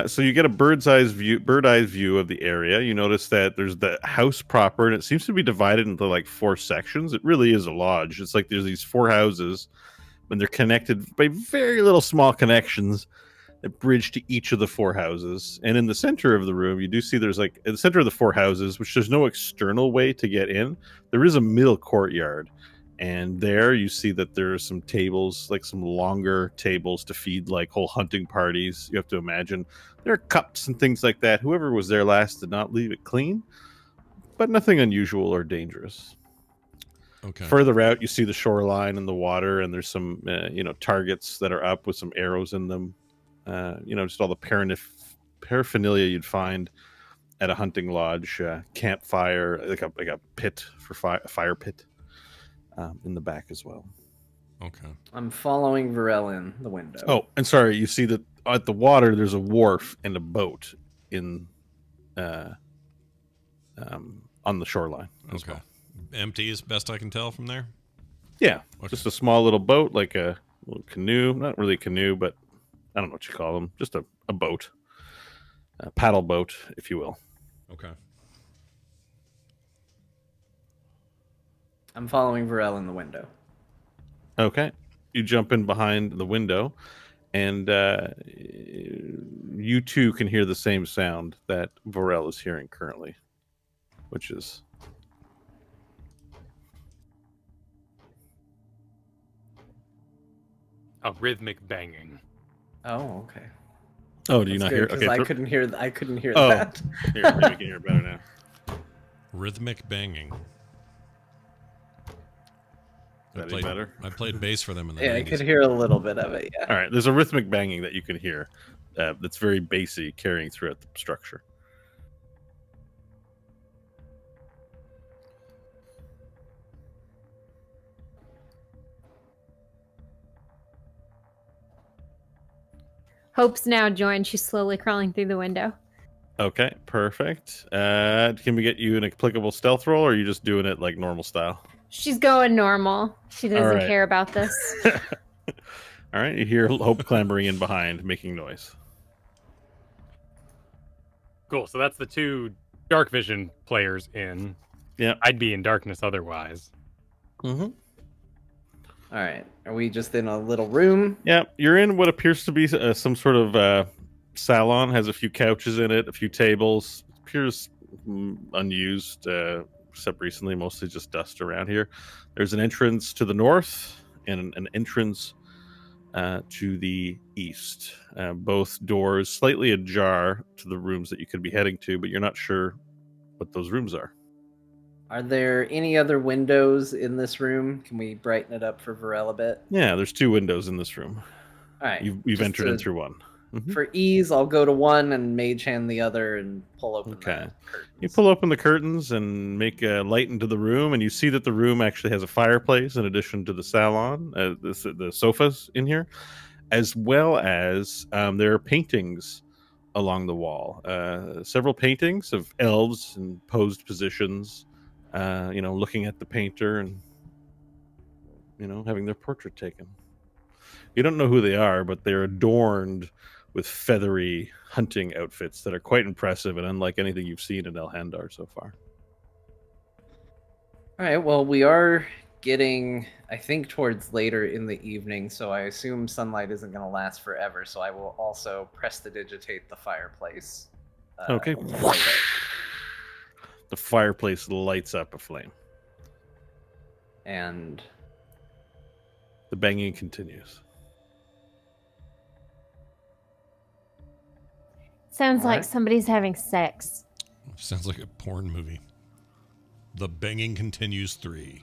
So you get a bird's eye view of the area. You notice that there's the house proper, and it seems to be divided into like 4 sections. It really is a lodge. It's like there's these 4 houses, and they're connected by very little small connections that bridge to each of the 4 houses. And in the center of the room, you do see there's like in the center of the 4 houses, which there's no external way to get in. There is a middle courtyard. And there you see that there are some tables, like some longer tables to feed like whole hunting parties. You have to imagine there are cups and things like that. Whoever was there last did not leave it clean, but nothing unusual or dangerous. Okay. Further out, you see the shoreline and the water, and there's some targets that are up with some arrows in them. Just all the paraphernalia you'd find at a hunting lodge. Campfire, like a pit for a fire pit. In the back as well. Okay. I'm following Varel in the window. Oh, and sorry, you see that at the water there's a wharf and a boat in on the shoreline. Okay. Well. Empty as best I can tell from there? Yeah. Okay. Just a small little boat, like a little canoe. Not really a canoe, but I don't know what you call them. Just a boat. A paddle boat, if you will. Okay. I'm following Varel in the window. Okay. You jump in behind the window, and you too can hear the same sound that Varel is hearing currently, which is... a rhythmic banging. Oh, okay. Oh, do you not hear? Okay, I couldn't hear Oh. that. Here, maybe we can hear it better now. Rhythmic banging. Is that any better? I played bass for them in the 90s. I could hear a little bit of it, yeah. All right, there's a rhythmic banging that you can hear that's very bassy, carrying throughout the structure. Hope's now joined. She's slowly crawling through the window. Okay, perfect. Can we get you an applicable stealth roll, or are you just doing it like normal style? She's going normal. She doesn't right. care about this. All right, you hear Hope clambering in behind, making noise. Cool. So that's the 2 dark vision players in. Yeah. I'd be in darkness otherwise. Mm-hmm. All right. Are we just in a little room? Yeah, you're in what appears to be some sort of salon. Has a few couches in it, a few tables. Appears unused, except recently, mostly just dust around here. There's an entrance to the north and an entrance to the east. Both doors slightly ajar to the rooms that you could be heading to, but you're not sure what those rooms are. Are there any other windows in this room? Can we brighten it up for Varel a bit? Yeah, there's 2 windows in this room. All right. You've entered in through one. Mm-hmm. For ease, I'll go to one and mage hand the other and pull open the curtains. You pull open the curtains and make a light into the room, and you see that the room actually has a fireplace in addition to the salon, the sofas in here, as well as there are paintings along the wall. Several paintings of elves in posed positions, looking at the painter and, having their portrait taken. You don't know who they are, but they're adorned with feathery hunting outfits that are quite impressive and unlike anything you've seen in El Handar so far. All right, well, we are getting, I think, towards later in the evening, so I assume sunlight isn't going to last forever, so I will also prestidigitate the fireplace. Okay. The fireplace lights up aflame. And the banging continues. Sounds like somebody's having sex. Sounds like a porn movie. The Banging Continues 3.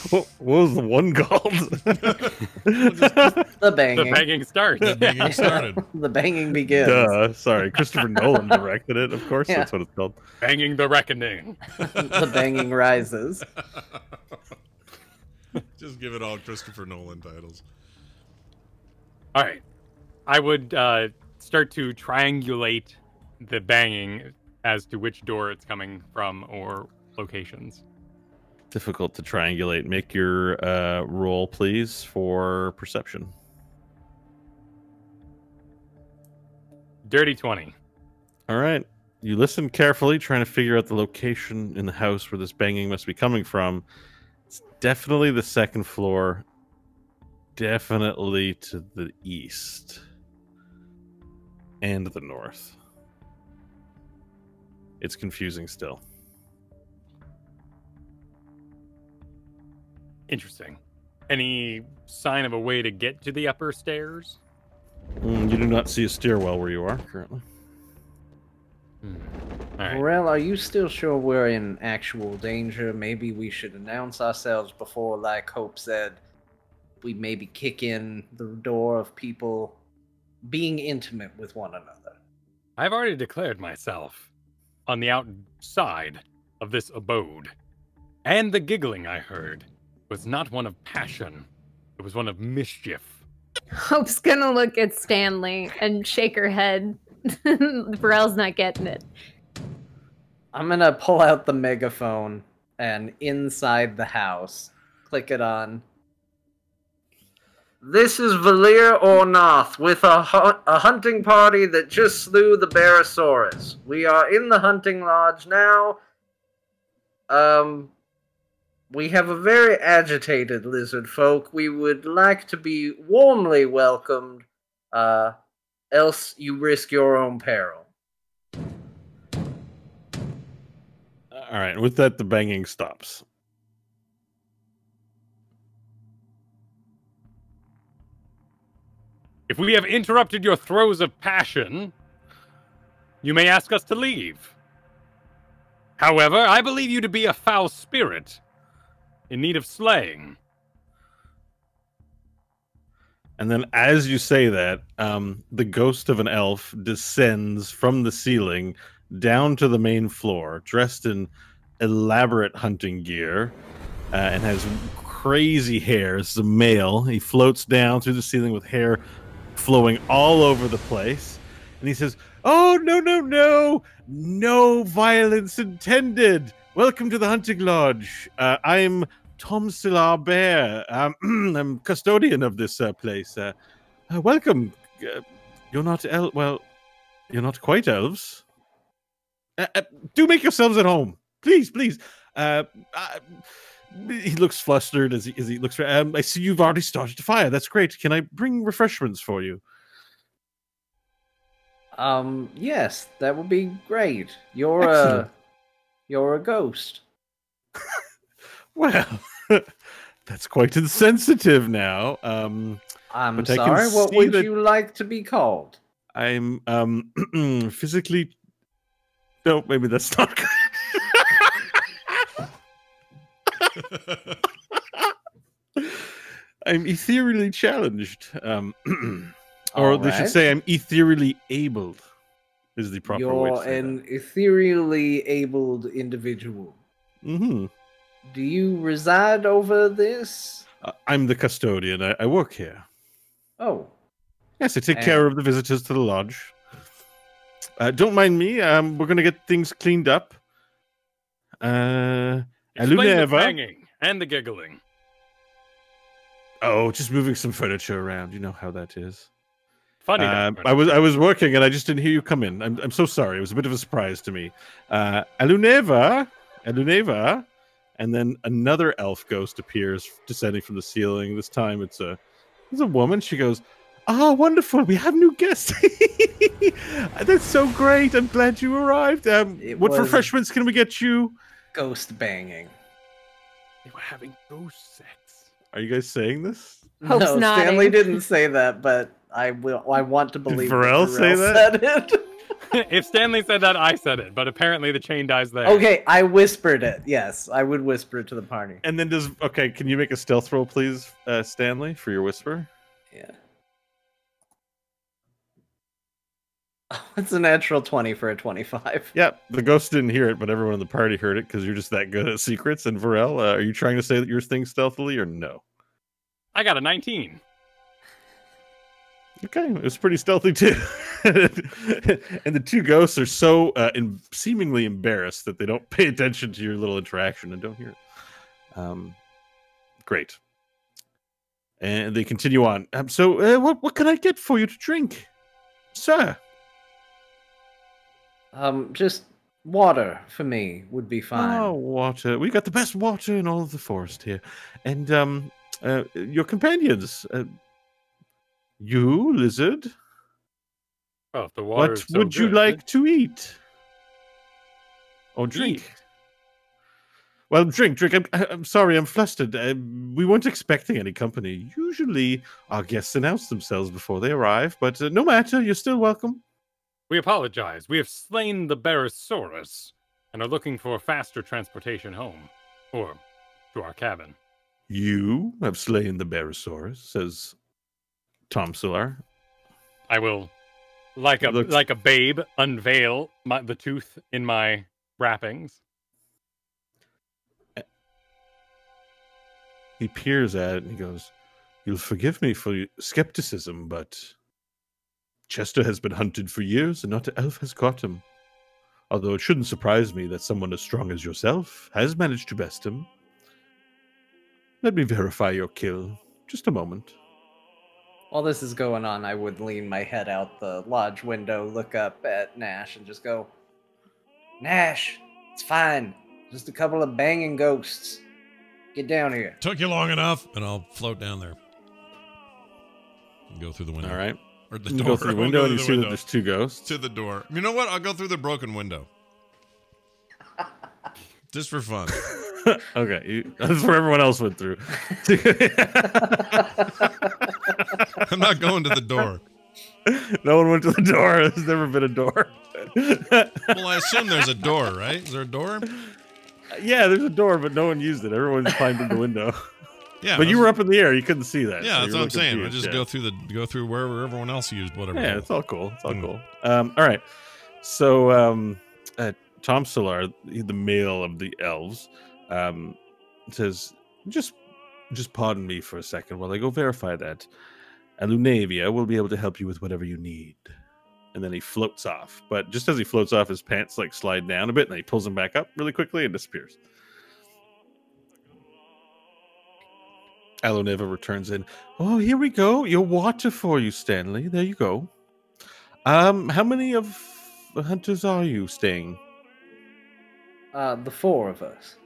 What was the one called? The banging. The banging starts. The banging started. The banging begins. Sorry, Christopher Nolan directed it. Of course, that's what it's called. Banging the Reckoning. The banging rises. Just give it all Christopher Nolan titles. All right. I would start to triangulate the banging as to which door it's coming from or locations. Difficult to triangulate. Make your roll, please, for perception. Dirty 20. All right. You listen carefully, trying to figure out the location in the house where this banging must be coming from. It's definitely the second floor. Definitely to the east. And the north. It's confusing still. Interesting. Any sign of a way to get to the upper stairs? You do not see a stairwell where you are currently. All right. Morel, are you still sure we're in actual danger? Maybe we should announce ourselves before, like Hope said, we maybe kick in the door of people being intimate with one another. I've already declared myself on the outside of this abode. And the giggling I heard was not one of passion. It was one of mischief. Hope's gonna look at Stanley and shake her head. Varel's not getting it. I'm gonna pull out the megaphone and inside the house, click it on. This is Valir Ornath with a hunting party that just slew the Barosaurus. We are in the hunting lodge now. We have a very agitated lizard folk. We would like to be warmly welcomed, else you risk your own peril. All right. With that, the banging stops. If we have interrupted your throes of passion, you may ask us to leave. However, I believe you to be a foul spirit in need of slaying. And then as you say that, the ghost of an elf descends from the ceiling down to the main floor, dressed in elaborate hunting gear, and has crazy hair. It's a male. He floats down through the ceiling with hair flowing all over the place. And he says, "Oh, no, no, no! No violence intended! Welcome to the hunting lodge. I'm Tom Silar Bear. I'm custodian of this place. Welcome. You're not you're not quite elves. Do make yourselves at home, please, please." He looks flustered as he looks. I see you've already started a fire. That's great. Can I bring refreshments for you? Yes, that would be great. You're Excellent. a ghost. Well, that's quite insensitive now. I'm but I can sorry, what see would that- you like to be called? I'm physically. No, maybe that's not good. I'm ethereally challenged. Or they should Alright. say I'm ethereally abled, is the proper way to You're say an ethereally abled individual. that. Mm-hmm. Do you reside over this? I'm the custodian. I work here. Oh, Yes, I take care of the visitors to the lodge. Don't mind me. We're going to get things cleaned up. Explain the Aluneva. banging and the giggling. Oh, just moving some furniture around. You know how that is. Funny. I was working and I just didn't hear you come in. I'm so sorry. It was a bit of a surprise to me. Aluneva, and then another elf ghost appears descending from the ceiling. This time it's a woman. She goes, "Ah, wonderful! We have new guests. That's so great. I'm glad you arrived. What was- refreshments can we get you?" ghost banging. They were having ghost sex. Are you guys saying this? Hope's no, nodding. Stanley didn't say that, but I want to believe Varel that say Varel said it. If Stanley said that, I said it, but apparently the chain dies there. Okay, I whispered it. Yes, I would whisper it to the party. And then can you make a stealth roll, please, Stanley, for your whisper? Yeah. It's a natural 20 for a 25. Yeah, the ghost didn't hear it, but everyone in the party heard it because you're just that good at secrets. And Varel, are you trying to say that you're thing stealthily or no? I got a 19. Okay, it was pretty stealthy too. And the two ghosts are so seemingly embarrassed that they don't pay attention to your little interaction and don't hear it. Great. And they continue on. So, what can I get for you to drink, sir? Just water for me would be fine. Oh, water. We got the best water in all of the forest here. And your companions. You, lizard. Oh, if the water What is so would you good, like to eat? Or drink? eat. Well, drink. I'm sorry, I'm flustered. We weren't expecting any company. Usually, our guests announce themselves before they arrive, but no matter, you're still welcome. We apologize. We have slain the Barosaurus and are looking for faster transportation home, or to our cabin. You have slain the Barosaurus, says Tom Solar. I will, like a babe, unveil the tooth in my wrappings. He peers at it and he goes, "You'll forgive me for skepticism, but Chester has been hunted for years and not an elf has caught him. Although it shouldn't surprise me that someone as strong as yourself has managed to best him. Let me verify your kill. Just a moment." While this is going on, I would lean my head out the lodge window, look up at Nash, and just go, "Nash, it's fine. Just a couple of banging ghosts. Get down here." Took you long enough, and I'll float down there. And go through the window. All right. Or the You door. go through the I'll window go and you through see the that window. there's two ghosts. To the door. You know what? I'll go through the broken window. Just for fun. Okay, that's where everyone else went through. I'm not going to the door. No one went to the door. There's never been a door. Well, I assume there's a door, right? Is there a door? Yeah, there's a door, but no one used it. Everyone climbed in the window. Yeah. But you were up in the air. You couldn't see that. Yeah, so that's you what were I'm saying. I confused, just yeah. go through wherever everyone else used whatever. Yeah, it's all cool. It's all cool. All right. So, Tom Solar, the male of the elves, says, just pardon me for a second while I go verify that. And Lunavia will be able to help you with whatever you need. And then he floats off. But just as he floats off, his pants like slide down a bit, and then he pulls them back up really quickly and disappears. Aloneva returns in. "Oh, here we go. Your water for you, Stanley. There you go. How many of the hunters are you staying?" The four of us.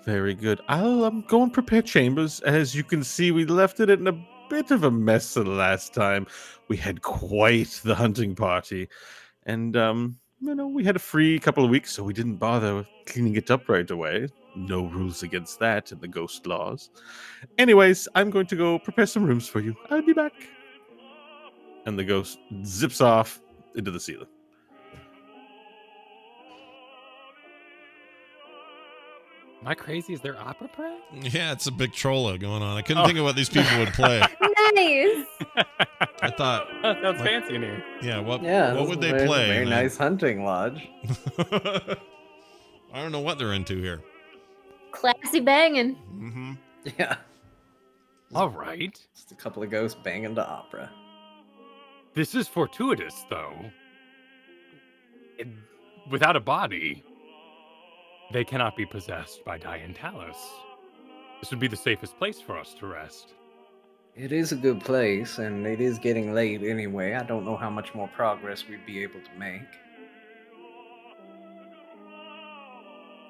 Very good. I'll go and prepare chambers. As you can see, we left it in a bit of a mess the last time. We had quite the hunting party. And, we had a free couple of weeks, so we didn't bother cleaning it up right away. No rules against that in the ghost laws. Anyways, I'm going to go prepare some rooms for you. I'll be back. And the ghost zips off into the ceiling. Am I crazy? Is there opera play? Yeah, it's a big trolla going on. I couldn't think of what these people would play. Nice. I thought, That sounds fancy in here. yeah, what Yeah, would they very, play? Very And nice hunting lodge. I don't know what they're into here. Classy banging. Mm-hmm. Yeah, All right. just a couple of ghosts banging to opera. This is fortuitous, though. Without a body, they cannot be possessed by Diane Talos. This would be the safest place for us to rest. It is a good place, and it is getting late anyway. I don't know how much more progress we'd be able to make.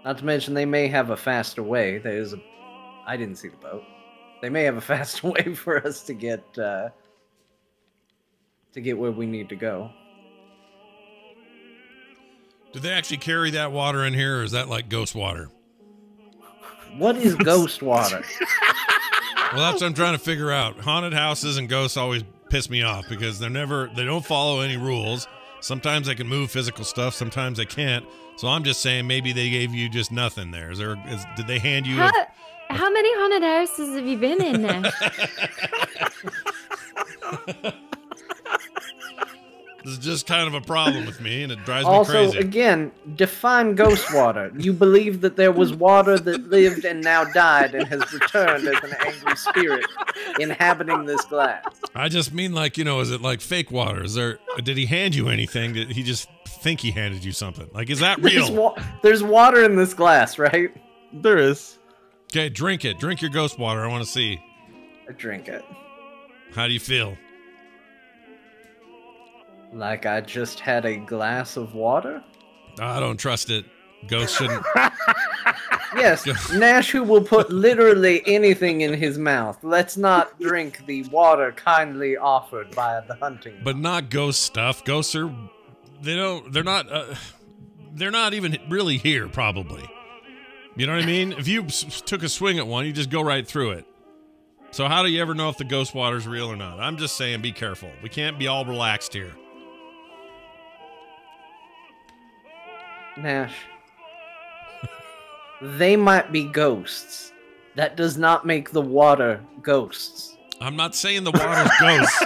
Not to mention, they may have a faster way. I didn't see the boat. They may have a faster way for us to get where we need to go. Do they actually carry that water in here, or is that like ghost water? What is ghost water? Well, that's what I'm trying to figure out. Haunted houses and ghosts always piss me off because they don't follow any rules. Sometimes they can move physical stuff, sometimes they can't. So I'm just saying maybe they gave you just nothing there. Did they hand you How many haunted houses have you been in now? This is just kind of a problem with me, and it drives Also, me crazy. again, define ghost water. You believe that there was water that lived and now died and has returned as an angry spirit inhabiting this glass. I just mean, like, is it like fake water? Did he hand you anything? Did he just think he handed you something? Like, is that real? There's water in this glass, right? There is. Okay, drink it. Drink your ghost water. I want to see. I drink it. How do you feel? Like I just had a glass of water? I don't trust it. Ghosts shouldn't. Yes, Nash who will put literally anything in his mouth. Let's not drink the water kindly offered by the hunting. But not ghost stuff. Ghosts are. They're not even really here, probably. You know what I mean? If you took a swing at one, you just go right through it. So how do you ever know if the ghost water's real or not? I'm just saying, be careful. We can't be all relaxed here. Nash. They might be ghosts. That does not make the water ghosts. I'm not saying the water's ghosts.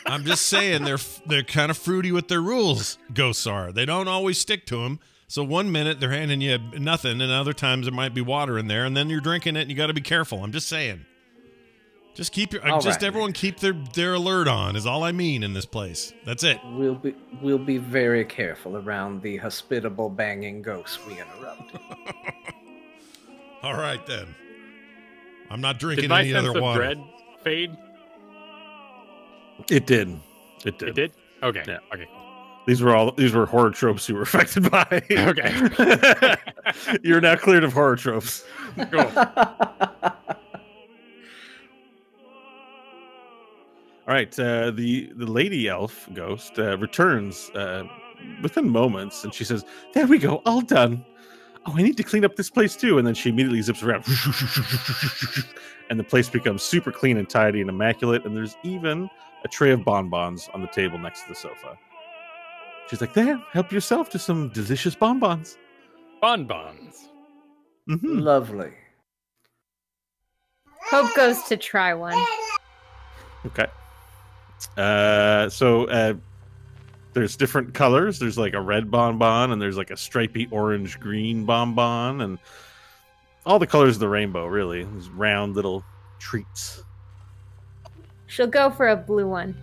I'm just saying they're kind of fruity with their rules. Ghosts are. They don't always stick to them. So one minute they're handing you nothing, and other times there might be water in there, and then you're drinking it, and you got to be careful. I'm just saying. Just keep everyone keep their alert on. Is all I mean in this place. That's it. We'll be very careful around the hospitable banging ghosts we interrupt. All right then. I'm not drinking Did my any sense other of water. dread fade? It did. It did. It did? Okay. Yeah. Okay. These were horror tropes you were affected by. Okay. You're now cleared of horror tropes. Cool. All right, the lady elf ghost returns within moments, and she says, "There we go, all done. Oh, I need to clean up this place too." And then she immediately zips around, and the place becomes super clean and tidy and immaculate. And there's even a tray of bonbons on the table next to the sofa. She's like, "There, help yourself to some delicious bonbons." Bonbons. Mm-hmm. Lovely. Hope goes to try one. Okay. So there's different colors. There's like a red bonbon, and there's like a stripy orange green bonbon, and all the colors of the rainbow, really. These round little treats. She'll go for a blue one.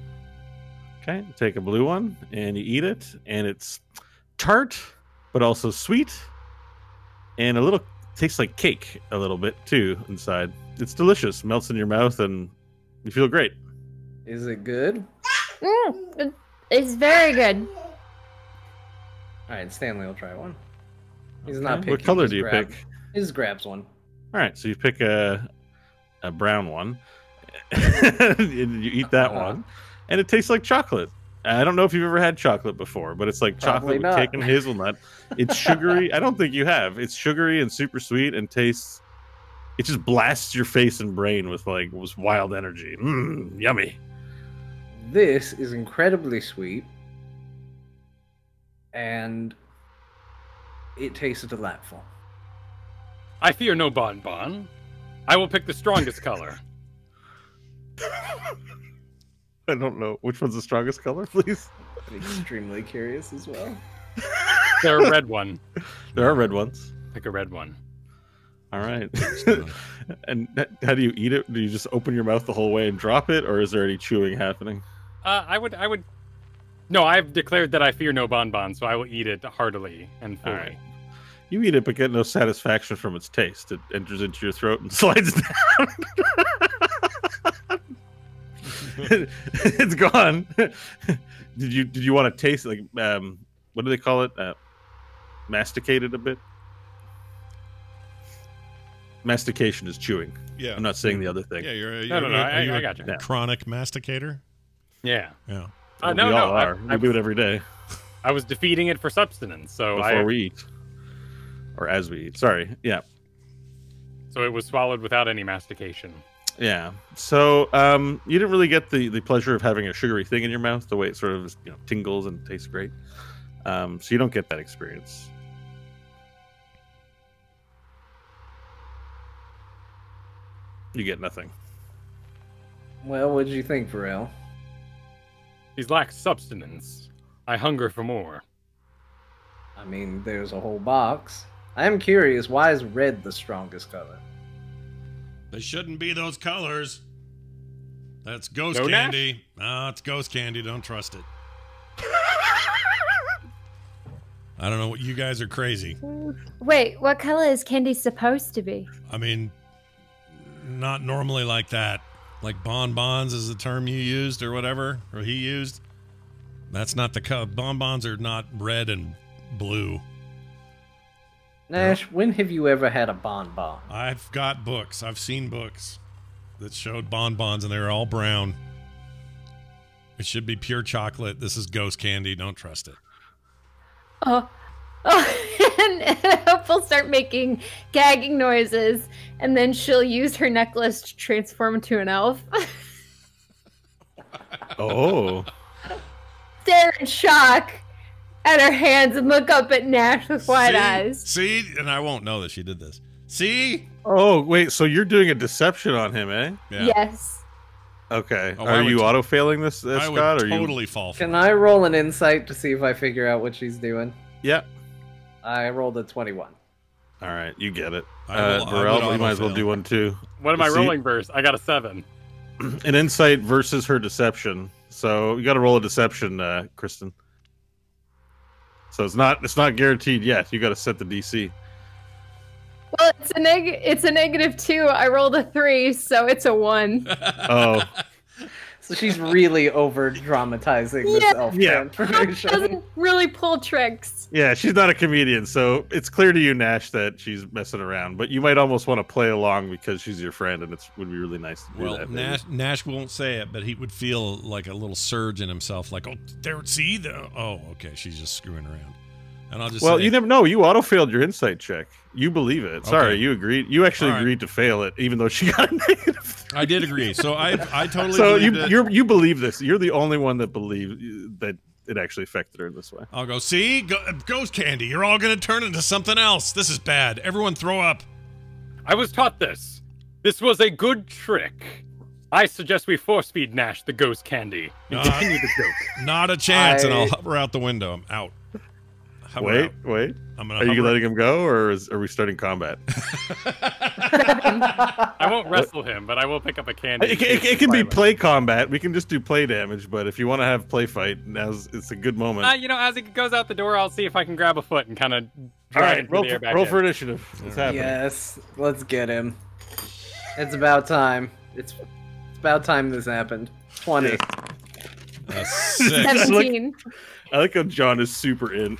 Okay, take a blue one, and you eat it, and it's tart, but also sweet, and a little tastes like cake a little bit too inside. It's delicious, melts in your mouth, and you feel great. Is it good? It's very good. Alright, Stanley will try one. He's not Okay. picking. What color he do you just pick? He just grabs one. All right, so you pick a brown one, and you eat that one, and it tastes like chocolate. I don't know if you've ever had chocolate before, but it's like Probably chocolate with not. cake and hazelnut. It's sugary. I don't think you have. It's sugary and super sweet, and tastes. It just blasts your face and brain with wild energy. Yummy. This is incredibly sweet, and it tastes delightful. I fear no bonbon. I will pick the strongest color. I don't know which one's the strongest color, please. I'm extremely curious as well. They're a red one. There are red ones. Pick a red one. All right. And how do you eat it? Do you just open your mouth the whole way and drop it, or is there any chewing happening? I would. No, I've declared that I fear no bonbon, so I will eat it heartily and fully. All right. You eat it, but get no satisfaction from its taste. It enters into your throat and slides down. It's gone. Did you want to taste what do they call it? Masticate it a bit. Mastication is chewing. Yeah. I'm not saying the other thing. Yeah, you're No, I got you. a chronic masticator. Yeah. Yeah. We No, all no. are. We do it every day I was defeating it for substance, so before we eat, or as we eat. Sorry. Yeah. So it was swallowed without any mastication. Yeah. So you didn't really get the pleasure of having a sugary thing in your mouth, the way it sort of tingles and tastes great. So you don't get that experience. You get nothing. Well, what did you think, Varel? These lack substance. I hunger for more. I mean, there's a whole box. I am curious, why is red the strongest color? They shouldn't be those colors. That's ghost No, Nash? candy. No, it's ghost candy. Don't trust it. I don't know what you guys are crazy. Wait, what color is candy supposed to be? I mean, not normally like that. Like bonbons is the term you used or whatever, or he used. That's not the color. Bonbons are not red and blue. Nash, when have you ever had a bonbon? I've got books. I've seen books that showed bonbons, and they were all brown. It should be pure chocolate. This is ghost candy. Don't trust it. Oh, and Hope will start making gagging noises, and then she'll use her necklace to transform into an elf. Oh. Stare in shock at her hands and look up at Nash with wide eyes. See? And I won't know that she did this. See? Oh, wait, so you're doing a deception on him, eh? Yeah. Yes. Okay. Oh, I Are would you auto-failing this, I Scott? would Or totally fall for Can it. I roll an insight to see if I figure out what she's doing? Yeah. I rolled a 21. All right, you get it. I would Varel, you might as well auto-fail. do one too. What am I See- rolling first? I got a 7. An insight versus her deception. So you got to roll a deception, Kristen. So it's not guaranteed yet. You got to set the DC. Well, it's a -2. I rolled a 3, so it's a 1. Oh, So she's really over dramatizing this Yeah. elf Yeah. transformation. Doesn't really pull tricks. yeah, she's not a comedian, so it's clear to you, Nash, that she's messing around. But you might almost want to play along because she's your friend, and it would be really nice to do Well, that. maybe. Nash won't say it, but he would feel like a little surge in himself, like, oh, there, see? Oh, okay, she's just screwing around. And I'll just Well, say, you never know. You auto-failed your insight check. You believe it. Sorry, Okay. you agreed. You actually All right. agreed to fail it, even though she got a -3. I did agree. So I totally So believed it. you believe this. You're the only one that believes that it actually affected her in this way. I'll go, see? Ghost candy. You're all going to turn into something else. This is bad. Everyone throw up. I was taught this. This was a good trick. I suggest we force feed Nash the ghost candy and continue the joke. Not a chance, and I- I'll hover out the window. I'm out. Hover Wait, out. wait. I'm gonna Are you hover- letting him go, or are we starting combat? I won't wrestle him, but I will pick up a candy. It can be play combat. We can just do play damage, but if you want to have play fight, it's a good moment. As he goes out the door, I'll see if I can grab a foot and kind of All drag right, him roll, through the air back roll in. for initiative. It's happening. Yes, let's get him. It's about time. It's about time this happened. 20. A 6. 17. I like how John is super in.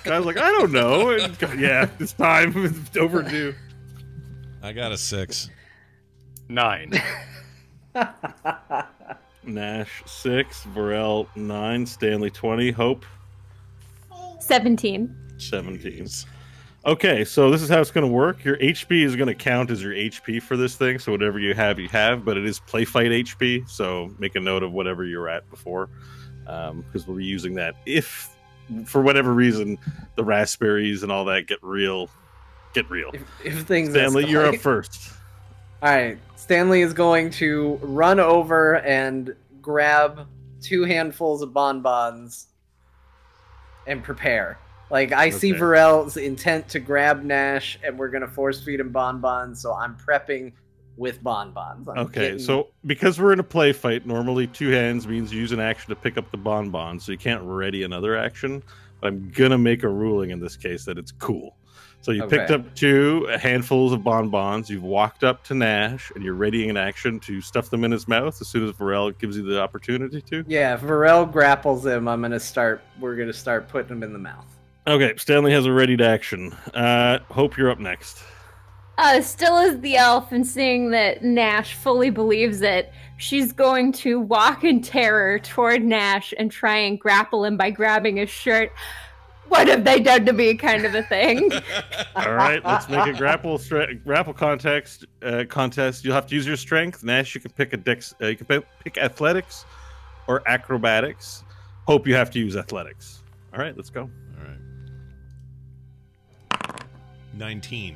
Guy's like, I don't know. And, yeah, it's time. It's overdue. I got a 6. 9. Nash 6, Varel 9, Stanley 20, Hope 17. 17. Okay, so this is how it's going to work. Your HP is going to count as your HP for this thing. So whatever you have, but it is play fight HP. So make a note of whatever you were at before, because we'll be using that if, for whatever reason, the raspberries and all that get real. If things Stanley, you're up escalate. first. All right, Stanley is going to run over and grab 2 handfuls of bonbons and prepare. Like, I see Okay. Varel's intent to grab Nash, and we're going to force feed him bonbons, so I'm prepping with bonbons. I'm Okay, getting- so because we're in a play fight, normally 2 hands means you use an action to pick up the bonbon, so you can't ready another action. But I'm gonna make a ruling in this case that it's cool. So you picked Okay. up 2 handfuls of bonbons. You've walked up to Nash, and you're readying an action to stuff them in his mouth as soon as Varel gives you the opportunity to. Yeah, if Varel grapples him, we're going to start putting him in the mouth. Okay, Stanley has a readied action. Hope you're up next. Still as the elf and seeing that Nash fully believes it, she's going to walk in terror toward Nash and try and grapple him by grabbing his shirt. What have they done to me? Kind of a thing. All right, let's make a grapple contest. You'll have to use your strength. Nash, you can pick you can pick athletics or acrobatics. Hope you have to use athletics. All right, let's go. All right. 19.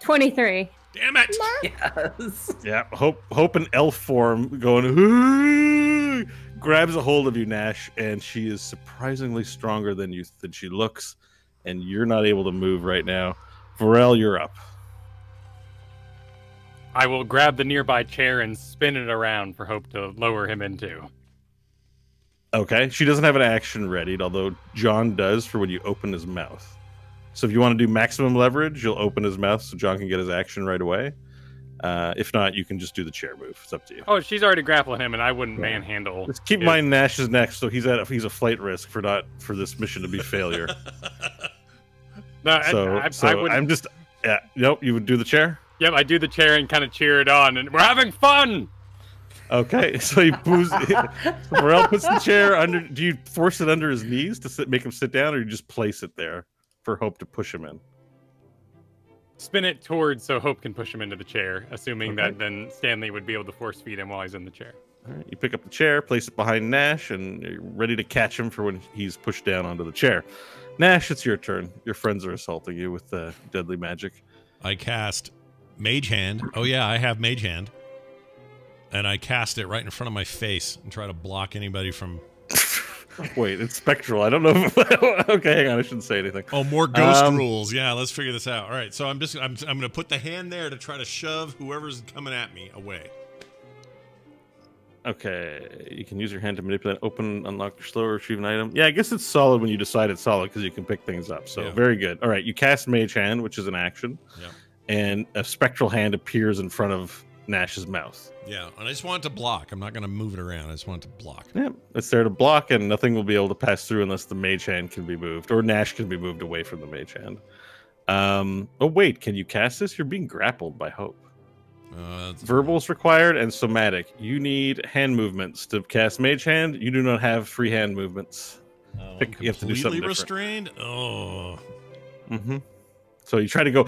23. Damn it! Yes. Yeah, hope in elf form going "Hoo!" grabs a hold of you, Nash, and she is surprisingly stronger than she looks, and you're not able to move right now. Varel, you're up. I will grab the nearby chair and spin it around for Hope to lower him into. Okay, she doesn't have an action readied, although John does for when you open his mouth. So if you want to do maximum leverage, you'll open his mouth so John can get his action right away. If not, you can just do the chair move. It's up to you. Oh, she's already grappling him, and I wouldn't manhandle. Just keep in mind Nash is next, so he's a flight risk for this mission to be failure. No, I would. I'm just. Yeah. Nope. You would do the chair. Yep, I do the chair and kind of cheer it on, and we're having fun. Okay, so he moves. Morel puts the chair under. Do you force it under his knees to make him sit down, or you just place it there for Hope to push him in? Spin it towards so Hope can push him into the chair, assuming that then Stanley would be able to force feed him while he's in the chair. All right, you pick up the chair, place it behind Nash, and you're ready to catch him for when he's pushed down onto the chair. Nash, it's your turn. Your friends are assaulting you with deadly magic. I cast Mage Hand. Oh yeah, I have Mage Hand. And I cast it right in front of my face and try to block anybody from... Wait, it's Spectral. I don't know if... Okay, hang on. I shouldn't say anything. Oh, more ghost rules. Yeah, let's figure this out. All right, so I'm going to put the hand there to try to shove whoever's coming at me away. Okay, you can use your hand to manipulate, open, unlock your slow, or retrieve an item. Yeah, I guess it's solid when you decide it's solid because you can pick things up. So very good. All right, you cast Mage Hand, which is an action. Yeah. And a Spectral Hand appears in front of Nash's mouth. Yeah, and I just want it to block. I'm not going to move it around. I just want it to block. Yeah, it's there to block, and nothing will be able to pass through unless the Mage Hand can be moved, or Nash can be moved away from the Mage Hand. Oh, wait, can you cast this? You're being grappled by Hope. Verbal is required and somatic. You need hand movements to cast Mage Hand. You do not have free hand movements. You have to do something different. Restrained? Oh. Mm-hmm. So you try to go...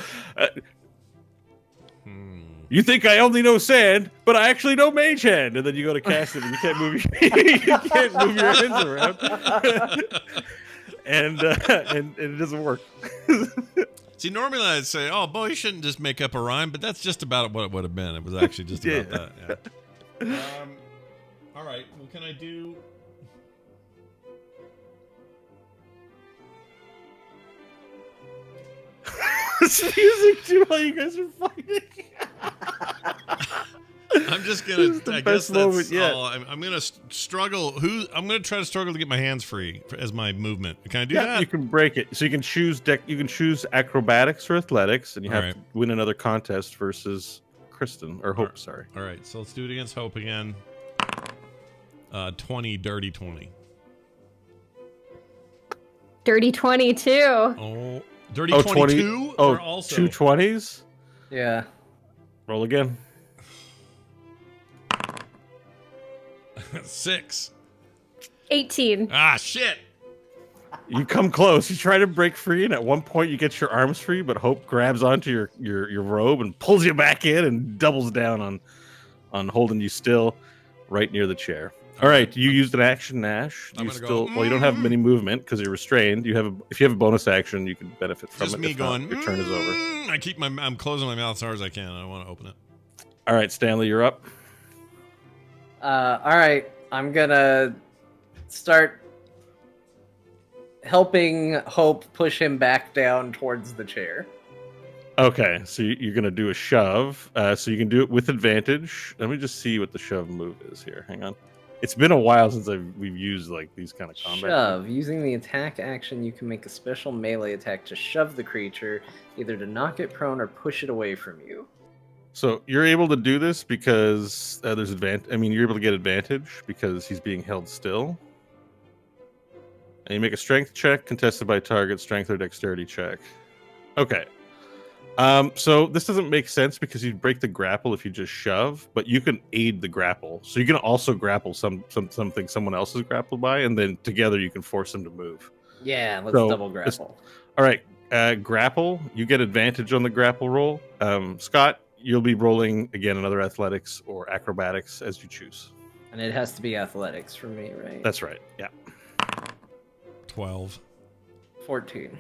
You think I only know sand, but I actually know Mage Hand, and then you go to cast it, and you can't move your hands around, and it doesn't work. See, normally I'd say, "Oh, boy, you shouldn't just make up a rhyme," but that's just about what it would have been. It was actually just about that. Yeah. All right. Well, can I do? This music too while you guys are fighting. I'm just gonna. I guess that's all. I'm gonna struggle. I'm gonna try to struggle to get my hands free as my movement. Can I do that? You can break it. So you can choose You can choose acrobatics or athletics, and you have to win another contest versus Kristen or Hope. Sorry. All right. So let's do it against Hope again. 20, dirty 20. Dirty 22. Oh. Dirty 22? Oh, also... 2 20s? Yeah. Roll again. 6. 18. Ah, shit. You come close. You try to break free, and at one point you get your arms free, but Hope grabs onto your robe and pulls you back in and doubles down on holding you still right near the chair. All right, you used an action, Nash. You don't have many movement because you're restrained. If you have a bonus action, you can benefit from just it. Me going. Your turn is over. I'm closing my mouth as hard as I can. I don't want to open it. All right, Stanley, you're up. All right, I'm gonna start helping Hope push him back down towards the chair. Okay, so you're gonna do a shove. So you can do it with advantage. Let me just see what the shove move is here. Hang on. It's been a while since we've used like these kind of combat. Shove. Using the attack action, you can make a special melee attack to shove the creature, either to knock it prone or push it away from you. So you're able to do this because there's advantage. I mean, you're able to get advantage because he's being held still. And you make a strength check contested by target, strength or dexterity check. Okay. So this doesn't make sense because you'd break the grapple if you just shove, but you can aid the grapple. So you can also grapple something someone else is grappled by, and then together you can force them to move. Yeah, let's double grapple. All right, grapple. You get advantage on the grapple roll. Scott, you'll be rolling again another athletics or acrobatics as you choose. And it has to be athletics for me, right? That's right. Yeah. 12. 14.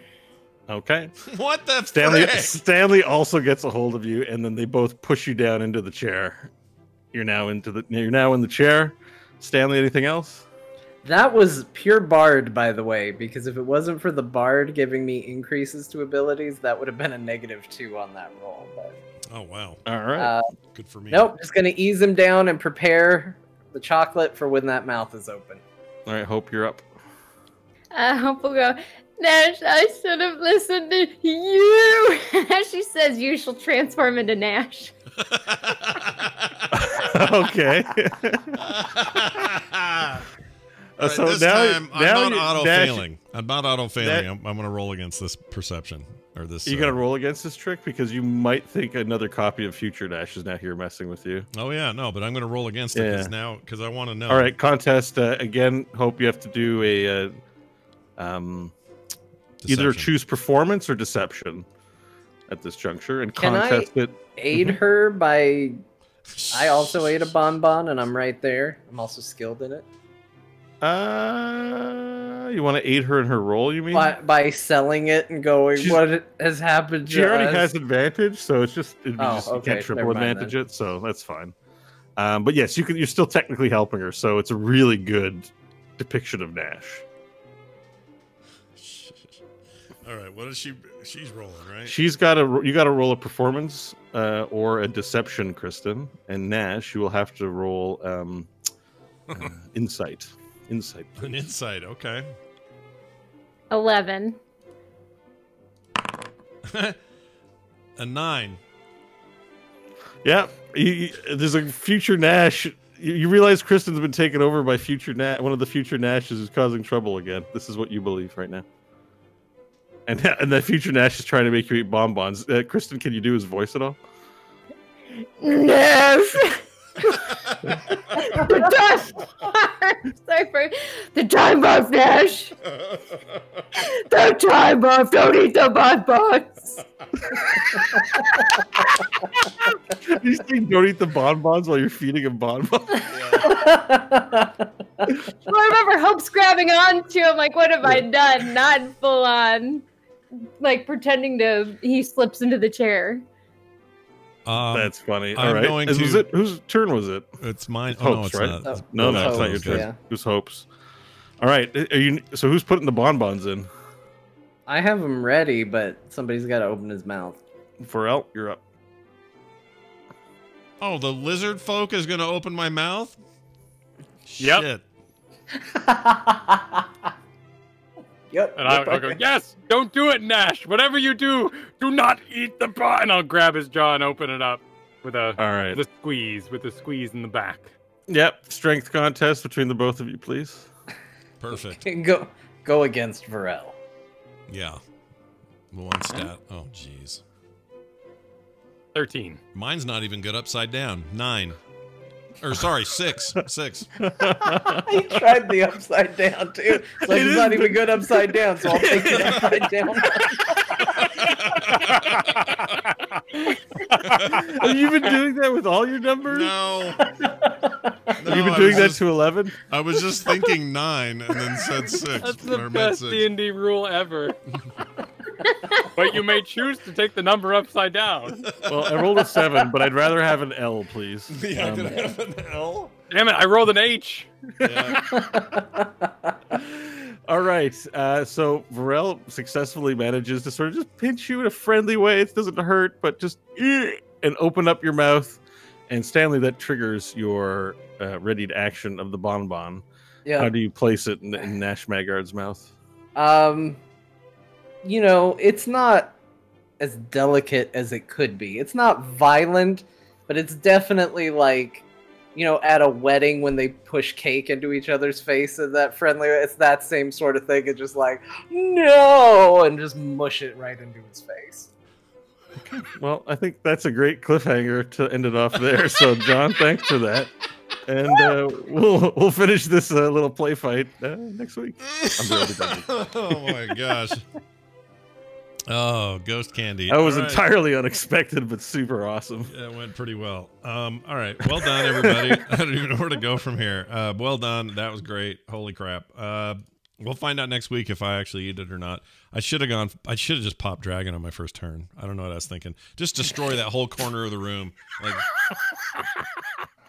Okay. What the Stanley also gets a hold of you, and then they both push you down into the chair. You're now in the chair. Stanley, anything else? That was pure bard, by the way, because if it wasn't for the bard giving me increases to abilities, that would have been a -2 on that roll. But oh wow! All right, good for me. Nope, just gonna ease him down and prepare the chocolate for when that mouth is open. All right, Hope, you're up. Hope will go. Nash, I should have listened to you. As she says you, she'll transform into Nash. Okay. Right, so this now, time, now I'm not Nash, auto-failing. I'm not auto-failing. I'm going to roll against this perception. Or this. You got to roll against this trick because you might think another copy of Future Nash is now here messing with you. Oh, yeah. No, but I'm going to roll against it because I want to know. All right, contest. Again, hope you have to do a either choose performance or deception at this juncture and contest it. Aid her by... I also ate a bonbon, and I'm right there. I'm also skilled in it. You want to aid her in her role, you mean? By selling it and going, what has happened to She already us? has advantage, so it's just, you can't triple advantage then. it, so that's fine. But yes, you're still technically helping her, so it's a really good depiction of Nash. All right, what is she's rolling, right? You got to roll a performance or a deception, Kristen, and Nash, you will have to roll insight. Insight. Please. An insight, okay. 11. A 9. Yeah, there's a future Nash. You realize Kristen's been taken over by future Nash. One of the future Nashes is causing trouble again. This is what you believe right now. And that future Nash is trying to make you eat bonbons. Kristen, can you do his voice at all? Nash! Sorry for the time off, Nash. The time off. Don't eat the bonbons. You saying don't eat the bonbons while you're feeding him bonbons? Well, I remember Hope's grabbing onto him. Like, what have I done? Not full on, like pretending he slips into the chair. That's funny. I'm All right. going Whose turn was it? It's mine. Hope's, No, it's right? not. No, Hope's, it's not your turn. yeah. Who's Hope's? All right. So who's putting the bonbons in? I have him ready, but somebody's got to open his mouth. Pharrell, you're up. Oh, the lizard folk is going to open my mouth? Yep. Shit. Yep. And I'll go, yes, don't do it, Nash. Whatever you do, do not eat the bar. And I'll grab his jaw and open it up with a squeeze in the back. Yep. Strength contest between the both of you, please. Perfect. Go against Varel. Yeah. One stat. Oh, jeez. 13. Mine's not even good upside down. 9. Or sorry, 6. 6. I tried the upside down too. It's like it's not even good upside down, so I'll take it upside down. Have you been doing that with all your numbers? No. Have you been doing that to 11? I was just thinking 9 and then said 6. That's the or meant best 6. D&D rule ever. But you may choose to take the number upside down. Well, I rolled a 7, but I'd rather have an L, please. Yeah, can I have an L? Damn it, I rolled an H. Yeah. All right. So Varel successfully manages to sort of just pinch you in a friendly way. It doesn't hurt, but just and open up your mouth. And Stanley, that triggers your readied action of the bonbon. Yeah. How do you place it in Nash Magard's mouth? You know, it's not as delicate as it could be. It's not violent, but it's definitely like, you know, at a wedding when they push cake into each other's faces, that friendly, it's that same sort of thing. It's just like, no, and just mush it right into his face. Well, I think that's a great cliffhanger to end it off there. So, John, thanks for that. And we'll finish this little play fight next week. Oh my gosh. Oh, ghost candy. That was All right. entirely unexpected, but super awesome. Yeah, it went pretty well. All right. Well done, everybody. I don't even know where to go from here. Well done. That was great. Holy crap. We'll find out next week if I actually eat it or not. I should have just popped dragon on my first turn. I don't know what I was thinking. Just destroy that whole corner of the room. Like,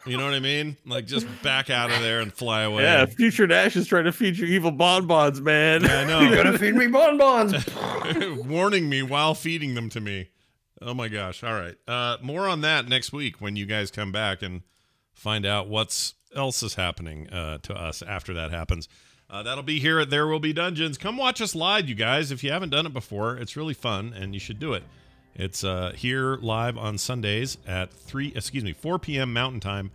you know what I mean? Like, just back out of there and fly away. Yeah, future Nash is trying to feed you evil bonbons, man. Yeah, I know. You're gonna feed me bonbons. Warning me while feeding them to me. Oh my gosh. All right. More on that next week when you guys come back and find out what's else is happening to us after that happens. That'll be here at There Will Be Dungeons. Come watch us live, you guys. If you haven't done it before, it's really fun and you should do it. It's here live on Sundays at 4 p.m. Mountain Time,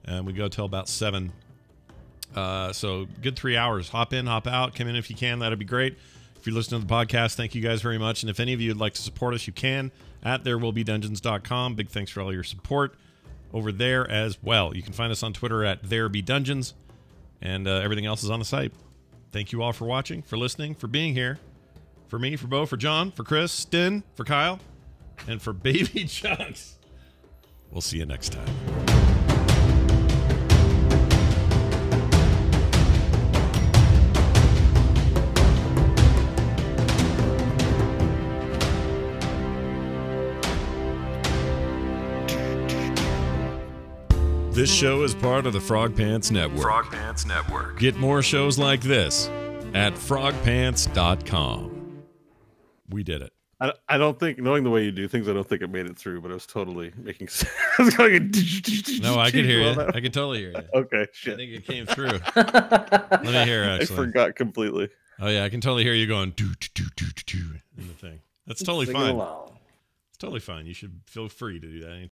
and we go till about 7. So good 3 hours. Hop in, hop out, come in if you can. That'd be great. If you're listening to the podcast, thank you guys very much. And if any of you would like to support us, you can at therewillbedungeons.com. Big thanks for all your support over there as well. You can find us on Twitter at therebedungeons, and everything else is on the site. Thank you all for watching, for listening, for being here. For me, for Bo, for John, for Chris, Stin, for Kyle, and for Baby Chunks. We'll see you next time. This show is part of the Frog Pants Network. Frog Pants Network. Get more shows like this at frogpants.com. We did it. I don't think, knowing the way you do things, I don't think it made it through, but I was totally making sense. I was going no, I could hear you. I could totally hear you. Okay, shit. I think it came through. Let me hear, actually. I forgot completely. Oh, yeah, I can totally hear you going in the thing. That's totally fine. Along. It's totally fine. You should feel free to do that anytime.